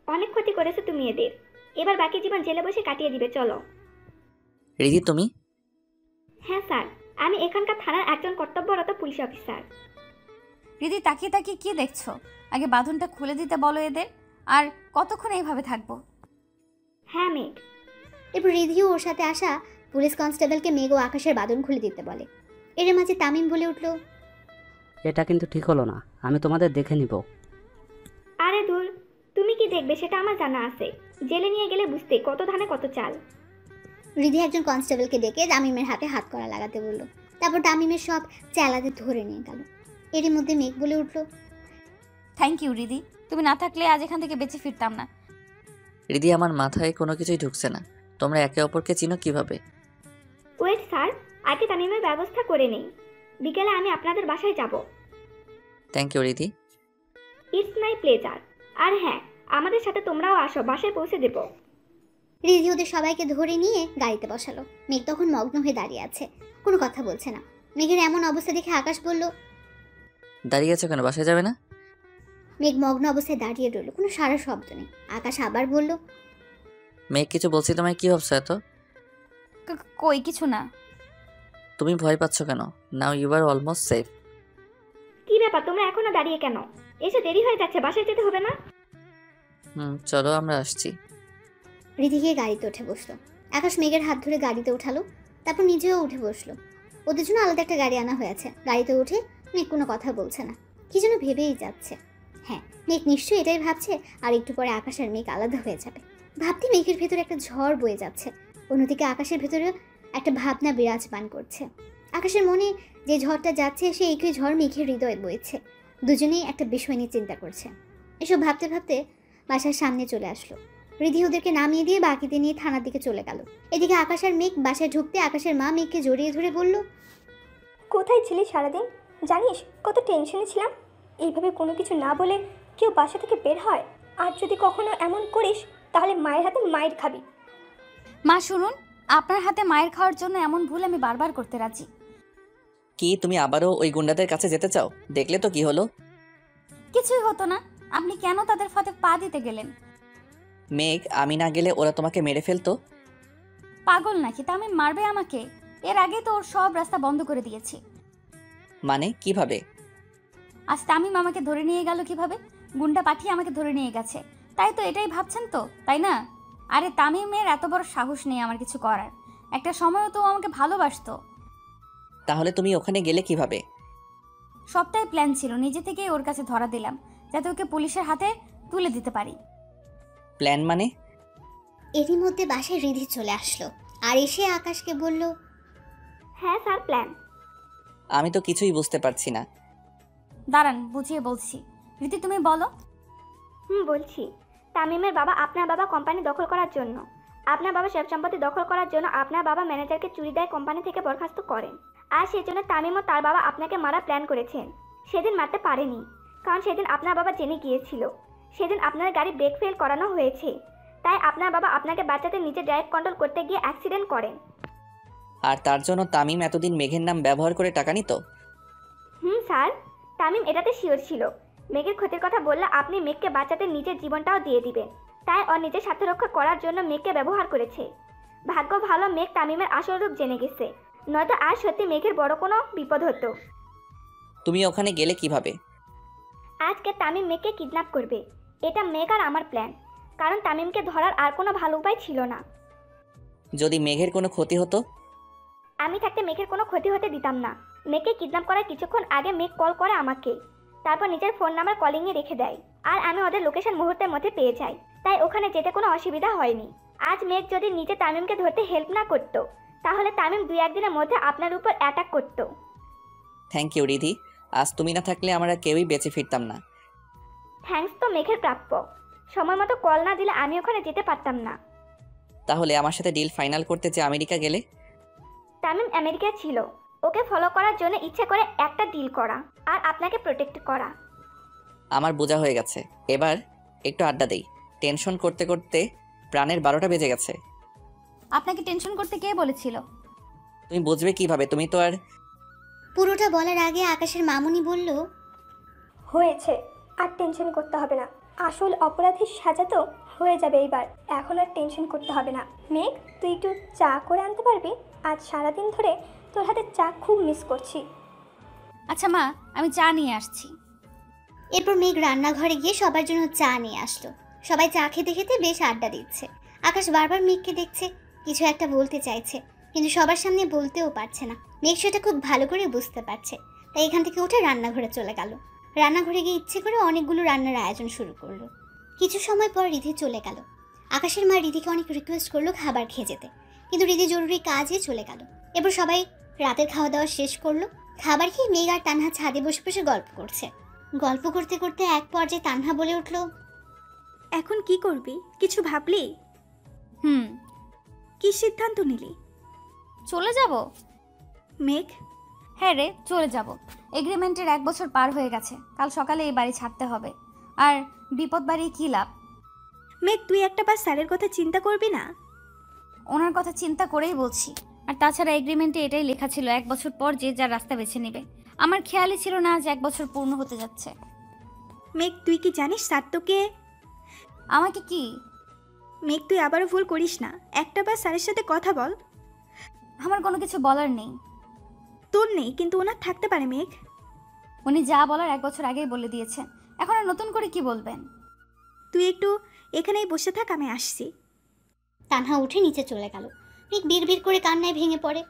অনেক ক্ষতি করেছো তুমি এদের, এবার বাকি জীবন জেলে বসে কাটিয়ে দিবে, চলো। রিদি তুমি? হ্যাঁ স্যার, আমি এখানকার থানার একজন কর্তব্যরত পুলিশ অফিসার। রিদি তাকিয়ে তাকিয়ে কি দেখছো? আগে বাঁধনটা খুলে দিতে বলো এদের। আর কতক্ষণ এইভাবে থাকবো? হ্যাঁ মেঘ। এরপর রিধিও ওর সাথে আসা পুলিশ কনস্টেবলকে মেঘ ও আকাশের বাঁধন খুলে দিতে বলে। এর মাঝে তামিম বলে উঠল, এটা কিন্তু ঠিক হলো না, আমি তোমাদের দেখে নিব। আরে দূর, তুমি কি দেখবে সেটা আমার জানা আছে। জেলে নিয়ে গেলে বুঝতে কত ধানে কত চাল। রিধি একজন কনস্টেবলকে ডেকে তামিমের হাতে হাত করা লাগাতে বলল। তারপর তামিমের সব চেলাতে ধরে নিয়ে গেল। এরই মধ্যে মেঘ বলে উঠল, থ্যাংক ইউ রিদি, তুমি না থাকলে আজ এখান থেকে বেঁচে ফিরতাম না। রিদি, আমার মাথায় কোনো কিছুই ঢুকছে না। তোমরা একে অপরকে চিনো কিভাবে? ওয়েট স্যার, আগে তামিমের ব্যবস্থা করে নেই। বিকেলে আমি আপনাদের বাসায় যাব। Thank you Ridi. It's my pleasure. আর হ্যাঁ, আমাদের সাথে তোমরাও আসো, বাসায় পৌঁছে দেব। রিধি ওদের সবাইকে ধরে নিয়ে গাড়িতে বসালো। মেঘ তখন মগ্ন হয়ে দাঁড়িয়ে আছে, কোনো কথা বলছে না। মেঘের এমন অবস্থা দেখে আকাশ বলল, দাঁড়িয়ে আছো কেন, বাসায় যাবে না? মেঘ মগ্ন অবস্থায় দাঁড়িয়ে রইল, কোনো সারা শব্দ নেই। আকাশ আবার বলল, মেঘ কিছু বলছি তোমায়, কি ভাবছো এত? কই কিছু না। তুমি ভয় পাচ্ছ কেন? Now you are almost safe. কি ব্যাপার, তোমরা এখনো দাঁড়িয়ে কেন? এসে দেরি হয়ে যাচ্ছে, বাসায় যেতে হবে না? চলো আমরা আসছি। রিধি গিয়ে গাড়িতে উঠে বসলো। আকাশ মেঘের হাত ধরে গাড়িতে উঠালো, তারপর নিজেও উঠে বসলো। ওদের জন্য আলাদা একটা গাড়ি আনা হয়েছে। গাড়িতে উঠে মেঘ কোনো কথা বলছে না, কি যেন ভেবেই যাচ্ছে। হ্যাঁ, মেঘ নিশ্চয়ই এটাই ভাবছে, আর একটু পরে আকাশ আর মেঘ আলাদা হয়ে যাবে। ভাবতে মেঘের ভেতরে একটা ঝড় বয়ে যাচ্ছে, অন্যদিকে আকাশের ভেতরে একটা ভাবনা বিরাজমান করছে। আকাশের মনে যে ঝড়টা যাচ্ছে, সে একই ঝড় মেঘের হৃদয়ে বইছে। দুজনেই একটা বিষয় নিয়ে চিন্তা করছে। এসব ভাবতে ভাবতে বাসার সামনে চলে আসলো। রিধি ওদেরকে নামিয়ে দিয়ে বাকিতে নিয়ে থানার দিকে চলে গেল। এদিকে আকাশ আর মেঘ বাসায় ঢুকতে আকাশের মা মেঘকে জড়িয়ে ধরে বলল, কোথায় ছিলি সারাদিন? জানিস কত টেনশনে ছিলাম। এইভাবে কোনো কিছু না বলে কেউ বাসা থেকে বের হয়? আর যদি কখনো এমন করিস তাহলে মায়ের হাতে মায়ের খাবি। মা শুনুন, আপনার হাতে মায়ের খাওয়ার জন্য এমন ভুল আমি বারবার করতে রাজি। কি তুমি আবারও ওই গুন্ডাদের কাছে যেতে চাও? দেখলে তো কি হলো। কিছুই হতো না, আপনি কেন তাদের ফাঁদে পা দিতে গেলেন? মেঘ, আমি না গেলে ওরা তোমাকে মেরে ফেলতো। পাগল নাকি? তামিম মারবে আমাকে? এর আগে তো ওর সব রাস্তা বন্ধ করে দিয়েছি। মানে কিভাবে? আজ তামিম আমাকে ধরে নিয়ে গেল কিভাবে? গুন্ডা পাঠিয়ে আমাকে ধরে নিয়ে গেছে, তাই তো এটাই ভাবছেন তো, তাই না? আরে তামিমের এত বড় সাহস নেই আমার কিছু করার। একটা সময়ও তো ও আমাকে ভালোবাসতো। তাহলে তুমি ওখানে গেলে কিভাবে? সবটাই প্ল্যান ছিল, নিজে থেকেই ওর কাছে ধরা দিলাম যাতে ওকে পুলিশের হাতে তুলে দিতে পারি। প্ল্যান মানে? এরই মধ্যে বাসায় রিধি চলে আসলো আর এসে আকাশকে বলল, হ্যাঁ স্যার, প্ল্যান। আমি তো কিছুই বুঝতে পারছি না। দাঁড়ান, বুঝিয়ে বলছি। রীতি তুমি বলো। বলছি। তামিমের বাবা আপনার বাবা কোম্পানি দখল করার জন্য, আপনার বাবা সব সম্পত্তি দখল করার জন্য আপনার বাবা ম্যানেজারকে চুরি দেয়, কোম্পানি থেকে বরখাস্ত করেন। আর সেজন্য তামিম ও তার বাবা আপনাকে মারা প্ল্যান করেছেন। সেদিন মারতে পারেনি, কারণ সেদিন আপনার বাবা জেনে গিয়েছিল। সেদিন আপনার গাড়ি ব্রেক ফেল করানো হয়েছে, তাই আপনার বাবা আপনাকে বাঁচাতে নিজে ড্রাইভ কন্ট্রোল করতে গিয়ে অ্যাক্সিডেন্ট করেন। আর তার জন্য তামিম এতদিন মেঘের নাম ব্যবহার করে টাকা নিত? স্যার, তামিম এটাতে শিওর ছিল। মেঘের ক্ষতির কথা বললে আপনি মেঘকে বাঁচাতে নিজের জীবনটাও দিয়ে দিবেন, তাই ওর নিজের স্বার্থ রক্ষা করার জন্য মেঘকে ব্যবহার করেছে। ভাগ্য ভালো মেঘ তামিমের আসল রূপ জেনে গেছে, নয়তো আর সত্যি মেঘের বড় কোনো বিপদ হতো। তুমি ওখানে গেলে কিভাবে? আজকে তামিম মেঘকে কিডন্যাপ করবে, এটা মেঘ আর আমার প্ল্যান, কারণ তামিমকে ধরার আর কোনো ভালো উপায় ছিল না। যদি মেঘের কোনো ক্ষতি হতো? আমি থাকতে মেঘের কোনো ক্ষতি হতে দিতাম না। মেঘকে কিডন্যাপ করার কিছুক্ষণ আগে মেঘ কল করে আমাকে, তারপর নিজের ফোন নাম্বার কলিংয়ে রেখে দেয়, আর আমি ওদের লোকেশন মুহূর্তের মধ্যে পেয়ে যাই, তাই ওখানে যেতে কোনো অসুবিধা হয়নি। আজ মেঘ যদি নিজে তামিমকে ধরতে হেল্প না করতো, তাহলে তামিম 2-1 দিনের মধ্যে আপনার উপর অ্যাটাক করতো। থ্যাংক ইউ রিধি, আজ তুমি না থাকলে আমরা কেউই বেঁচে ফিরতাম না। থ্যাঙ্কস তো মেঘের প্রাপ্য, সময় মতো কল না দিলে আমি ওখানে যেতে পারতাম না। তাহলে আমার সাথে ডিল ফাইনাল করতে যে আমেরিকা গেলে? তামিম আমেরিকা ছিল, ওকে ফলো করার জন্য ইচ্ছে করে একটা ডিল করা আর আপনাকে প্রোটেক্ট করা। আমার বোঝা হয়ে গেছে, এবার একটু আড্ডা দেই। টেনশন করতে করতে প্রাণের 12টা বেজে গেছে। আপনাকে টেনশন করতে কে বলেছিল? তুমি বুঝবে কিভাবে? তুমি তো আর। পুরোটা বলার আগে আকাশের মামুনি বলল, হয়েছে, আর টেনশন করতে হবে না। আসল অপরাধীর সাজা তো হয়ে যাবে এইবার, এখন আর টেনশন করতে হবে না। মেঘ, তুই একটু চা করে আনতে পারবি? আজ সারাদিন ধরে তোর হাতে চা খুব মিস করছি। আচ্ছা মা, আমি চা নিয়ে আসছি। এরপর মেঘ রান্নাঘরে গিয়ে সবার জন্য চা নিয়ে আসলো। সবাই চা খেতে খেতে বেশ আড্ডা দিচ্ছে। আকাশ বারবার মেঘকে দেখছে, কিছু একটা বলতে চাইছে, কিন্তু সবার সামনে বলতেও পারছে না। মেঘ সেটা খুব ভালো করে বুঝতে পারছে, তাই এখান থেকে উঠে রান্নাঘরে চলে গেল। রান্নাঘরে গিয়ে ইচ্ছে করে অনেকগুলো রান্নার আয়োজন শুরু করলো। কিছু সময় পর রিধি চলে গেল। আকাশের মা রিধিকে অনেক রিকোয়েস্ট করলো খাবার খেয়ে যেতে, কিন্তু রিধি জরুরি কাজে চলে গেল। এরপর সবাই রাতের খাওয়া দাওয়া শেষ করলো। খাবার খেয়ে মেঘ আর তানহা ছাদে বসে বসে গল্প করছে। গল্প করতে করতে এক পর্যায়ে তানহা বলে উঠল, এখন কি করবি? কিছু ভাবলি? কি সিদ্ধান্ত নিলি? চলে যাব। মেঘ, হ্যাঁ রে, চলে যাব। এগ্রিমেন্টের 1 বছর পার হয়ে গেছে, কাল সকালে এই বাড়ি ছাড়তে হবে। আর বিপদ বাড়িয়ে কী লাভ? মেঘ, তুই একটা বার স্যারের কথা চিন্তা করবি না? ওনার কথা চিন্তা করেই বলছি। আর তাছাড়া এগ্রিমেন্টে এটাই লেখা ছিল 1 বছর পর যে যার রাস্তা বেছে নেবে। আমার খেয়ালই ছিল না আজ 1 বছর পূর্ণ হতে যাচ্ছে। মেঘ তুই কি জানিস স্যার তোকে? আমাকে কি? মেঘ তুই আবারও ভুল করিস না, একটা বার স্যারের সাথে কথা বল। আমার কোনো কিছু বলার নেই। তোর নেই কিন্তু ওনার থাকতে পারে মেঘ। উনি যা বলার 1 বছর আগেই বলে দিয়েছেন, এখন আর নতুন করে কি বলবেন? তুই একটু এখানেই বসে থাক, আমি আসছি। তানহা উঠে নিচে চলে গেল। মেঘ বিড়বিড় করে কান্নায় ভেঙে পড়ে।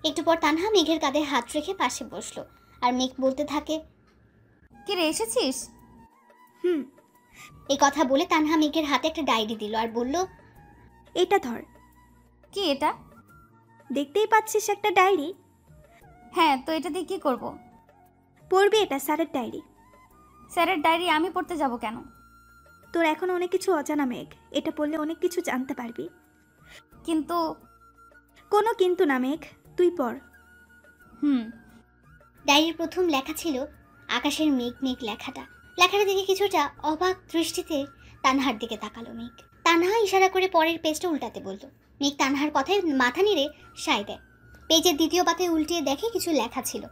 একটু পর তানহা মেঘের কাঁধে হাত রেখে পাশে বসলো, আর মেঘ বলতে থাকে, কি রে, এসেছিস? হুম। এই কথা বলে তানহা মেঘের হাতে একটা ডায়েরি দিল আর বলল, এটা ধর। কি এটা? দেখতেই পাচ্ছিস একটা ডায়েরি। হ্যাঁ, তো এটা দিয়ে কি করব? পড়বি, এটা স্যারের ডায়েরি। স্যারের ডায়েরি আমি পড়তে যাব কেন? তোর এখন অনেক কিছু অজানা মেঘ, এটা পড়লে অনেক কিছু জানতে পারবি। কিন্তু কোনো কিন্তু না মেঘ, তুই পড়। ডায়েরির প্রথম লেখা ছিল আকাশের মেঘ মেঘ। লেখাটা দেখে কিছুটা অবাক দৃষ্টিতে তানহার দিকে তাকালো মেঘ। তানহা ইশারা করে পরের পেজটা উল্টাতে বলল। মেঘ তানহার কথায় মাথা নেড়ে সায় দেয়। পেজের দ্বিতীয় পাতায় উল্টিয়ে দেখে কিছু লেখা ছিল।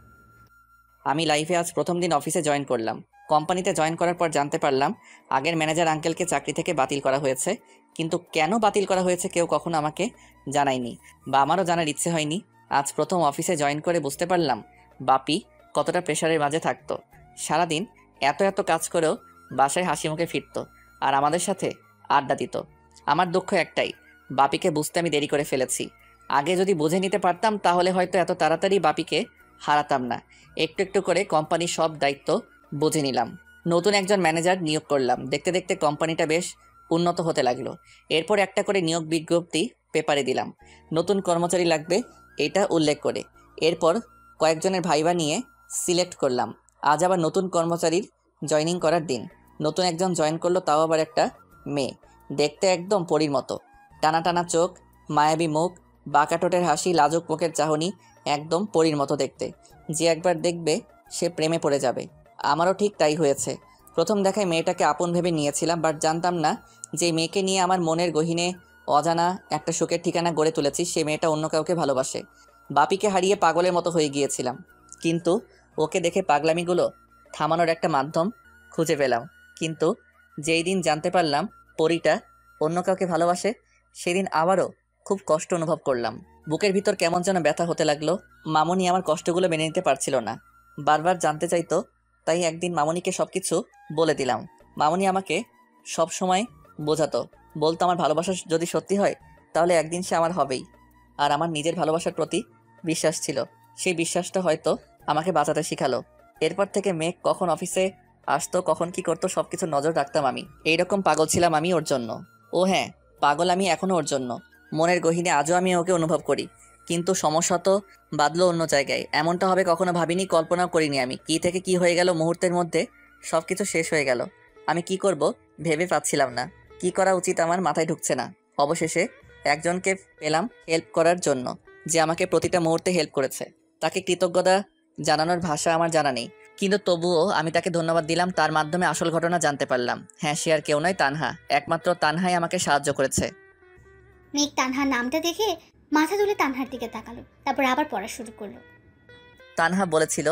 আমি লাইফে আজ প্রথম দিন অফিসে জয়েন করলাম। কোম্পানিতে জয়েন করার পর জানতে পারলাম আগের ম্যানেজার আঙ্কেলকে চাকরি থেকে বাতিল করা হয়েছে, কিন্তু কেন বাতিল করা হয়েছে কেউ কখনো আমাকে জানায়নি বা আমারও জানার ইচ্ছে হয়নি। আজ প্রথম অফিসে জয়েন করে বুঝতে পারলাম বাপি কতটা প্রেশারের মাঝে থাকতো। সারাদিন এত এত কাজ করেও বাসায় হাসি মুখে ফিরতো আর আমাদের সাথে আড্ডা দিত। আমার দুঃখ একটাই, বাপিকে বুঝতে আমি দেরি করে ফেলেছি। আগে যদি বুঝে নিতে পারতাম তাহলে হয়তো এত তাড়াতাড়ি বাপিকে হারাতাম না। একটু একটু করে কোম্পানির সব দায়িত্ব বুঝে নিলাম। নতুন একজন ম্যানেজার নিয়োগ করলাম। দেখতে দেখতে কোম্পানিটা বেশ উন্নত হতে লাগলো। এরপর একটা করে নিয়োগ বিজ্ঞপ্তি পেপারে দিলাম, নতুন কর্মচারী লাগবে এটা উল্লেখ করে। এরপর কয়েকজনের ভাইবা নিয়ে সিলেক্ট করলাম। আজ আবার নতুন কর্মচারীর জয়েনিং করার দিন। নতুন একজন জয়েন করলো, তাও আবার একটা মেয়ে। দেখতে একদম পরীর মতো, টানা টানা চোখ, মায়াবী মুখ, বাঁকা ঠোঁটের হাসি, লাজুক মুখের চাহনি, একদম পরীর মতো দেখতে। যে একবার দেখবে সে প্রেমে পড়ে যাবে। আমারও ঠিক তাই হয়েছে। প্রথম দেখায় মেয়েটাকে আপন ভেবে নিয়েছিলাম, বাট জানতাম না যে মেয়েকে নিয়ে আমার মনের গহীনে অজানা একটা সুখের ঠিকানা গড়ে তুলেছি, সে মেয়েটা অন্য কাউকে ভালোবাসে। বাপিকে হারিয়ে পাগলের মতো হয়ে গিয়েছিলাম, কিন্তু ওকে দেখে পাগলামিগুলো থামানোর একটা মাধ্যম খুঁজে পেলাম। কিন্তু যেই দিন জানতে পারলাম পরীটা অন্য কাউকে ভালোবাসে, সেদিন আবারও খুব কষ্ট অনুভব করলাম। বুকের ভিতর কেমন যেন ব্যথা হতে লাগলো। মামনি আমার কষ্টগুলো মেনে নিতে পারছিল না, বারবার জানতে চাইতো। তাই একদিন মামনিকে সব কিছু বলে দিলাম। মামনি আমাকে সব সময় বোঝাতো, বলতো আমার ভালোবাসা যদি সত্যি হয় তাহলে একদিন সে আমার হবেই। আর আমার নিজের ভালোবাসার প্রতি বিশ্বাস ছিল, সেই বিশ্বাসটা হয়তো আমাকে বাঁচাতে শিখালো। এরপর থেকে মেঘ কখন অফিসে আসতো, কখন কি করতো, সব কিছু নজর রাখতাম আমি। এইরকম পাগল ছিলাম আমি ওর জন্য। ও হ্যাঁ, পাগল আমি এখনও ওর জন্য। মনের গহীনে আজও আমি ওকে অনুভব করি, কিন্তু সমস্যা তো বাদলো অন্য জায়গায়। এমনটা হবে কখনো ভাবিনি, কল্পনাও করিনি আমি। কি থেকে কি হয়ে গেল, মুহূর্তের মধ্যে সব কিছু শেষ হয়ে গেল। আমি কি করব ভেবে পাচ্ছিলাম না, কি করা উচিত আমার মাথায় ঢুকছে না। অবশেষে একজনকে পেলাম হেল্প করার জন্য, যে আমাকে প্রতিটা মুহূর্তে হেল্প করেছে। তাকে কৃতজ্ঞতা জানানোর ভাষা আমার জানা নেই, কিন্তু তবুও আমি তাকে ধন্যবাদ দিলাম। তার মাধ্যমে আসল ঘটনা জানতে পারলাম। হ্যাঁ, সে আর কেউ নয়, তানহা। একমাত্র তানহাই আমাকে সাহায্য করেছে। মেঘ তানহার নামটা দেখে মাথা তুলে তানহার দিকে তাকালো, তারপর আবার পড়া শুরু করলো। তানহা বলেছিল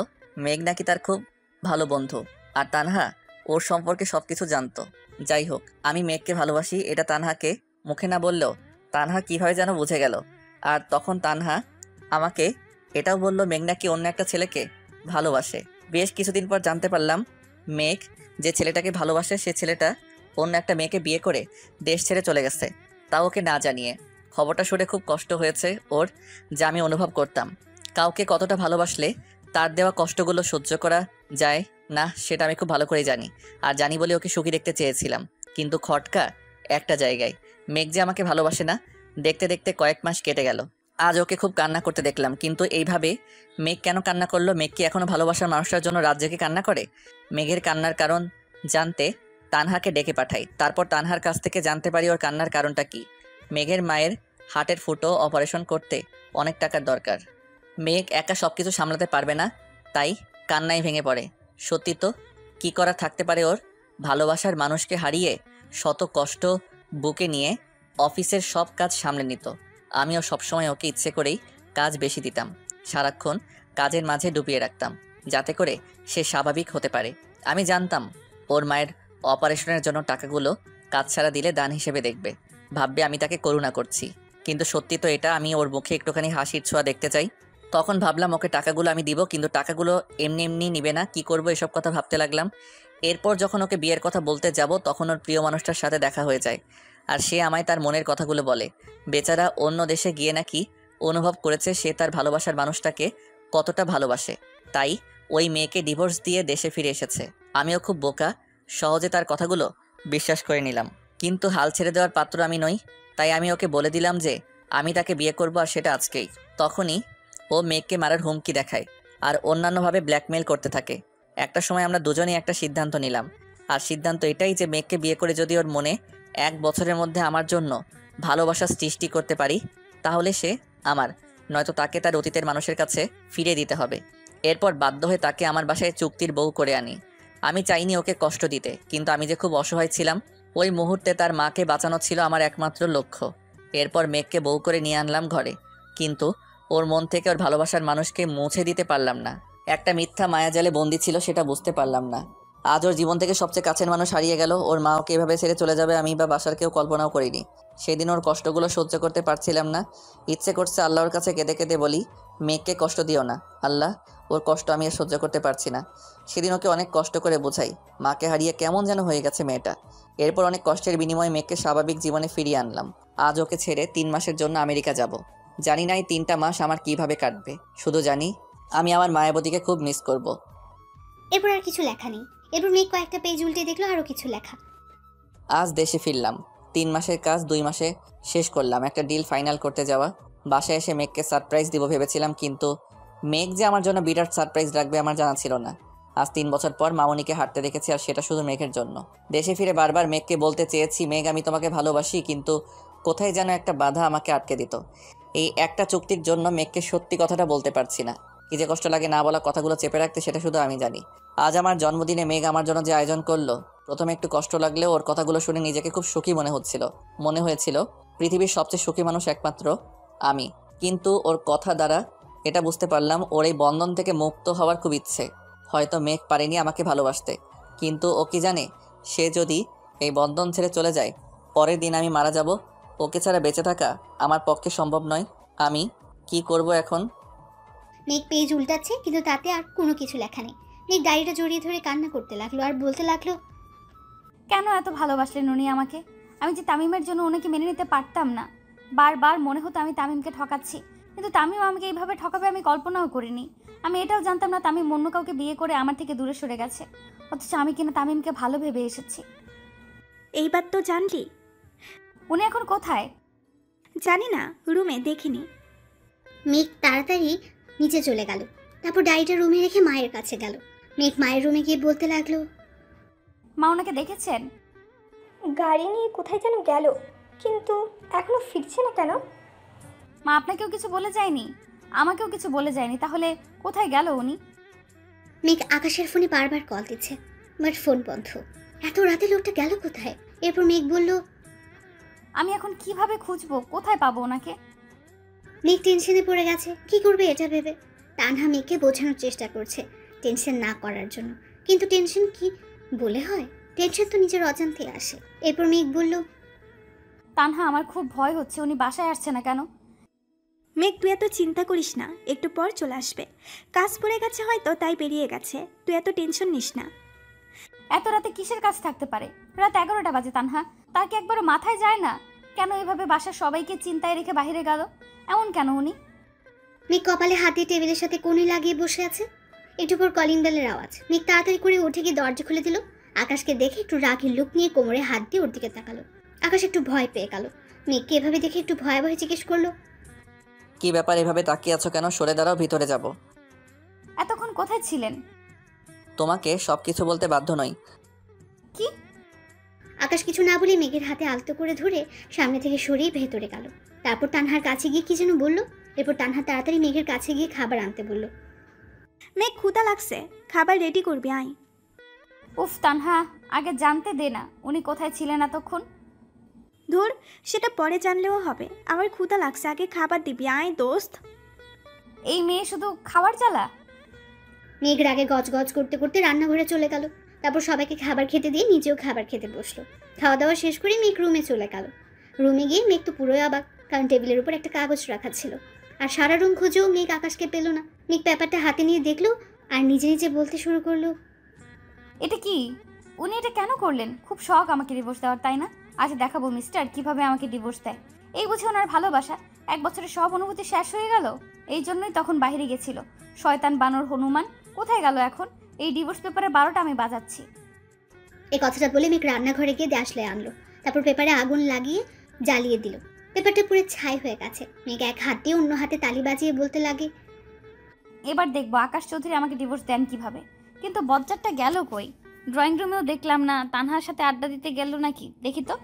মেঘ নাকি তার খুব ভালো বন্ধু, আর তানহা ওর সম্পর্কে সবকিছু জানতো। যাই হোক, আমি মেঘকে ভালোবাসি এটা তানহাকে মুখে না বললেও তানহা কীভাবে যেন বুঝে গেল। আর তখন তানহা আমাকে এটাও বলল মেঘ নাকি অন্য একটা ছেলেকে ভালোবাসে। বেশ কিছুদিন পর জানতে পারলাম মেঘ যে ছেলেটাকে ভালোবাসে সে ছেলেটা অন্য একটা মেয়েকে বিয়ে করে দেশ ছেড়ে চলে গেছে, তাও ওকে না জানিয়ে। খবরটা শুনে খুব কষ্ট হয়েছে ওর, যা আমি অনুভব করতাম। কাউকে কতটা ভালোবাসলে তার দেওয়া কষ্টগুলো সহ্য করা যায় না সেটা আমি খুব ভালো করেই জানি। আর জানি বলে ওকে সুখী দেখতে চেয়েছিলাম, কিন্তু খটকা একটা জায়গায়, মেঘ যে আমাকে ভালোবাসে না। দেখতে দেখতে কয়েক মাস কেটে গেল। আজ ওকে খুব কান্না করতে দেখলাম, কিন্তু এইভাবে মেঘ কেন কান্না করলো? মেঘ কি এখনও ভালোবাসার মানুষটার জন্য রাত জেগে কান্না করে? মেঘের কান্নার কারণ জানতে তানহাকে ডেকে পাঠাই। তারপর তানহার কাছ থেকে জানতে পারি ওর কান্নার কারণটা কি। মেঘের মায়ের হার্টের ফুটো অপারেশন করতে অনেক টাকার দরকার। মেঘ একা সব কিছু সামলাতে পারবে না, তাই কান্নায় ভেঙে পড়ে। সত্যি তো, কি করা থাকতে পারে ওর? ভালোবাসার মানুষকে হারিয়ে শত কষ্ট বুকে নিয়ে অফিসের সব কাজ সামলে নিত। আমিও সবসময় ওকে ইচ্ছে করেই কাজ বেশি দিতাম, সারাক্ষণ কাজের মাঝে ডুবিয়ে রাখতাম, যাতে করে সে স্বাভাবিক হতে পারে। আমি জানতাম ওর মায়ের অপারেশনের জন্য টাকাগুলো কাজছাড়া দিলে দান হিসেবে দেখবে, ভাববে আমি তাকে করুণা করছি। কিন্তু সত্যি তো এটা, আমি ওর মুখে একটুখানি হাসির ছোঁয়া দেখতে চাই। তখন ভাবলাম ওকে টাকাগুলো আমি দিব, কিন্তু টাকাগুলো এমনি এমনি নিবে না, কি করব এসব কথা ভাবতে লাগলাম। এরপর যখন ওকে বিয়ের কথা বলতে যাব তখন ওর প্রিয় মানুষটার সাথে দেখা হয়ে যায়, আর সে আমায় তার মনের কথাগুলো বলে। বেচারা অন্য দেশে গিয়ে নাকি অনুভব করেছে সে তার ভালোবাসার মানুষটাকে কতটা ভালোবাসে, তাই ওই মেয়েকে ডিভোর্স দিয়ে দেশে ফিরে এসেছে। আমিও খুব বোকা, সহজে তার কথাগুলো বিশ্বাস করে নিলাম। কিন্তু হাল ছেড়ে দেওয়ার পাত্র আমি নই, তাই আমি ওকে বলে দিলাম যে আমি তাকে বিয়ে করব, আর সেটা আজকেই। তখনই ও মেঘকে মারার হুমকি দেখায় আর অন্যান্যভাবে ব্ল্যাকমেল করতে থাকে। একটা সময় আমরা দুজনেই একটা সিদ্ধান্ত নিলাম, আর সিদ্ধান্ত এটাই যে মেঘকে বিয়ে করে যদি ওর মনে 1 বছরের মধ্যে আমার জন্য ভালোবাসা সৃষ্টি করতে পারি তাহলে সে আমার, নয়তো তাকে তার অতীতের মানুষের কাছে ফিরিয়ে দিতে হবে। এরপর বাধ্য হয়ে তাকে আমার বাসায় চুক্তির বউ করে আনি। আমি চাইনি ওকে কষ্ট দিতে, কিন্তু আমি যে খুব অসহায় ছিলাম, ওই মুহূর্তে তার মাকে বাঁচানো ছিল আমার একমাত্র লক্ষ্য। এরপর মেঘকে বউ করে নিয়ে আনলাম ঘরে, কিন্তু ওর মন থেকে ওর ভালোবাসার মানুষকে মুছে দিতে পারলাম না। একটা মিথ্যা মায়াজালে বন্দি ছিল, সেটা বুঝতে পারলাম না। আজ ওর জীবন থেকে সবচেয়ে কাছের মানুষ হারিয়ে গেল। ওর মা ওকে এভাবে ছেড়ে চলে যাবে আমি বা বাসার কেউ কল্পনাও করিনি। সেদিন ওর কষ্টগুলো সহ্য করতে পারছিলাম না, ইচ্ছে করছে আল্লাহর কাছে কেঁদে কেঁদে বলি, মেঘকে কষ্ট দিও না আল্লাহ, ওর কষ্ট আমি আর সহ্য করতে পারছি না। সেদিন ওকে অনেক কষ্ট করে বোঝাই, মাকে হারিয়ে কেমন যেন হয়ে গেছে মেয়েটা। এরপর অনেক কষ্টের বিনিময়ে মেঘকে স্বাভাবিক জীবনে ফিরিয়ে আনলাম। আজ ওকে ছেড়ে 3 মাসের জন্য আমেরিকা যাব। জানি না এই 3টা মাস আমার কিভাবে কাটবে, শুধু জানি আমি আমার মায়াবতীকে খুব মিস করব। এরপর আর কিছু লেখা নেই। এরপর মেঘ কয়েকটা পেজ উল্টে দেখলো আরও কিছু লেখা। আজ দেশে ফিরলাম, 3 মাসের কাজ 2 মাসে শেষ করলাম। একটা ডিল ফাইনাল করতে যাওয়া। বাসায় এসে মেঘকে সারপ্রাইজ দিব ভেবেছিলাম, কিন্তু মেঘ যে আমার জন্য বিরাট সারপ্রাইজ রাখবে আমার জানা ছিল না। আজ 3 বছর পর মামনিকে হাঁটতে দেখেছি, আর সেটা শুধু মেঘের জন্য। দেশে ফিরে বারবার মেঘকে বলতে চেয়েছি, মেঘ আমি তোমাকে ভালোবাসি, কিন্তু কোথায় যেন একটা বাধা আমাকে আটকে দিত। এই একটা চুক্তির জন্য মেঘকে সত্যি কথাটা বলতে পারছি না। কি যে কষ্ট লাগে না বলা কথাগুলো চেপে রাখতে, সেটা শুধু আমি জানি। আজ আমার জন্মদিনে মেঘ আমার জন্য যে আয়োজন করলো, প্রথমে একটু কষ্ট লাগলেও ওর কথাগুলো শুনে নিজেকে খুব সুখী মনে হয়েছিল পৃথিবীর সবচেয়ে সুখী মানুষ একমাত্র আমি। কিন্তু ওর কথা দ্বারা এটা বুঝতে পারলাম ওর এই বন্ধন থেকে মুক্ত হওয়ার খুব ইচ্ছে। হয়তো মেঘ পারেনি আমাকে ভালোবাসতে, কিন্তু ও কি জানে, সে যদি এই বন্ধন ছেড়ে চলে যায় পরের দিন আমি মারা যাব। ওকে ছাড়া বেঁচে থাকা আমার পক্ষে সম্ভব নয়। আমি কি করব এখন? মেঘ পেজ উল্টাচ্ছে, কিন্তু তাতে আর কোনো কিছু লেখা নেই। মেঘ ডায়েরিটা জড়িয়ে ধরে কান্না করতে লাগলো আর বলতে লাগলো, কেন এত ভালোবাসলেন উনি আমাকে? আমি যে তামিমের জন্য ওনাকে মেনে নিতে পারতাম না। বারবার মনে হতো আমি তামিমকে ঠকাচ্ছি, কিন্তু তামিম আমাকে এইভাবে ঠকাবে আমি কল্পনাও করিনি। আমি এটাও জানতাম না তামিম অন্য কাউকে বিয়ে করে আমার থেকে দূরে সরে গেছে, অথচ আমি কিনা তামিমকে ভালো ভেবে এসেছি। এইবার তো জানলি। উনি এখন কোথায়? জানি না, রুমে দেখিনি। মেঘ তাড়াতাড়ি নিচে চলে গেল। তারপর ডায়েরিটা রুমে রেখে মায়ের কাছে গেল। মেঘ মায়ের রুমে গিয়ে বলতে লাগলো, মা ওনাকে দেখেছেন? গাড়ি নিয়ে কোথায় যেন গেল, কিন্তু এখনো ফিরছে না কেন? মা আপনাকেও কিছু বলে যায়নি, আমাকেও কিছু বলে যায়নি, তাহলে কোথায় গেল উনি? মেঘ আকাশের ফোনে বারবার কল দিচ্ছে, বাট ফোন বন্ধ। এত রাতে লোকটা গেল কোথায়? এরপর মেঘ বলল, আমি এখন কিভাবে খুঁজবো, কোথায় পাবো ওনাকে? মেঘ টেনশনে পড়ে গেছে, কি করবে এটা ভেবে। তানহা মেঘকে বোঝানোর চেষ্টা করছে টেনশন না করার জন্য, কিন্তু টেনশন কি বলে হয়? টেনশন তো নিজের অজান্তে আসে। এরপর মেঘ বলল, তানহা আমার খুব ভয় হচ্ছে, উনি বাসায় আসছে না কেন? মেঘ তুই এত চিন্তা করিস না, একটু পর চলে আসবে। কাজ পড়ে গেছে হয়তো, তাই বেরিয়ে গেছে। তুই এত টেনশন নিস না। এত রাতে কিসের কাজ থাকতে পারে? রাত 11টা বাজে। তানহা, তার কি একবারও মাথায় যায় না? কেন এভাবে বাসার সবাইকে চিন্তায় রেখে বাইরে গেল? এমন কেন উনি? মেঘ কপালে হাত দিয়ে টেবিলের সাথে কোণে লাগিয়ে বসে আছে। একটু পর কলিং বেলের আওয়াজ। মেঘ তাড়াতাড়ি করে উঠে গিয়ে দরজা খুলে দিল। আকাশকে দেখে একটু রাগী লুক নিয়ে কোমরে হাত দিয়ে ওর দিকে তাকালো। আকাশ একটু ভয় পেয়ে গেল। মেঘকে এভাবে দেখে একটু ভয়ে ভয়ে জিজ্ঞেস করলো, কি ব্যাপার, এভাবে তাকিয়ে আছো কেন? সরে দাঁড়াও, ভিতরে যাব। এতক্ষণ কোথায় ছিলেন? তোমাকে সবকিছু বলতে বাধ্য নই। কি? আকাশ কিছু না বলে মেঘের হাতে আলতো করে ধরে সামনে থেকে সরিয়ে ভেতরে গেল। তারপর তানহার কাছে গিয়ে কি যেন বলল। এরপর তানহা তাড়াতাড়ি মেঘের কাছে গিয়ে খাবার আনতে বলল। মেঘ ক্ষুধা লাগছে, খাবার রেডি করবি, আয়। উফ তানহা, আগে জানতে দে না উনি কোথায় ছিলেন এতক্ষণ। ধুর, সেটা পরে জানলেও হবে। আমার ক্ষুধা লাগছে, আগে খাবার দিবি, আয় দোস্ত। এই মেয়ে শুধু খাবার জ্বালা। মেঘ রাগে গজগজ করতে করতে রান্নাঘরে চলে গেল। তারপর সবাইকে খাবার খেতে দিয়ে নিজেও খাবার খেতে বসলো। খাওয়া দাওয়া শেষ করে মেঘ রুমে চলে গেল। রুমে গিয়ে মেঘ তো পুরোই অবাক, কারণ টেবিলের উপর একটা কাগজ রাখা ছিল। আর সারা রুম খুঁজেও মেঘ আকাশকে পেল না। মেঘ পেপারটা হাতে নিয়ে দেখলো আর নিজে নিজে বলতে শুরু করলো, এটা কি? উনি এটা কেন করলেন? খুব শখ আমাকে ডিভোর্স দেওয়ার, তাই না? আজ দেখাবো মিস্টার কিভাবে আমাকে ডিভোর্স দেয়। এই বুঝে ওনার ভালোবাসা, 1 বছরের সব অনুভূতি শেষ হয়ে গেল। এই জন্যই তখন বাইরে গেছিল শয়তান বানর হনুমান। কোথায় গেল এখন? এই ডিভোর্স পেপারে 12টা আমি বাজাচ্ছি। এই কথাটা বলে মেঘ রান্নাঘরে গিয়ে দেশলাই আনলো। তারপর পেপারে আগুন লাগিয়ে জ্বালিয়ে দিল। পেপারটা পুরো ছাই হয়ে গেছে। মেঘ এক হাত দিয়ে অন্য হাতে তালি বাজিয়ে বলতে লাগে, এবার দেখবো আকাশ চৌধুরী আমাকে ডিভোর্স দেন কিভাবে। কিন্তু বজ্জারটা গেল কই? ড্রয়িং রুমেও দেখলাম না। তানহার সাথে আড্ডা দিতে গেল নাকি? দেখি তো।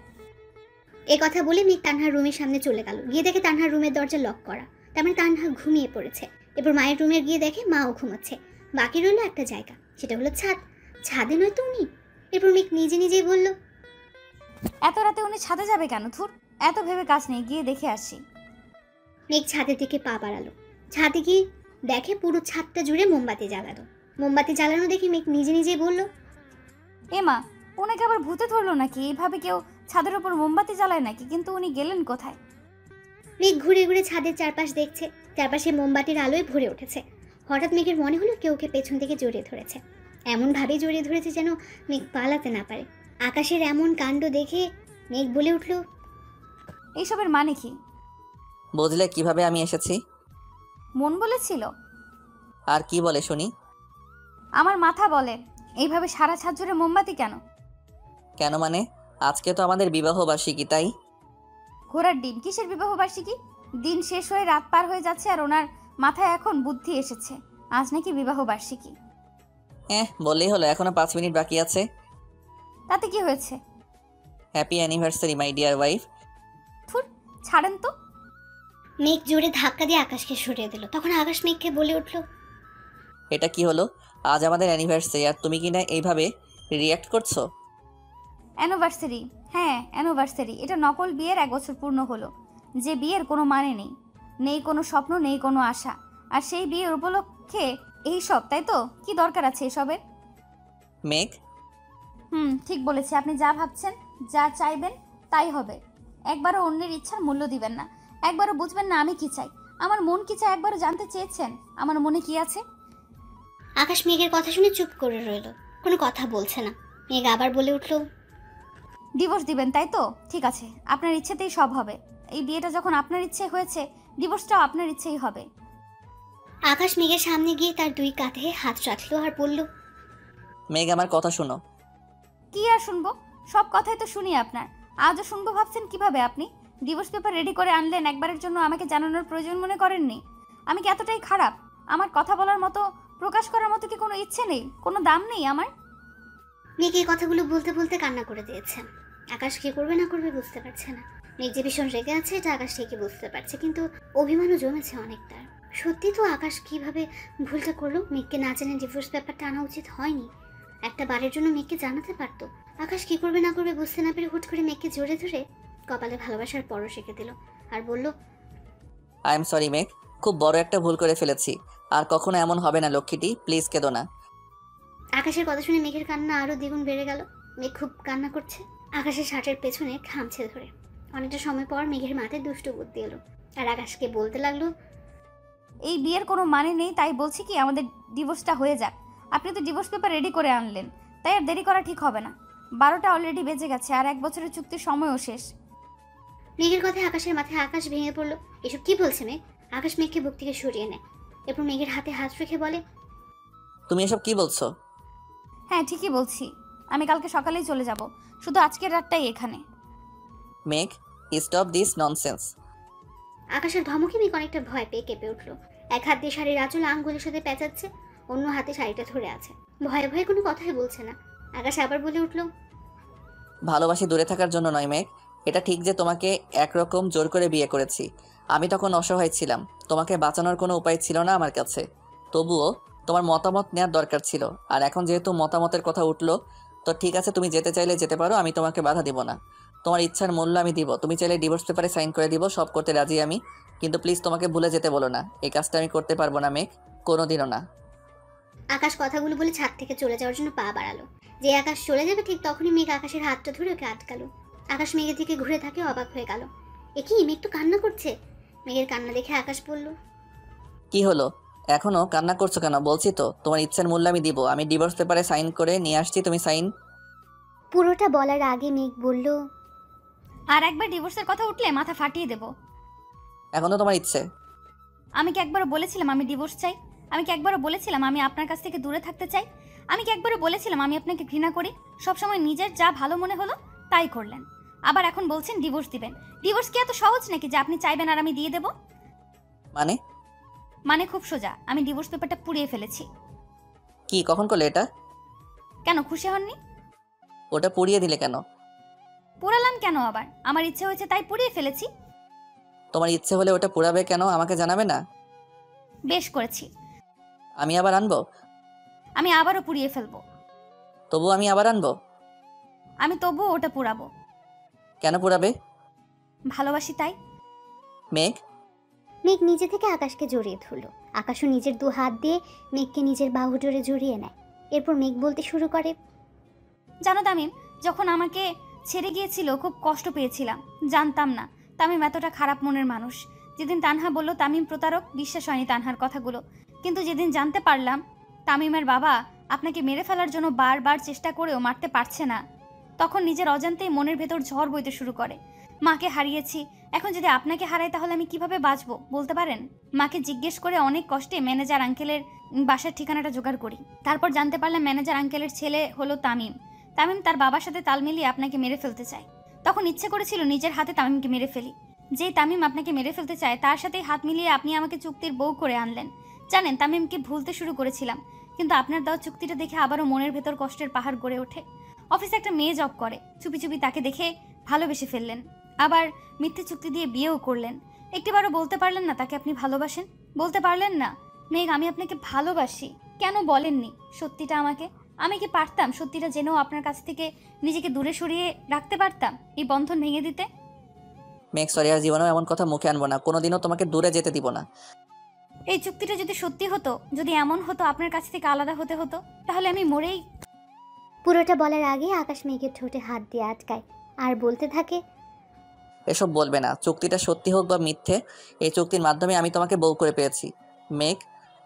এই কথা বলে মেঘ তানহার রুমের সামনে চলে গেল। গিয়ে দেখে তানহার রুমের দরজা লক করা। তার মানে তানহা ঘুমিয়ে পড়েছে। এরপর মায়ের রুমে গিয়ে দেখে মাও ঘুমাচ্ছে। বাকি রইল একটা জায়গা, সেটা হলো ছাদ। ছাদে নয়তো উনি। এরপর মেঘ নিজে নিজেই বলল, এত রাতে উনি ছাদে যাবে কেন? ধুর, এত ভেবে কাজ নেই, গিয়ে দেখে আসি। মেঘ ছাদের দিকে পা বাড়ালো। ছাদে গিয়ে দেখে পুরো ছাদটা জুড়ে মোমবাতি জ্বালানো। মোমবাতি জ্বালানো দেখে মেঘ নিজে নিজেই বলল, এমা, ওনাকে আবার ভূতে ধরলো নাকি? এইভাবে কেউ ছাদের উপর মোমবাতি জ্বালায় নাকি? কিন্তু উনি গেলেন কোথায়? মেঘ ঘুরে ঘুরে ছাদের চারপাশ দেখছে। চারপাশে মোমবাতির আলোয় ভরে উঠেছে। হঠাৎ মেঘের মনে হলো কেউ ওকে পেছন থেকে জড়িয়ে ধরেছে। এমনভাবে জড়িয়ে ধরেছে যেন মেঘ পালাতে না পারে। আকাশের এমন কাণ্ড দেখে মেঘ বলে উঠল, এইসবের মানে কি? বুঝলে কিভাবে আমি এসেছি? মন বলেছিল। আর কি বলে শুনি? আমার মাথা বলে। এইভাবে সারা ছাদ জুড়ে মোমবাতি কেন? কেন মানে? আজকে তো আমাদের বিবাহ বার্ষিকী, তাই। ঘোড়ার ডিম, কিসের বিবাহ বার্ষিকী? দিন শেষ হয়ে রাত পার হয়ে যাচ্ছে আর ওনার মাথায় এখন বুদ্ধি এসেছে আজ নাকি বিবাহ বার্ষিকী। বললেই হলো, এখনো 5 মিনিট বাকি আছে। তাতে কি হয়েছে? Happy anniversary my dear wife. থুর, ছাড়েন তো। মেঘ জোরে ধাক্কা দিয়ে আকাশকে সরিয়ে দিল। তখন আকাশ মেঘকে বলে উঠল, এটা কি হলো? আজ আমাদের অ্যানিভার্সারি আর তুমি কি না এইভাবে রিয়্যাক্ট করছো? অ্যানিভার্সারি? হ্যাঁ অ্যানিভার্সারি। এটা নকল বিয়ের 1 বছর পূর্ণ হলো। যে বিয়ের কোনো মানে নেই, নেই কোনো স্বপ্ন, নেই কোনো আশা। আর সেই বিয়ের উপলক্ষে এই সব, তাই তো? কি দরকার আছে এসবের? মেঘ, ঠিক বলেছে। আপনি যা ভাবছেন, যা চাইবেন তাই হবে। একবারও অন্যের ইচ্ছার মূল্য দিবেন না। একবারও বুঝবেন না আমি কি চাই, আমার মন কি চাই। একবারও জানতে চেয়েছেন আমার মনে কি আছে? আকাশ মেঘের কথা শুনে চুপ করে রইল, কোনো কথা বলছে না। মেঘ আবার বলে উঠল, ডিভোর্স দিবেন তাই তো? ঠিক আছে, আপনার ইচ্ছেতেই সব হবে। এই বিয়েটা যখন আপনার ইচ্ছে হয়েছে, ডিভোর্সটাও আপনার ইচ্ছেই হবে। আকাশ মেঘের সামনে গিয়ে তার 2 কাঁধে হাত রাখলো আর বলল, মেঘ আমার কথা শোনো। কি আর শুনবো? সব কথাই তো শুনি আপনার। আজও শুনবো ভাবছেন কিভাবে? আপনি ডিভোর্স পেপার রেডি করে আনলেন, একবারের জন্য আমাকে জানানোর প্রয়োজন মনে করেননি? আমি কি এতটাই খারাপ? আমার কথা বলার মতো, প্রকাশ করার মতো কি কোনো ইচ্ছে নেই, কোনো দাম নেই আমার? মেঘ এই কথাগুলো বলতে বলতে কান্না করে দিয়েছে। আকাশ কি করবে না করবে বুঝতে পারছে না। মেঘ যে ভীষণ রেগে আছে এটা আকাশ ঠিকই বুঝতে পারছে, কিন্তু অভিমানও জমেছে অনেকটা। সত্যি তো আকাশ কিভাবে ভুলটা করলো? মেঘকে না জেনে ডিভোর্স পেপারটা আনা উচিত হয়নি। একটা বারের জন্য মেঘকে জানাতে পারতো। আকাশ কি করবে না করবে বুঝতে না পেরে হুট করে মেঘকে জোরে ধরে কপালে ভালোবাসার পরশ এঁকে দিল আর বলল, আই এম সরি মেঘ, খুব বড় একটা ভুল করে ফেলেছি। আর কখনো এমন হবে না লক্ষ্মীটি, প্লিজ কেঁদো না। আকাশের কথা শুনে মেঘের কান্না আরো দ্বিগুণ বেড়ে গেল। মেঘ খুব কান্না করছে, আকাশের শার্টের পেছনে খামছে ধরে। অনেকটা সময় পর মেঘের মাথায় দুষ্ট বুদ্ধি এলো আর আকাশকে বলতে লাগলো, এই বিয়ের কোনো মানে নেই, তাই বলছি কি আমাদের ডিভোর্সটা হয়ে যাক। আপনি তো ডিভোর্স পেপার রেডি করে আনলেন, তাই আর দেরি করা ঠিক হবে না। 12টা অলরেডি বেজে গেছে আর 1 বছরের চুক্তির সময়ও শেষ। মেঘের কথায় আকাশের মাথায় আকাশ ভেঙে পড়লো। এসব কি বলছে মেঘ? আকাশ মেঘকে বুক থেকে সরিয়ে নেয়। এরপর মেঘের হাতে হাত রেখে বলে, তুমি এসব কি বলছো? হ্যাঁ ঠিকই বলছি, আমি কালকে সকালেই চলে যাব। শুধু আজকের রাতটাই এখানে। মেঘ, স্টপ দিস ননসেন্স। আকাশের ধমকে মেঘ অনেকটা ভয় পেয়ে কেঁপে উঠলো। এক হাত দিয়ে শাড়ির আঁচল আঙ্গুলের সাথে পেঁচাচ্ছে, অন্য হাতে শাড়িটা ধরে আছে। ভয়ে ভয়ে কোনো কথাই বলছে না। আকাশ আবার বলে উঠলো, ভালোবাসি দূরে থাকার জন্য নয় মেঘ। এটা ঠিক যে তোমাকে একরকম জোর করে বিয়ে করেছি। আমি তখন অসহায় ছিলাম, তোমাকে বাঁচানোর কোনো উপায় ছিল না আমার কাছে। তবুও তোমার মতামত নেওয়ার দরকার ছিল। আর এখন যেহেতু মতামতের কথা উঠলো, তো ঠিক আছে, তুমি যেতে চাইলে যেতে পারো, আমি তোমাকে বাধা দিব না। তোমার ইচ্ছার মূল্য আমি দিব। তুমি চাইলে ডিভোর্স পেপারে সাইন করে দিব, সব করতে রাজি আমি। কিন্তু প্লিজ তোমাকে ভুলে যেতে বলো না, এই কাজটা আমি করতে পারবো না মেঘ, কোনোদিনও না। আকাশ কথাগুলো বলে ছাদ থেকে চলে যাওয়ার জন্য পা বাড়ালো। যে আকাশ চলে যাবে ঠিক তখনই মেঘ আকাশের হাতটা ধরে ওকে আটকালো। আকাশ মেঘের দিকে ঘুরে থাকে, অবাক হয়ে গেল। এ কি, মেঘ তো কান্না করছে। মেঘের কান্না দেখে আকাশ বলল, কি হলো, এখনো কান্না করছো কেন? বলছি তো তোমার ইচ্ছার মূল্য আমি দিব। আমি ডিভোর্স পেপারে সাইন করে নিয়ে আসছি, তুমি সাইন। পুরোটা বলার আগে মেঘ বলল, আর একবার ডিভোর্সের কথা উঠলে মাথা ফাটিয়ে দেব। এখন তো তোমার ইচ্ছে। আমি কি একবারও বলেছিলাম আমি ডিভোর্স চাই? আমি কি একবারও বলেছিলাম আমি আপনার কাছ থেকে দূরে থাকতে চাই? আমি কি একবারও বলেছিলাম আমি আপনাকে ঘৃণা করি? সবসময় নিজের যা ভালো মনে হলো তাই করলেন। আবার এখন বলছেন ডিভোর্স দিবেন। ডিভোর্স কি এত সহজ নাকি যে আপনি চাইবেন আর আমি দিয়ে দেব? মানে খুব সোজা, আমি ডিভোর্স পেপারটা পুড়িয়ে ফেলেছি। কি, কখন করলে এটা? কেন খুশি হননি? ওটা পুড়িয়ে দিলে কেন? পোড়ালাম কেন আবার? আমার ইচ্ছে হয়েছে তাই পুড়িয়ে ফেলেছি। তোমার ইচ্ছে হলে ওটা পোড়াবে কেন, আমাকে জানাবে না? বেশ করেছি। আমি আবার আনবো? আমি আবারও পুড়িয়ে ফেলবো। তবু আমি আবার আনবো? আমি তবুও ওটা পোড়াবো। কেন পোড়াবে? ভালোবাসি তাই। মেঘ মেঘ নিজে থেকে আকাশকে জড়িয়ে ধরল। আকাশও নিজের 2 হাত দিয়ে মেঘকে নিজের বাহু জোরে জড়িয়ে নেয়। এরপর মেঘ বলতে শুরু করে, জানো তামিম, যখন আমাকে ছেড়ে গিয়েছিল খুব কষ্ট পেয়েছিলাম। জানতাম না তামিম এতটা খারাপ মনের মানুষ। যেদিন তানহা বলল তামিম প্রতারক, বিশ্বাস হয়নি তানহার কথাগুলো। কিন্তু যেদিন জানতে পারলাম তামিমের বাবা আপনাকে মেরে ফেলার জন্য বারবার চেষ্টা করেও মারতে পারছে না, তখন নিজের অজান্তেই মনের ভেতর ঝড় বইতে শুরু করে। মাকে হারিয়েছি, এখন যদি আপনাকে হারাই তাহলে আমি কিভাবে বাঁচবো বলতে পারেন? মাকে জিজ্ঞেস করে অনেক কষ্টে ম্যানেজার আঙ্কেলের বাসার ঠিকানাটা জোগাড় করি। তারপর জানতে পারলাম ম্যানেজার আঙ্কেলের ছেলে হলো তামিম। তামিম তার বাবার সাথে তাল মিলিয়ে আপনাকে মেরে ফেলতে চায়। তখন ইচ্ছে করেছিল নিজের হাতে তামিমকে মেরে ফেলি। যেই তামিম আপনাকে মেরে ফেলতে চায় তার সাথেই হাত মিলিয়ে আপনি আমাকে চুক্তির বউ করে আনলেন। জানেন, তামিমকে ভুলতে শুরু করেছিলাম, কিন্তু আপনার দেওয়া চুক্তিটা দেখে আবারও মনের ভেতর কষ্টের পাহাড় গড়ে ওঠে। অফিসে একটা মেয়ে জব করে, চুপি চুপি তাকে দেখে ভালোবেসে ফেললেন। আবার মিথ্যে চুক্তি দিয়ে বিয়েও করলেন। একটিবারও বলতে পারলেন না তাকে আপনি ভালোবাসেন? বলতে পারলেন না, মেঘ আমি আপনাকে ভালোবাসি? কেন বলেননি সত্যিটা আমাকে? আমি কি পারতাম সত্যিটা জেনেও আপনার কাছ থেকে নিজেকে দূরে সরিয়ে রাখতে পারতাম, এই বন্ধন ভেঙে দিতে? মেঘ সরি, আর জীবনেও এমন কথা মুখে আনবো না, কোনোদিনও তোমাকে দূরে যেতে দিব না। এই চুক্তিটা যদি সত্যি হতো, যদি এমন হতো আপনার কাছ থেকে আলাদা হতে হতো, তাহলে আমি মরেই। পুরোটা বলার আগে আকাশ মেঘের ঠোঁটে হাত দিয়ে আটকায় আর বলতে থাকে, এসব বলবে না। চুক্তিটা সত্যি হোক বা মিথ্যে, এই চুক্তির মাধ্যমে আমি তোমাকে বউ করে পেয়েছি। মেঘ,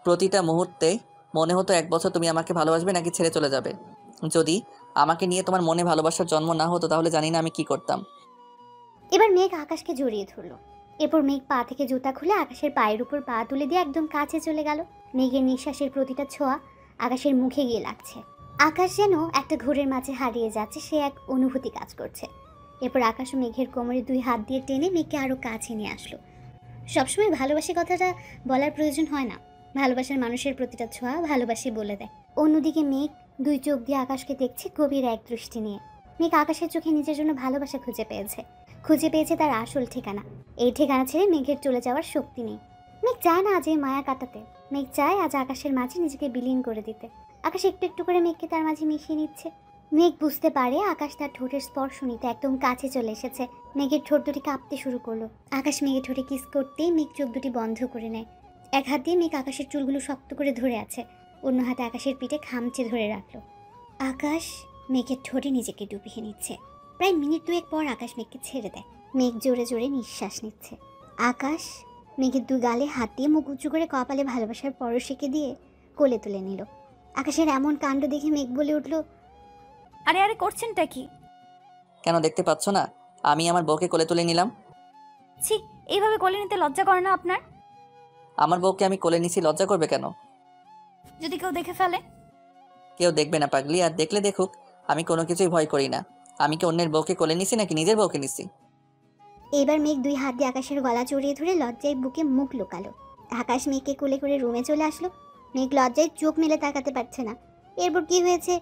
প্রতিটা মুহূর্তে মনে হতো 1 বছর তুমি আমাকে ভালোবাসবে নাকি ছেড়ে চলে যাবে। যদি আমাকে নিয়ে তোমার মনে ভালোবাসার জন্ম না হতো তাহলে জানি না আমি কি করতাম। এবার মেঘ আকাশকে জড়িয়ে ধরলো। এরপর মেঘ পা থেকে জুতা খুলে আকাশের পায়ের উপর পা তুলে দিয়ে একদম কাছে চলে গেল। মেঘের নিঃশ্বাসের প্রতিটা ছোঁয়া আকাশের মুখে গিয়ে লাগছে। আকাশ যেন একটা ঘোরের মাঝে হারিয়ে যাচ্ছে, সে এক অনুভূতি কাজ করছে। এরপর আকাশ ও মেঘের কোমরে 2 হাত দিয়ে টেনে মেঘকে আরও কাছে নিয়ে আসলো। সবসময় ভালোবাসি কথাটা বলার প্রয়োজন হয় না, ভালোবাসার মানুষের প্রতিটা ছোঁয়া ভালোবাসি বলে দেয়। অন্যদিকে মেঘ 2 চোখ দিয়ে আকাশকে দেখছে গভীর এক দৃষ্টি নিয়ে। মেঘ আকাশের চোখে নিজের জন্য ভালোবাসা খুঁজে পেয়েছে তার আসল ঠিকানা। এই ঠিকানা ছেড়ে মেঘের চলে যাওয়ার শক্তি নেই। মেঘ চায় না আজ এই মায়া কাটাতে, মেঘ চায় আজ আকাশের মাঝে নিজেকে বিলীন করে দিতে। আকাশ একটু একটু করে মেঘকে তার মাঝে মিশিয়ে নিচ্ছে। মেঘ বুঝতে পারে আকাশ তার ঠোঁটের স্পর্শ নিতে একদম কাছে চলে এসেছে। মেঘের ঠোঁট দুটি কাঁপতে শুরু করলো। আকাশ মেঘের ঠোঁটে কিস করতেই মেঘ চোখ দুটি বন্ধ করে নেয়। এক হাত দিয়ে মেঘ আকাশের চুলগুলো শক্ত করে ধরে আছে, অন্য হাতে আকাশের পিঠে খামচে ধরে রাখলো। আকাশ মেঘের ঠোঁটে নিজেকে ডুবিয়ে নিচ্ছে। প্রায় মিনিট 2 পর আকাশ মেঘকে ছেড়ে দেয়। মেঘ জোরে জোরে নিঃশ্বাস নিচ্ছে। আকাশ মেঘের 2 গালে হাত দিয়ে মুখ উঁচু করে কপালে ভালোবাসার পরশিকে দিয়ে কোলে তুলে নিল। আকাশের এমন কাণ্ড দেখে মেঘ বলে উঠল, আরে আরে করছেনটা কি? কেন দেখতে পাচ্ছ না আমি আমার বউকে কোলে তুলে নিলাম? ছি, এইভাবে কোলে নিতে লজ্জা করে না আপনার? আমার বউকে আমি কোলে নিছি, লজ্জা করবে কেন? যদি কেউ দেখে ফেলে? কেউ দেখবে না পাগলি, আর দেখলে দেখুক, আমি কোনো কিছুই ভয় করি না। আমি কি অন্যের বউকে কোলে নিছি নাকি নিজের বউকে নিছি? এবার মেঘ 2 হাত দিয়ে আকাশের গলা জড়িয়ে ধরে লজ্জায় বুকে মুখ লুকালো। আকাশ মেঘকে কোলে করে রুমে চলে আসলো। মেঘ লজ্জায় চোখ মেলে তাকাতে পারছে না। এরপর কি হয়েছে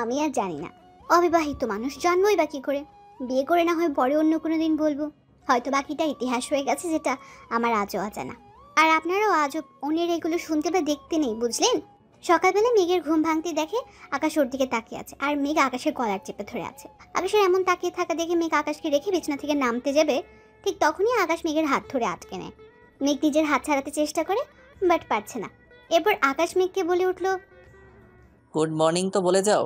আমি আর জানি না। অবিবাহিত মানুষ, জন্মই বা কী করে? বিয়ে করে না হয় পরে অন্য কোনো দিন বলবো, হয়তো বাকিটা ইতিহাস হয়ে গেছে যেটা আমার আজও অজানা। আর আপনারাও আজও অন্যের এগুলো শুনতে বা দেখতে নেই, বুঝলেন? সকালবেলা মেঘের ঘুম ভাঙতে দেখে আকাশ ওর দিকে তাকিয়ে আছে, আর মেঘ আকাশের কলার চেপে ধরে আছে। আকাশের এমন তাকিয়ে থাকা দেখে মেঘ আকাশকে রেখে বিছানা থেকে নামতে যাবে, ঠিক তখনই আকাশ মেঘের হাত ধরে আটকে নেয়। মেঘ নিজের হাত ছাড়াতে চেষ্টা করে, বাট পারছে না। এরপর আকাশ মেঘকে বলে উঠল, গুড মর্নিং তো বলে যাও।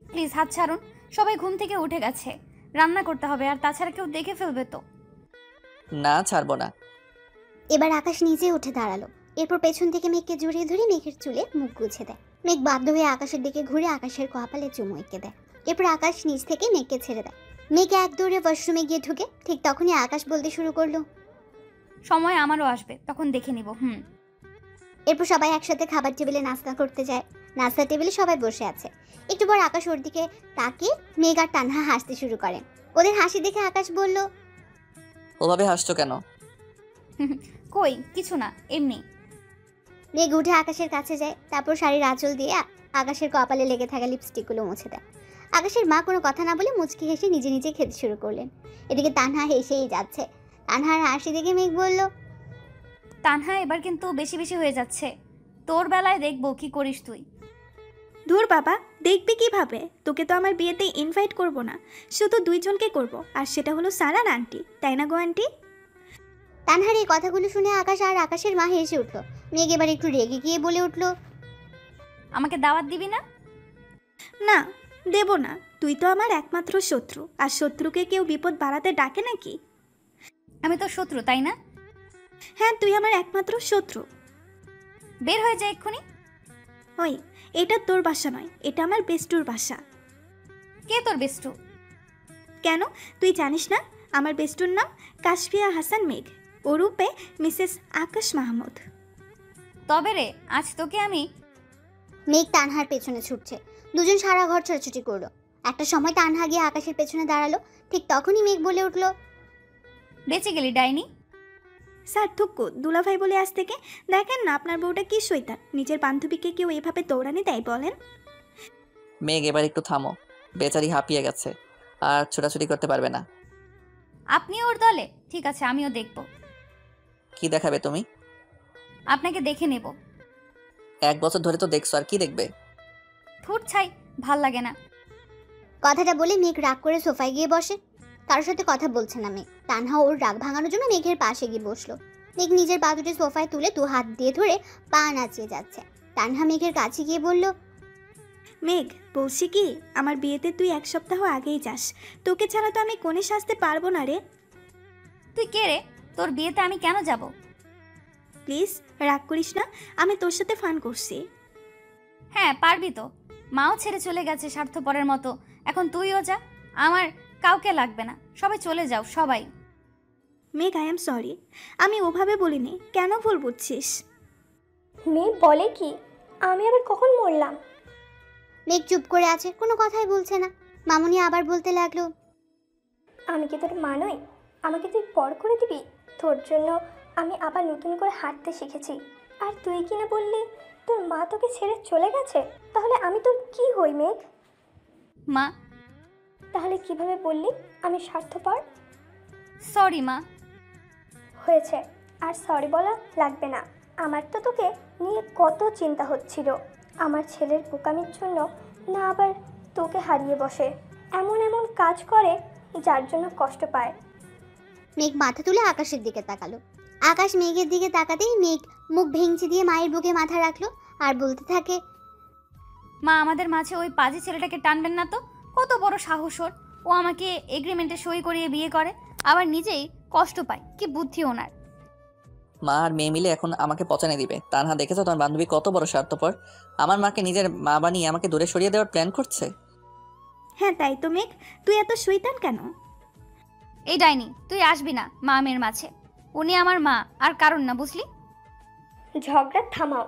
প্লিজ হাত ছাড়ুন, সবাই ঘুম থেকে উঠে গেছে, রান্না করতে হবে, আর তাছাড়া কেউ দেখে ফেলবে তো। না, ছাড়বো না। এবার আকাশ নিজে উঠে দাঁড়ালো। এরপর পেছন থেকে মেঘকে জড়িয়ে ধরে মেঘের চুলে মুখ গুছে দেয়। মেঘ বাধ্য হয়ে আকাশের দিকে ঘুরে আকাশের কপালে চুমু এঁকে দেয়। এরপর আকাশ নিচ থেকে মেঘকে ছেড়ে দেয়। মেঘ এক দৌড়ে ওয়াশরুমে গিয়ে ঢুকে। ঠিক তখনই আকাশ বলতে শুরু করলো, সময় আমারও আসবে, তখন দেখে নিব। এরপর সবাই একসাথে খাবার টেবিলে নাস্তা করতে যায়। নাস্তা টেবিলে সবাই বসে আছে। একটু পর আকাশ ওর দিকে তাকিয়ে মেঘ আর তানহা হাসতে শুরু করেন। ওদের হাসি দেখে আকাশ বলল, ওভাবে হাসছো কেন? কই কিছু না, এমনি। মেঘ উঠে আকাশের কাছে যায়। তারপর শাড়ির আঁচল দিয়ে আকাশের কপালে লেগে থাকা লিপস্টিকগুলো মুছে দেয়। আকাশের মা কোনো কথা না বলে মুচকি হেসে নিজে নিজে খেতে শুরু করলেন। এদিকে তানহা হেসেই যাচ্ছে। তানহার হাসি দেখে মেঘ বলল, তানহা এবার কিন্তু বেশি বেশি হয়ে যাচ্ছে, তোর বেলায় দেখবো কি করিস তুই। ধুর বাবা, দেখবি কিভাবে? তোকে তো আমার বিয়েতে ইনভাইট করব না, শুধু দুইজনকে করব, আর সেটা হলো সারার আন্টি, তাই না গো আন্টি? তানহার এই কথাগুলো শুনে আকাশ আর আকাশের মা হেসে উঠল। মেঘ এবার একটু রেগে গিয়ে বলে উঠল, আমাকে দাওয়াত দিবি না? না, দেব না। তুই তো আমার একমাত্র শত্রু, আর শত্রুকে কেউ বিপদ বাড়াতে ডাকে নাকি? আমি তো শত্রু, তাই না? হ্যাঁ, তুই আমার একমাত্র শত্রু। বের হয়ে যায় এক্ষুনি। ওই, এটা তোর বাসা নয়, এটা আমার বেস্টুর বাসা। কে তোর বেস্টু? কেন, তুই জানিস না? আমার বেস্টুর নাম কাশফিয়া হাসান মেঘ, ওরূপে মিসেস আকাশ মাহমুদ। তবে রে, আজ তোকে আমি। মেঘ তানহার পেছনে ছুটছে। দুজন সারা ঘর ছোটাছুটি করলো। একটা সময় তানহা গিয়ে আকাশের পেছনে দাঁড়ালো। ঠিক তখনই মেঘ বলে উঠল, বেঁচে গেলি ডাইনি। স্যার থুক্কু, দুলাভাই বলে আজ থেকে। দেখেন না আপনার বউটা কি শৈতান, নিজের বান্ধবীকে কেউ এভাবে দৌড়ানি দেয় বলেন? মেঘ, এবার একটু থামো। বেচারি হাঁপিয়ে গেছে, আর ছোটাছুটি করতে পারবে না। আপনি ওর দলে? ঠিক আছে, আমিও দেখব। কি দেখাবে তুমি? আপনাকে দেখে নেব। 1 বছর ধরে তো দেখছো, আর কি দেখবে? ঠুট ছাই, ভাল লাগে না। কথাটা বলে মেঘ রাগ করে সোফায় গিয়ে বসে। কারোর সাথে কথা বলছে না মেঘ। তানহা ওর রাগ ভাঙানোর জন্য মেঘের পাশে গিয়ে বসলো। মেঘ নিজের পা দুটি সোফায় তুলে 2 হাত দিয়ে ধরে পা নাচিয়ে যাচ্ছে। তানহা মেঘের কাছে গিয়ে বলল, মেঘ, বলছি কি, আমার বিয়েতে তুই 1 সপ্তাহ আগেই যাস। তোকে ছাড়া তো আমি কোণে সাজতে পারবো না রে। তুই কে রে? তোর বিয়েতে আমি কেন যাব? প্লিজ রাগ করিস না, আমি তোর সাথে ফান করছি। হ্যাঁ পারবি তো, মাও ছেড়ে চলে গেছে স্বার্থপরের মতো, এখন তুইও যা। আমার কাউকে লাগবে না, সবাই চলে যাও, সবাই। মেঘ, আই এম সরি, আমি ওভাবে বলিনি, কেন ভুল বুঝছিস? মেয়ে বলে কি? আমি আবার কখন মরলাম? মেঘ চুপ করে আছে, কোনো কথাই বলছে না। মামুনি আবার বলতে লাগলো, আমি কি তোর মা নই? আমাকে তুই পর করে দিবি? তোর জন্য আমি আবার নতুন করে হাঁটতে শিখেছি, আর তুই কি না বললি তোর মা তোকে ছেড়ে চলে গেছে? তাহলে আমি তোর কি হই মেঘ? মা। তাহলে কিভাবে বললি আমি স্বার্থপর? সরি মা। হয়েছে, আর সরি বলা লাগবে না। আমার তো তোকে নিয়ে কত চিন্তা হচ্ছিল, আমার ছেলের বোকামির জন্য না আবার তোকে হারিয়ে বসে, এমন এমন কাজ করে যার জন্য কষ্ট পায়। মেঘ মাথা তুলে আকাশের দিকে তাকালো। আকাশ মেঘের দিকে তাকাতেই মেঘ মুখ ভেঙচি দিয়ে মায়ের বুকে মাথা রাখলো আর বলতে থাকে, মা, আমাদের মাঝে ওই পাজি ছেলেটাকে টানবেন না তো। কত বড় সাহস ওর! ও আমাকে এগ্রিমেন্টে সই করিয়ে বিয়ে করে, আবার নিজেই কষ্ট পায়। কি বুদ্ধি ওনার! মা আর মেয়ে মিলে এখন আমাকে পচানে দিবে। তানহা, দেখেছো তোমার বান্ধবী কত বড় স্বার্থপর? আমার মাকে নিজের মা বানিয়ে আমাকে দূরে সরিয়ে দেওয়ার প্ল্যান করছে। হ্যাঁ তাই তো মেঘ, তুই এত শৈতান কেন? এই ডাইনি, তুই আসবি না মা মেয়ের মাঝে। উনি আমার মা, আর কারণ না, বুঝলি? ঝগড়া থামাও,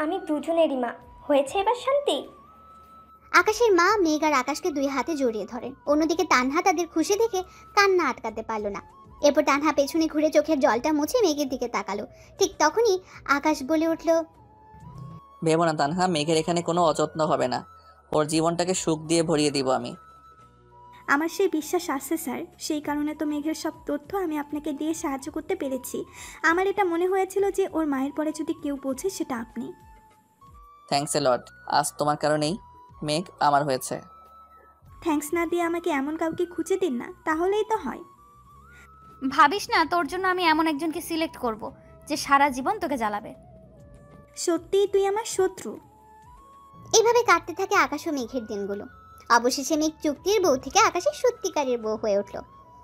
আমি দুজনেরই মা। হয়েছে এবার শান্তি? আকাশের মা মেঘ আর আকাশকে 2 হাতে জড়িয়ে ধরেন। অন্যদিকে তানহা তাদের খুশি দেখে কান্না আটকাতে পারল না। এরপর তানহা পেছনে ঘুরে চোখের জলটা মুছে মেঘের দিকে তাকালো। ঠিক তখনই আকাশ বলে উঠল, ভেবো না তানহা, মেঘের এখানে কোনো অযত্ন হবে না। ওর জীবনটাকে সুখ দিয়ে ভরিয়ে দিব আমি। আমার সেই বিশ্বাস আছে স্যার, সেই কারণে তো মেঘের সব তথ্য আমি আপনাকে দিয়ে সাহায্য করতে পেরেছি। আমার এটা মনে হয়েছিল যে ওর মায়ের পরে যদি কেউ বোঝে সেটা আপনি। থ্যাঙ্কস এ লট। আজ তোমার কারণেই মেঘ আমার হয়েছে। থ্যাঙ্কস না দিয়ে আমাকে এমন কাউকে খুঁজে দিন না, তাহলেই তো হয়। ভাবিস না তোর জন্য আমি এমন একজনকে সিলেক্ট করব যে সারা জীবন তোকে জ্বালাবে। সত্যিই তুই আমার শত্রু? এভাবে কাটতে থাকে আকাশ ও মেঘের দিনগুলো। অবশেষে মেঘ চুক্তির বউ থেকে আকাশের সত্যিকারের বউ হয়ে উঠল।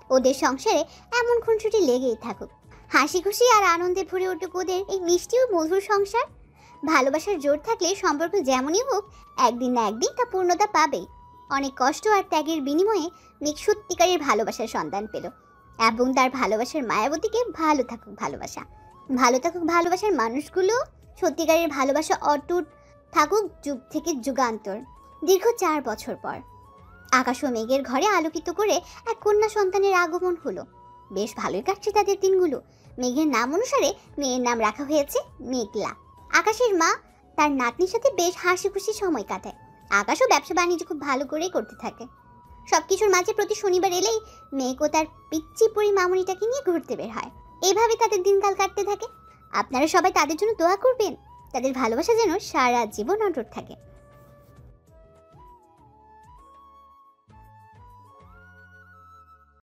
ওদের সংসারে এমন খুনসুটি লেগেই থাকুক, হাসি খুশি আর আনন্দে ভরে উঠুক ওদের এই মিষ্টি ও মধুর সংসার। ভালোবাসার জোর থাকলে সম্পর্ক যেমনই হোক একদিন না একদিন তা পূর্ণতা পাবেই। অনেক কষ্ট আর ত্যাগের বিনিময়ে মেঘ সত্যিকারের ভালোবাসার সন্ধান পেল এবং তার ভালোবাসার মায়াবতীকে ভালো থাকুক ভালোবাসা, ভালো থাকুক ভালোবাসার মানুষগুলো, সত্যিকারের ভালোবাসা অটুট থাকুক যুগ থেকে যুগান্তর। দীর্ঘ 4 বছর পর আকাশ ও মেঘের ঘরে আলোকিত করে এক কন্যা সন্তানের আগমন হলো। বেশ ভালোই কাটছে তাদের দিনগুলো। মেঘের নাম অনুসারে মেয়ের নাম রাখা হয়েছে মেঘলা। আকাশের মা তার নাতনির সাথে বেশ হাসি খুশি সময় কাটায়। আকাশও ব্যবসা বাণিজ্য খুব ভালো করেই করতে থাকে। সবকিছুর মাঝে প্রতি শনিবার এলেই মেঘ ও তার পিচ্চি পরি মামুনিটাকে নিয়ে ঘুরতে বের হয়। এইভাবে তাদের দিনকাল কাটতে থাকে। আপনারা সবাই তাদের জন্য দোয়া করবেন, তাদের ভালোবাসা যেন সারা জীবন অটুট থাকে।